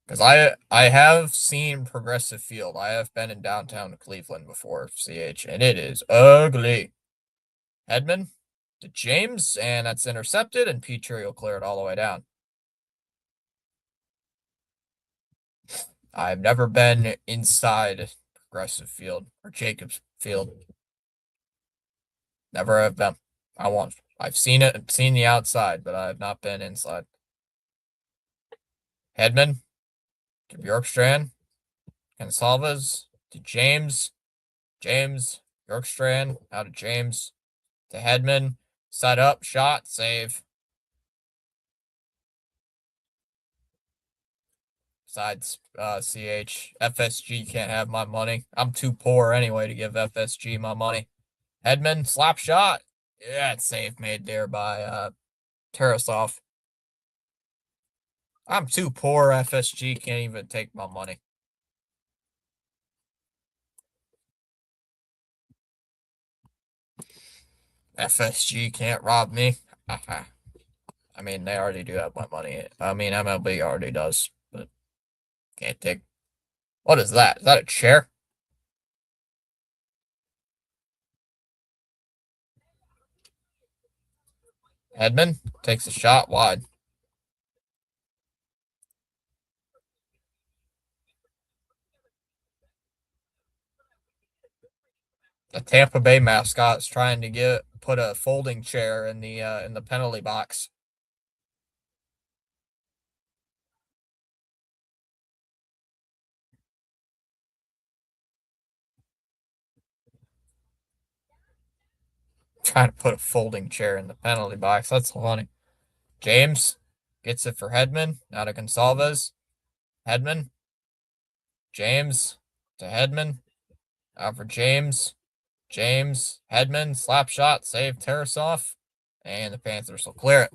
Because I have seen Progressive Field. I have been in downtown Cleveland before, CH, and it is ugly. Hedman to James, and that's intercepted, and Petrie will clear it all the way down. I've never been inside Progressive Field or Jacobs Field. Never have been. I won't. I've seen it, seen the outside, but I have not been inside. Hedman to Bjorkstrand. Consalves to James. James, Bjorkstrand, out of James to Hedman. Set up, shot, save. Besides CH, FSG can't have my money. I'm too poor anyway to give FSG my money. Hedman, slap shot. Yeah, it's save made there by Tarasov. I'm too poor. FSG can't even take my money. FSG can't rob me. I mean, they already do have my money. I mean, MLB already does, but can't take. What is that? Is that a chair? Hedman takes a shot wide. The Tampa Bay mascot is trying to put a folding chair in the penalty box. Trying to put a folding chair in the penalty box. That's funny. James gets it for Hedman. Now to Gonsalves. Hedman. James to Hedman. Out for James. James. Hedman. Slap shot. Save Tarasov. And the Panthers will clear it.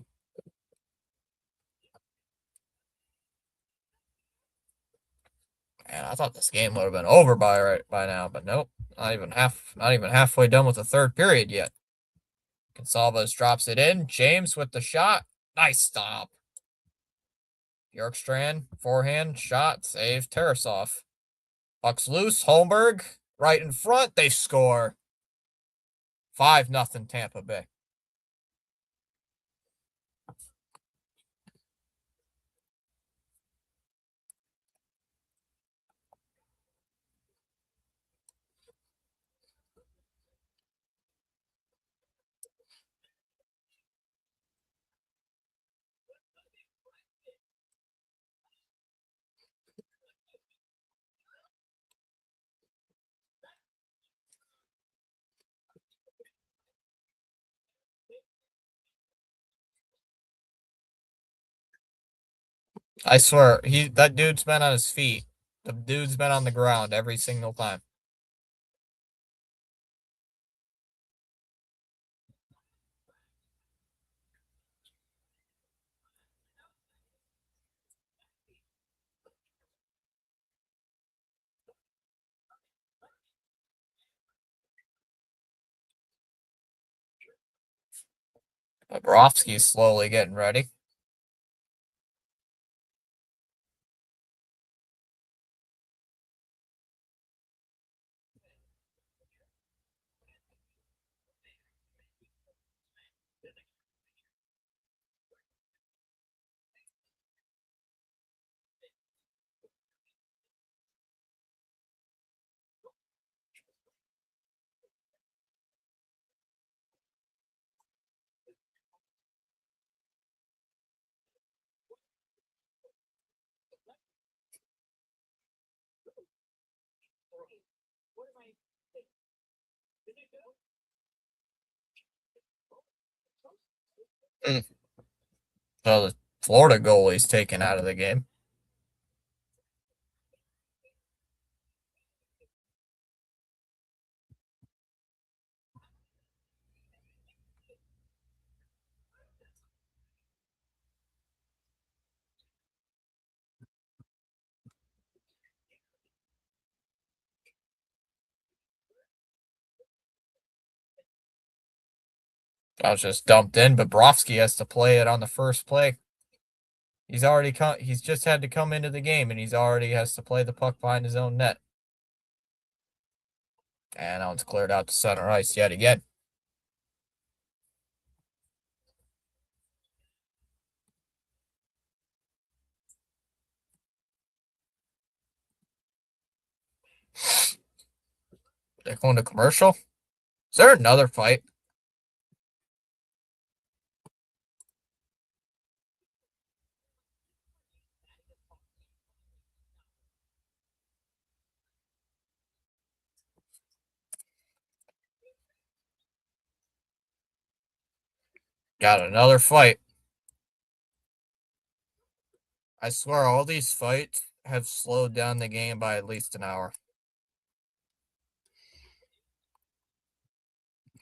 And I thought this game would have been over by now, but nope. Not even halfway done with the third period yet. Gonsalves drops it in. James with the shot. Nice stop. Bjorkstrand, forehand, shot, save, Tarasov. Puck's loose. Holmberg, right in front. They score. 5-0 Tampa Bay. I swear, that dude's been on his feet. The dude's been on the ground every single time. Bobrovsky's slowly getting ready. Mm. So the Florida goalie's taken out of the game. I was just dumped in, but Bobrovsky has to play it on the first play. He's just had to come into the game, and he's already has to play the puck behind his own net. And now it's cleared out to center ice yet again. They're going to commercial. Is there another fight? Got another fight. I swear all these fights have slowed down the game by at least an hour.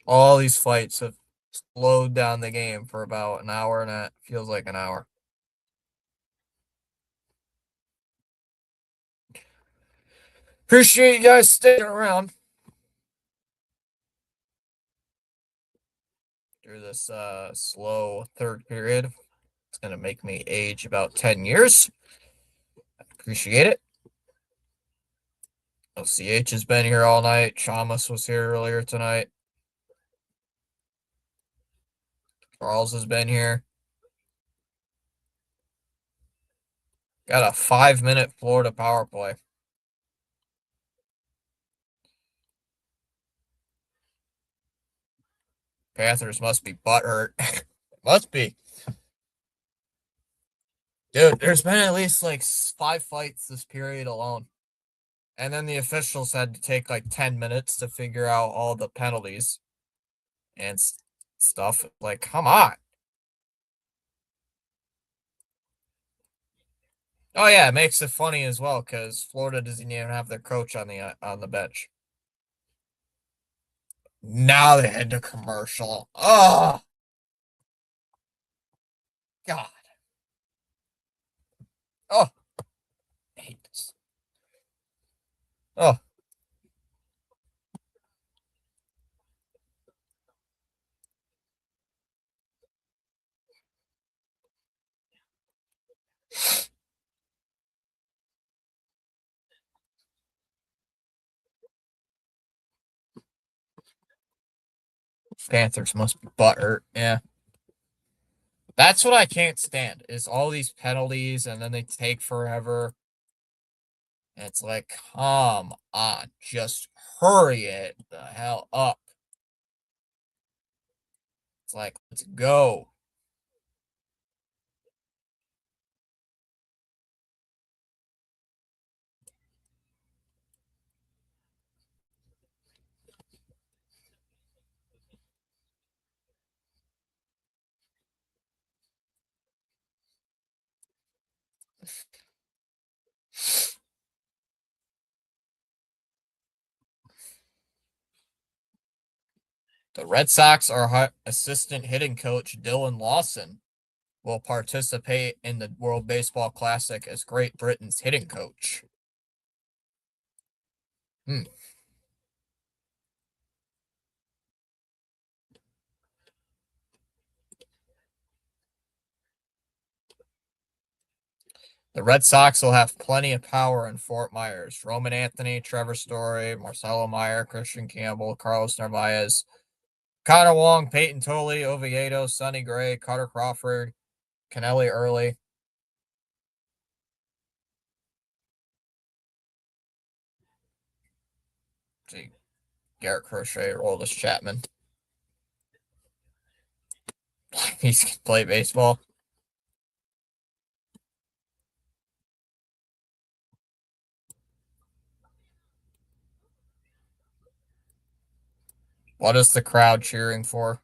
All these fights have slowed down the game for about an hour and that feels like an hour. Appreciate you guys sticking around through this slow third period. It's gonna make me age about 10 years. Appreciate it. OCH has been here all night. Chamas was here earlier tonight. Charles has been here. Got a 5-minute Florida power play. Panthers must be butthurt. Must be. Dude, there's been at least like 5 fights this period alone. And then the officials had to take like 10 minutes to figure out all the penalties and stuff. Like, come on. Oh yeah, it makes it funny as well because Florida doesn't even have their coach on the bench. Now they head to commercial. Oh God. Oh, I hate this. Oh, Panthers must be butthurt. Yeah. That's what I can't stand is all these penalties and then they take forever. And it's like, come on, just hurry it the hell up. It's like, let's go. The Red Sox are assistant hitting coach Dylan Lawson will participate in the World Baseball Classic as Great Britain's hitting coach. Hmm. The Red Sox will have plenty of power in Fort Myers. Roman Anthony, Trevor Story, Marcelo Meyer, Christian Campbell, Carlos Narvaez, Connor Wong, Peyton Tolley, Oviedo, Sonny Gray, Carter Crawford, Kennelly Early. See, Garrett Crochet, Roldis Chapman. He's play baseball. What is the crowd cheering for?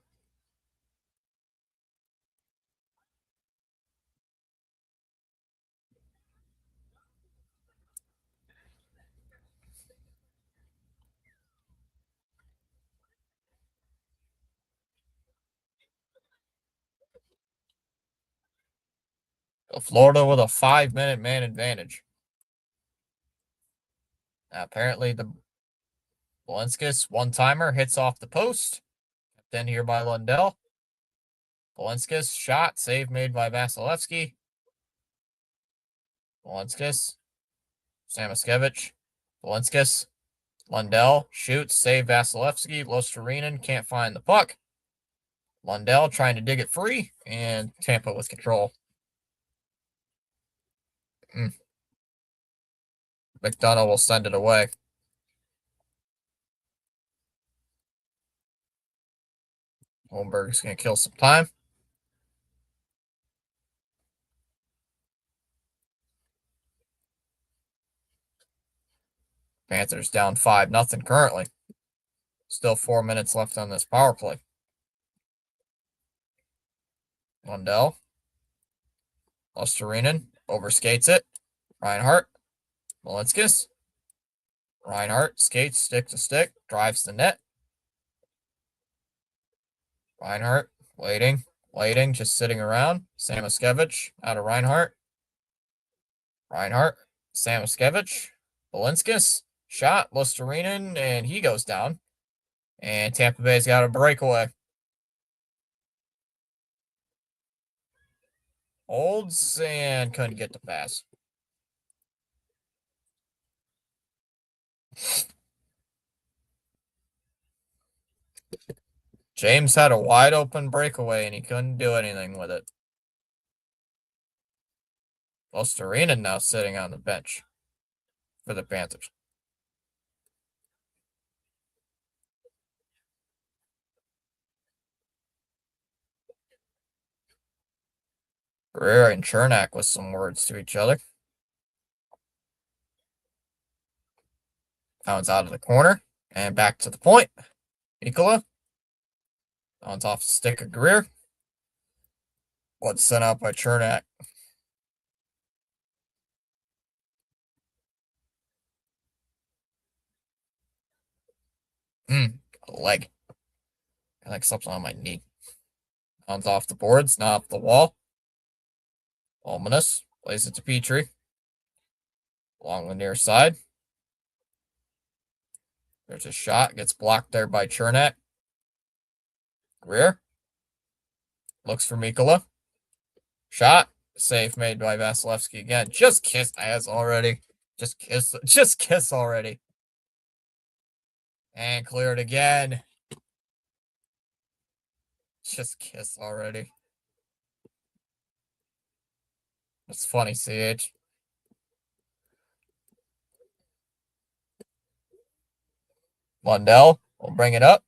Florida with a 5-minute man advantage. Apparently, the Balinskis one-timer hits off the post. Then here by Lundell. Balinskis shot, save made by Vasilevsky. Balinskis, Samaskevich, Balinskis, Lundell shoots, save Vasilevsky. Losterinen can't find the puck. Lundell trying to dig it free, and Tampa with control. McDonough will send it away. Holmberg's going to kill some time. Panthers down 5-0 currently. Still 4 minutes left on this power play. Lundell. Lusterinen overskates it. Reinhart. Malinskis. Reinhart skates stick to stick. Drives the net. Reinhart waiting. Just sitting around. Samoskevich out of Reinhart. Samoskevich. Malinskis. Shot. Lusterinen, and he goes down. And Tampa Bay's got a breakaway. Holds and couldn't get the pass. James had a wide open breakaway and he couldn't do anything with it. Lusterinen now sitting on the bench for the Panthers. Guerrero and Chernak with some words to each other. That one's out of the corner and back to the point. Mikkola. That one's off the stick of Greer. What's sent out by Chernak. A leg. I like something on my knee. That one's off the boards, not off the wall. Ominous. Plays it to Petrie. Along the near side. There's a shot. Gets blocked there by Chernak. Greer. Looks for Mikkola. Shot. Save made by Vasilevsky again. Just kiss ass already. Just kiss already. And cleared again. Just kiss already. It's funny, CH. Lundell will bring it up.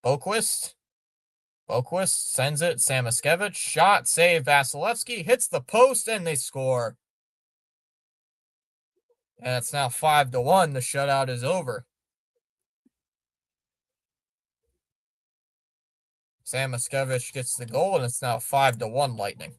Boquist sends it. Samoskevich. Shot. Save. Vasilevsky hits the post and they score. And it's now 5-1. The shutout is over. Samoskevich gets the goal and it's now 5-1 Lightning.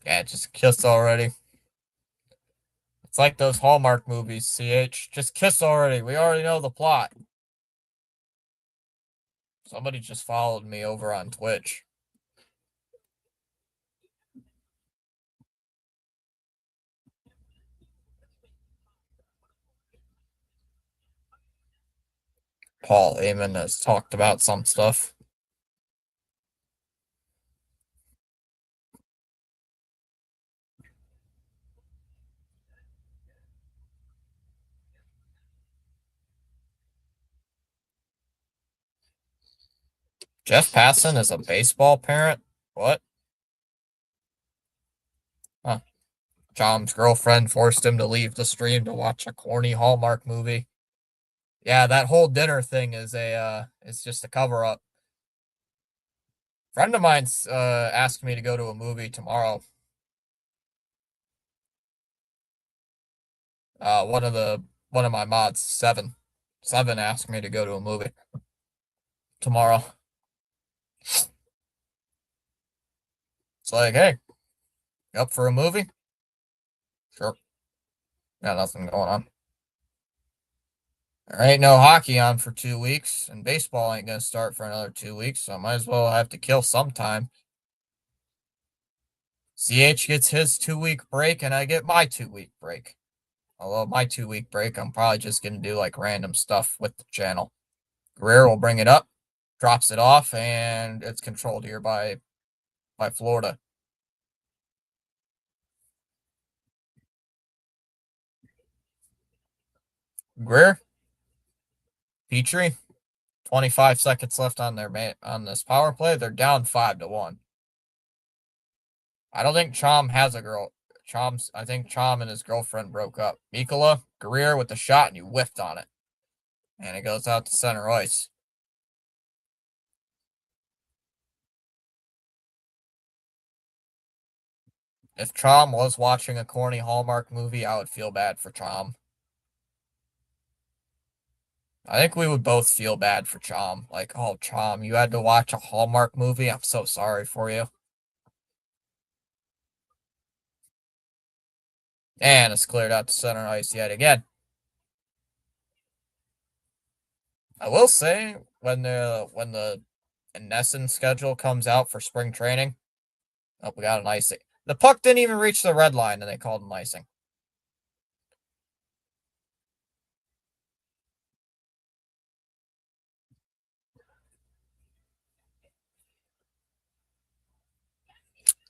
Yeah, just kiss already. It's like those Hallmark movies, CH. Just kiss already. We already know the plot. Somebody just followed me over on Twitch. Paul Heyman has talked about some stuff. Jeff Passan is a baseball parent? What? Huh. John's girlfriend forced him to leave the stream to watch a corny Hallmark movie. Yeah, that whole dinner thing is it's just a cover up. Friend of mine's asked me to go to a movie tomorrow. One of my mods, Seven asked me to go to a movie tomorrow. It's like, hey, you up for a movie? Sure. Got nothing going on. There ain't no hockey on for 2 weeks, and baseball ain't gonna start for another 2 weeks, so I might as well have to kill some time. CH gets his 2-week break, and I get my 2-week break. Although my 2-week break, I'm probably just gonna do like random stuff with the channel. Guerrero will bring it up, drops it off, and it's controlled here by Florida. Greer, Petrie, 25 seconds left on this power play. They're down 5-1. I don't think Chom has a girl. I think Chom and his girlfriend broke up. Mikkola, Guerrero with the shot, and you whiffed on it. And it goes out to center ice. If Chom was watching a corny Hallmark movie, I would feel bad for Chom. I think we would both feel bad for Chom. Like, oh, Chom, you had to watch a Hallmark movie? I'm so sorry for you. And it's cleared out to center ice yet again. I will say, when the Nesson schedule comes out for spring training, oh, we got an icing. The puck didn't even reach the red line, and they called an icing.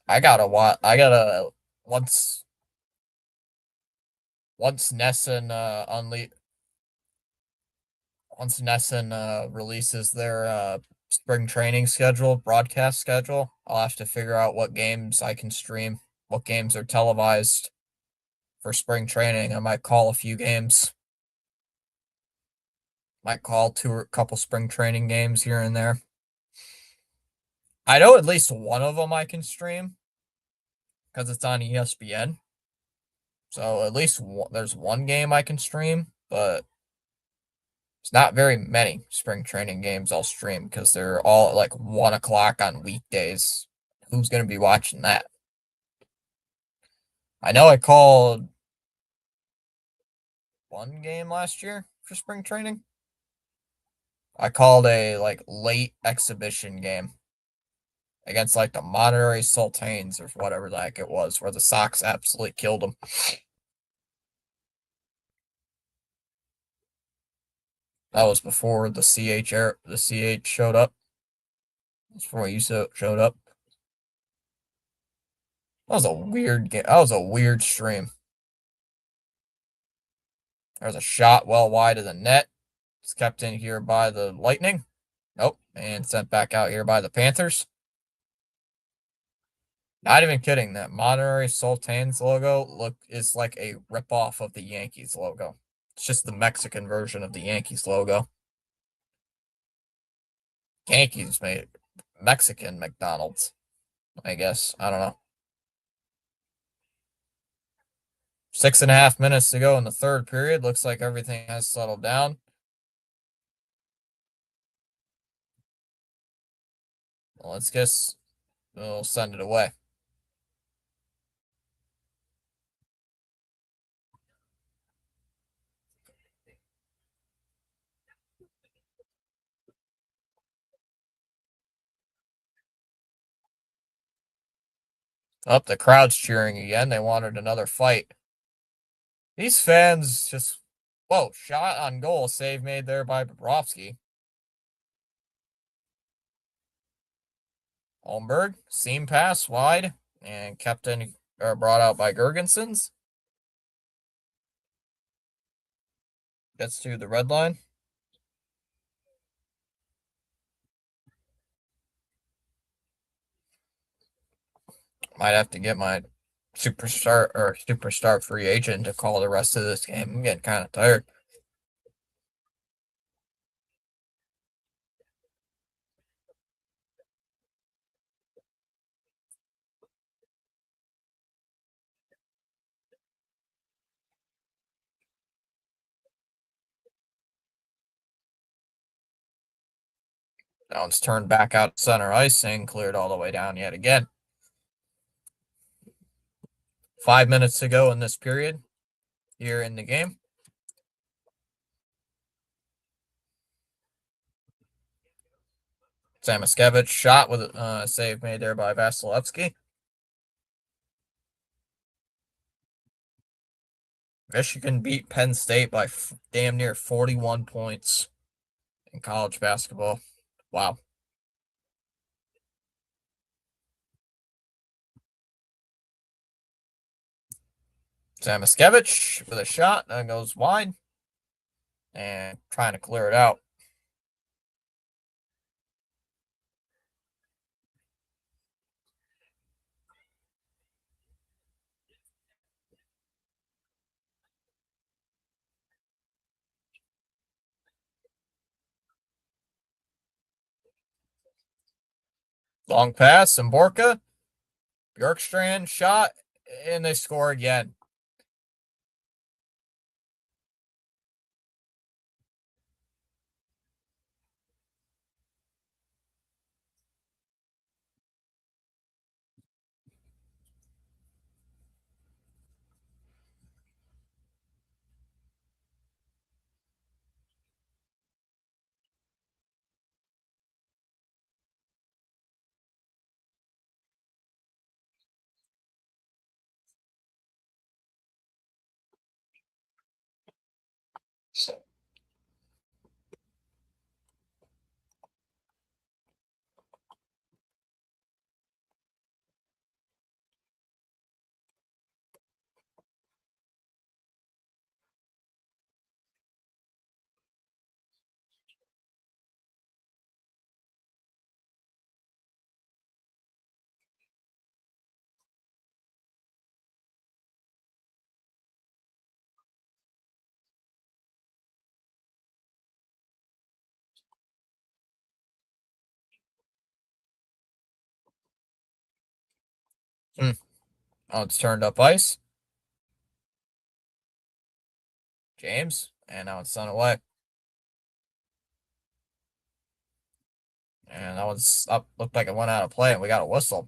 I gotta watch. I gotta once once Nesson once Nesson releases their spring training schedule, broadcast schedule, I'll have to figure out what games I can stream, what games are televised for spring training. I might call a few games. Might call two or a couple spring training games here and there. I know at least one of them I can stream because it's on ESPN. So at least there's one game I can stream, but it's not very many spring training games I'll stream because they're all at like 1 o'clock on weekdays. Who's going to be watching that? I know I called one game last year for spring training. I called a like late exhibition game against like the Monterey Sultanes or whatever the heck it was, where the Sox absolutely killed them. That was before the CH showed up. That's before you showed up. That was a weird game. That was a weird stream. There's a shot well wide of the net. It's kept in here by the Lightning. Nope. And sent back out here by the Panthers. Not even kidding. That Monterey Sultans logo is like a ripoff of the Yankees logo. It's just the Mexican version of the Yankees logo. Yankees made Mexican McDonald's, I guess. I don't know. 6.5 minutes to go in the third period. Looks like everything has settled down. Well, let's guess we'll send it away. Up, the crowd's cheering again. They wanted another fight. These fans just, whoa, shot on goal, save made there by Bobrovsky. Holmberg, seam pass wide, and kept in, or brought out by Gergensons. Gets to the red line. Might have to get my superstar free agent to call the rest of this game. I'm getting kind of tired. Now it's turned back out center ice and cleared all the way down yet again. 5 minutes to go in this period here in the game. Samoskevich shot with a save made there by Vasilevsky. Michigan beat Penn State by damn near 41 points in college basketball. Wow. Samoskevich with a shot that goes wide and trying to clear it out. Long pass, and Borka. Bjorkstrand shot And they score again. Hmm. Oh, it's turned up ice. James. And now it's sent away. And that one's up. Looked like it went out of play, and we got a whistle.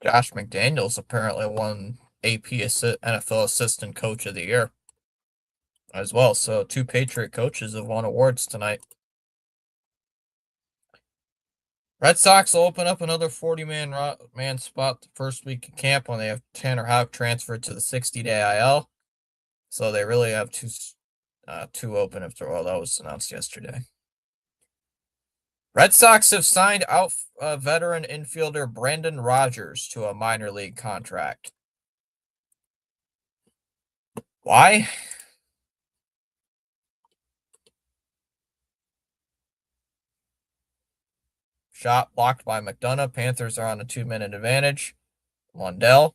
Josh McDaniels apparently won AP NFL Assistant Coach of the Year as well. So two Patriot coaches have won awards tonight. Red Sox will open up another 40-man spot the first week of camp when they have Tanner Houck transferred to the 60-day IL. So they really have two open after all that was announced yesterday. Red Sox have signed out veteran infielder Brandon Rogers to a minor league contract. Why? Shot blocked by McDonough. Panthers are on a 2-minute advantage. Lundell.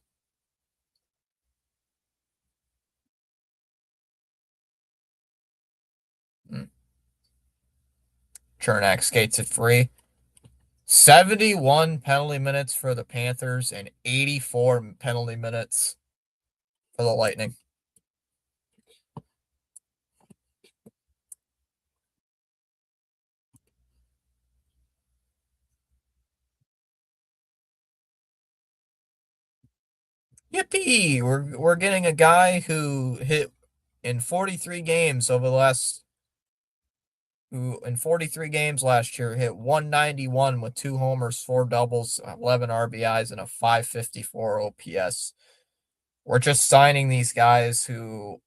Chernak skates it free. 71 penalty minutes for the Panthers and 84 penalty minutes for the Lightning. Yippee! We're getting a guy who hit in 43 games over the last who in 43 games last year hit 191 with 2 homers, 4 doubles, 11 RBIs, and a 554 OPS. We're just signing these guys who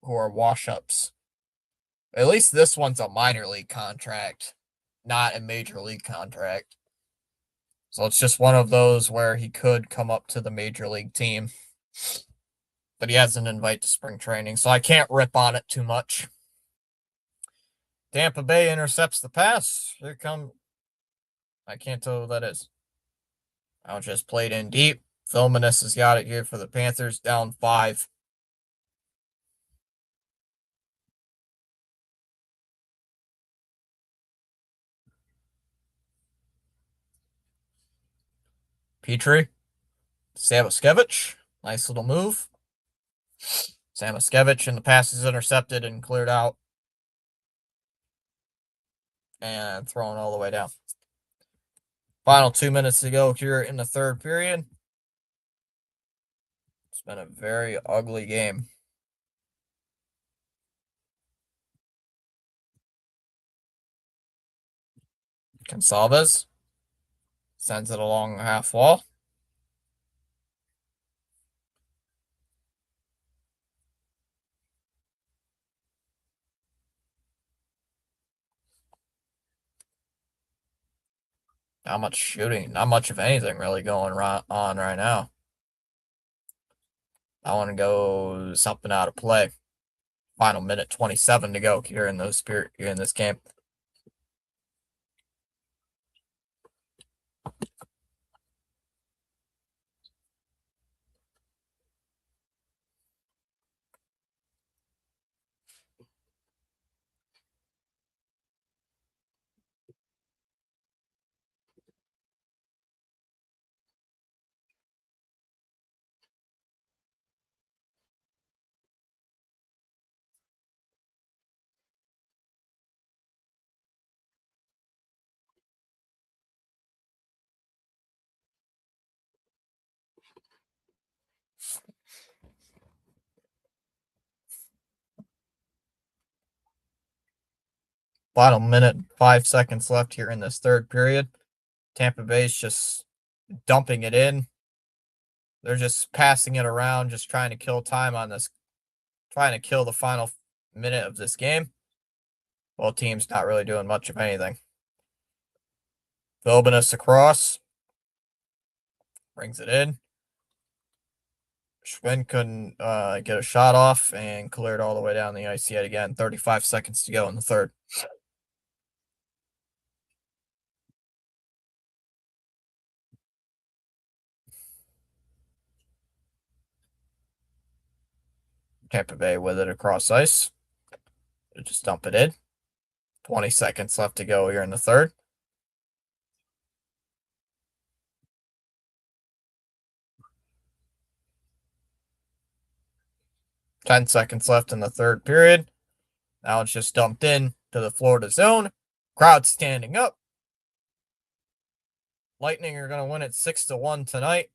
are wash-ups. At least this one's a minor league contract, not a major league contract. So it's just one of those where he could come up to the major league team, but he has an invite to spring training, so I can't rip on it too much. Tampa Bay intercepts the pass. Here come. I can't tell who that is. I just played in deep. Philmanis has got it here for the Panthers, down 5. Petrie, Samoskevich, nice little move. Samoskevich, and the pass is intercepted and cleared out. And thrown all the way down. Final 2 minutes to go here in the third period. It's been a very ugly game. Gonsalves sends it along the half wall. Not much shooting, not much of anything really going on right now. I want to go something out of play. Final minute 27 to go here in this game. Final minute, 5 seconds left here in this third period. Tampa Bay's just dumping it in. They're just passing it around, just trying to kill time on this, trying to kill the final minute of this game. Both teams not really doing much of anything. Philbinus across. Brings it in. Schwinn couldn't get a shot off and cleared all the way down the ice yet again. 35 seconds to go in the third. Tampa Bay with it across ice. They just dump it in. 20 seconds left to go here in the third. Ten seconds left in the third period. Now it's just dumped in to the Florida zone. Crowd standing up. Lightning are going to win it 6-1 tonight.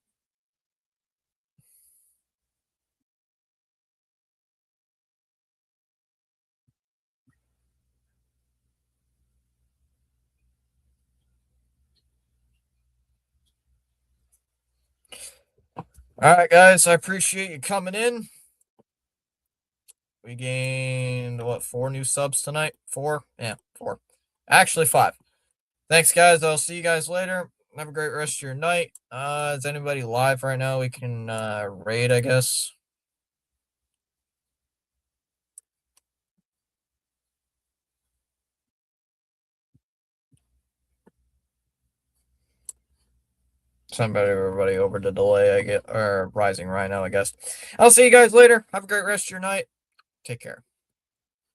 All right, guys, I appreciate you coming in. We gained, 4 new subs tonight? 4? Yeah, 4. Actually, 5. Thanks, guys. I'll see you guys later. Have a great rest of your night. Is anybody live right now? We can raid, I guess. Everybody over the delay, I get, or rising right now, I guess. I'll see you guys later. Have a great rest of your night. Take care.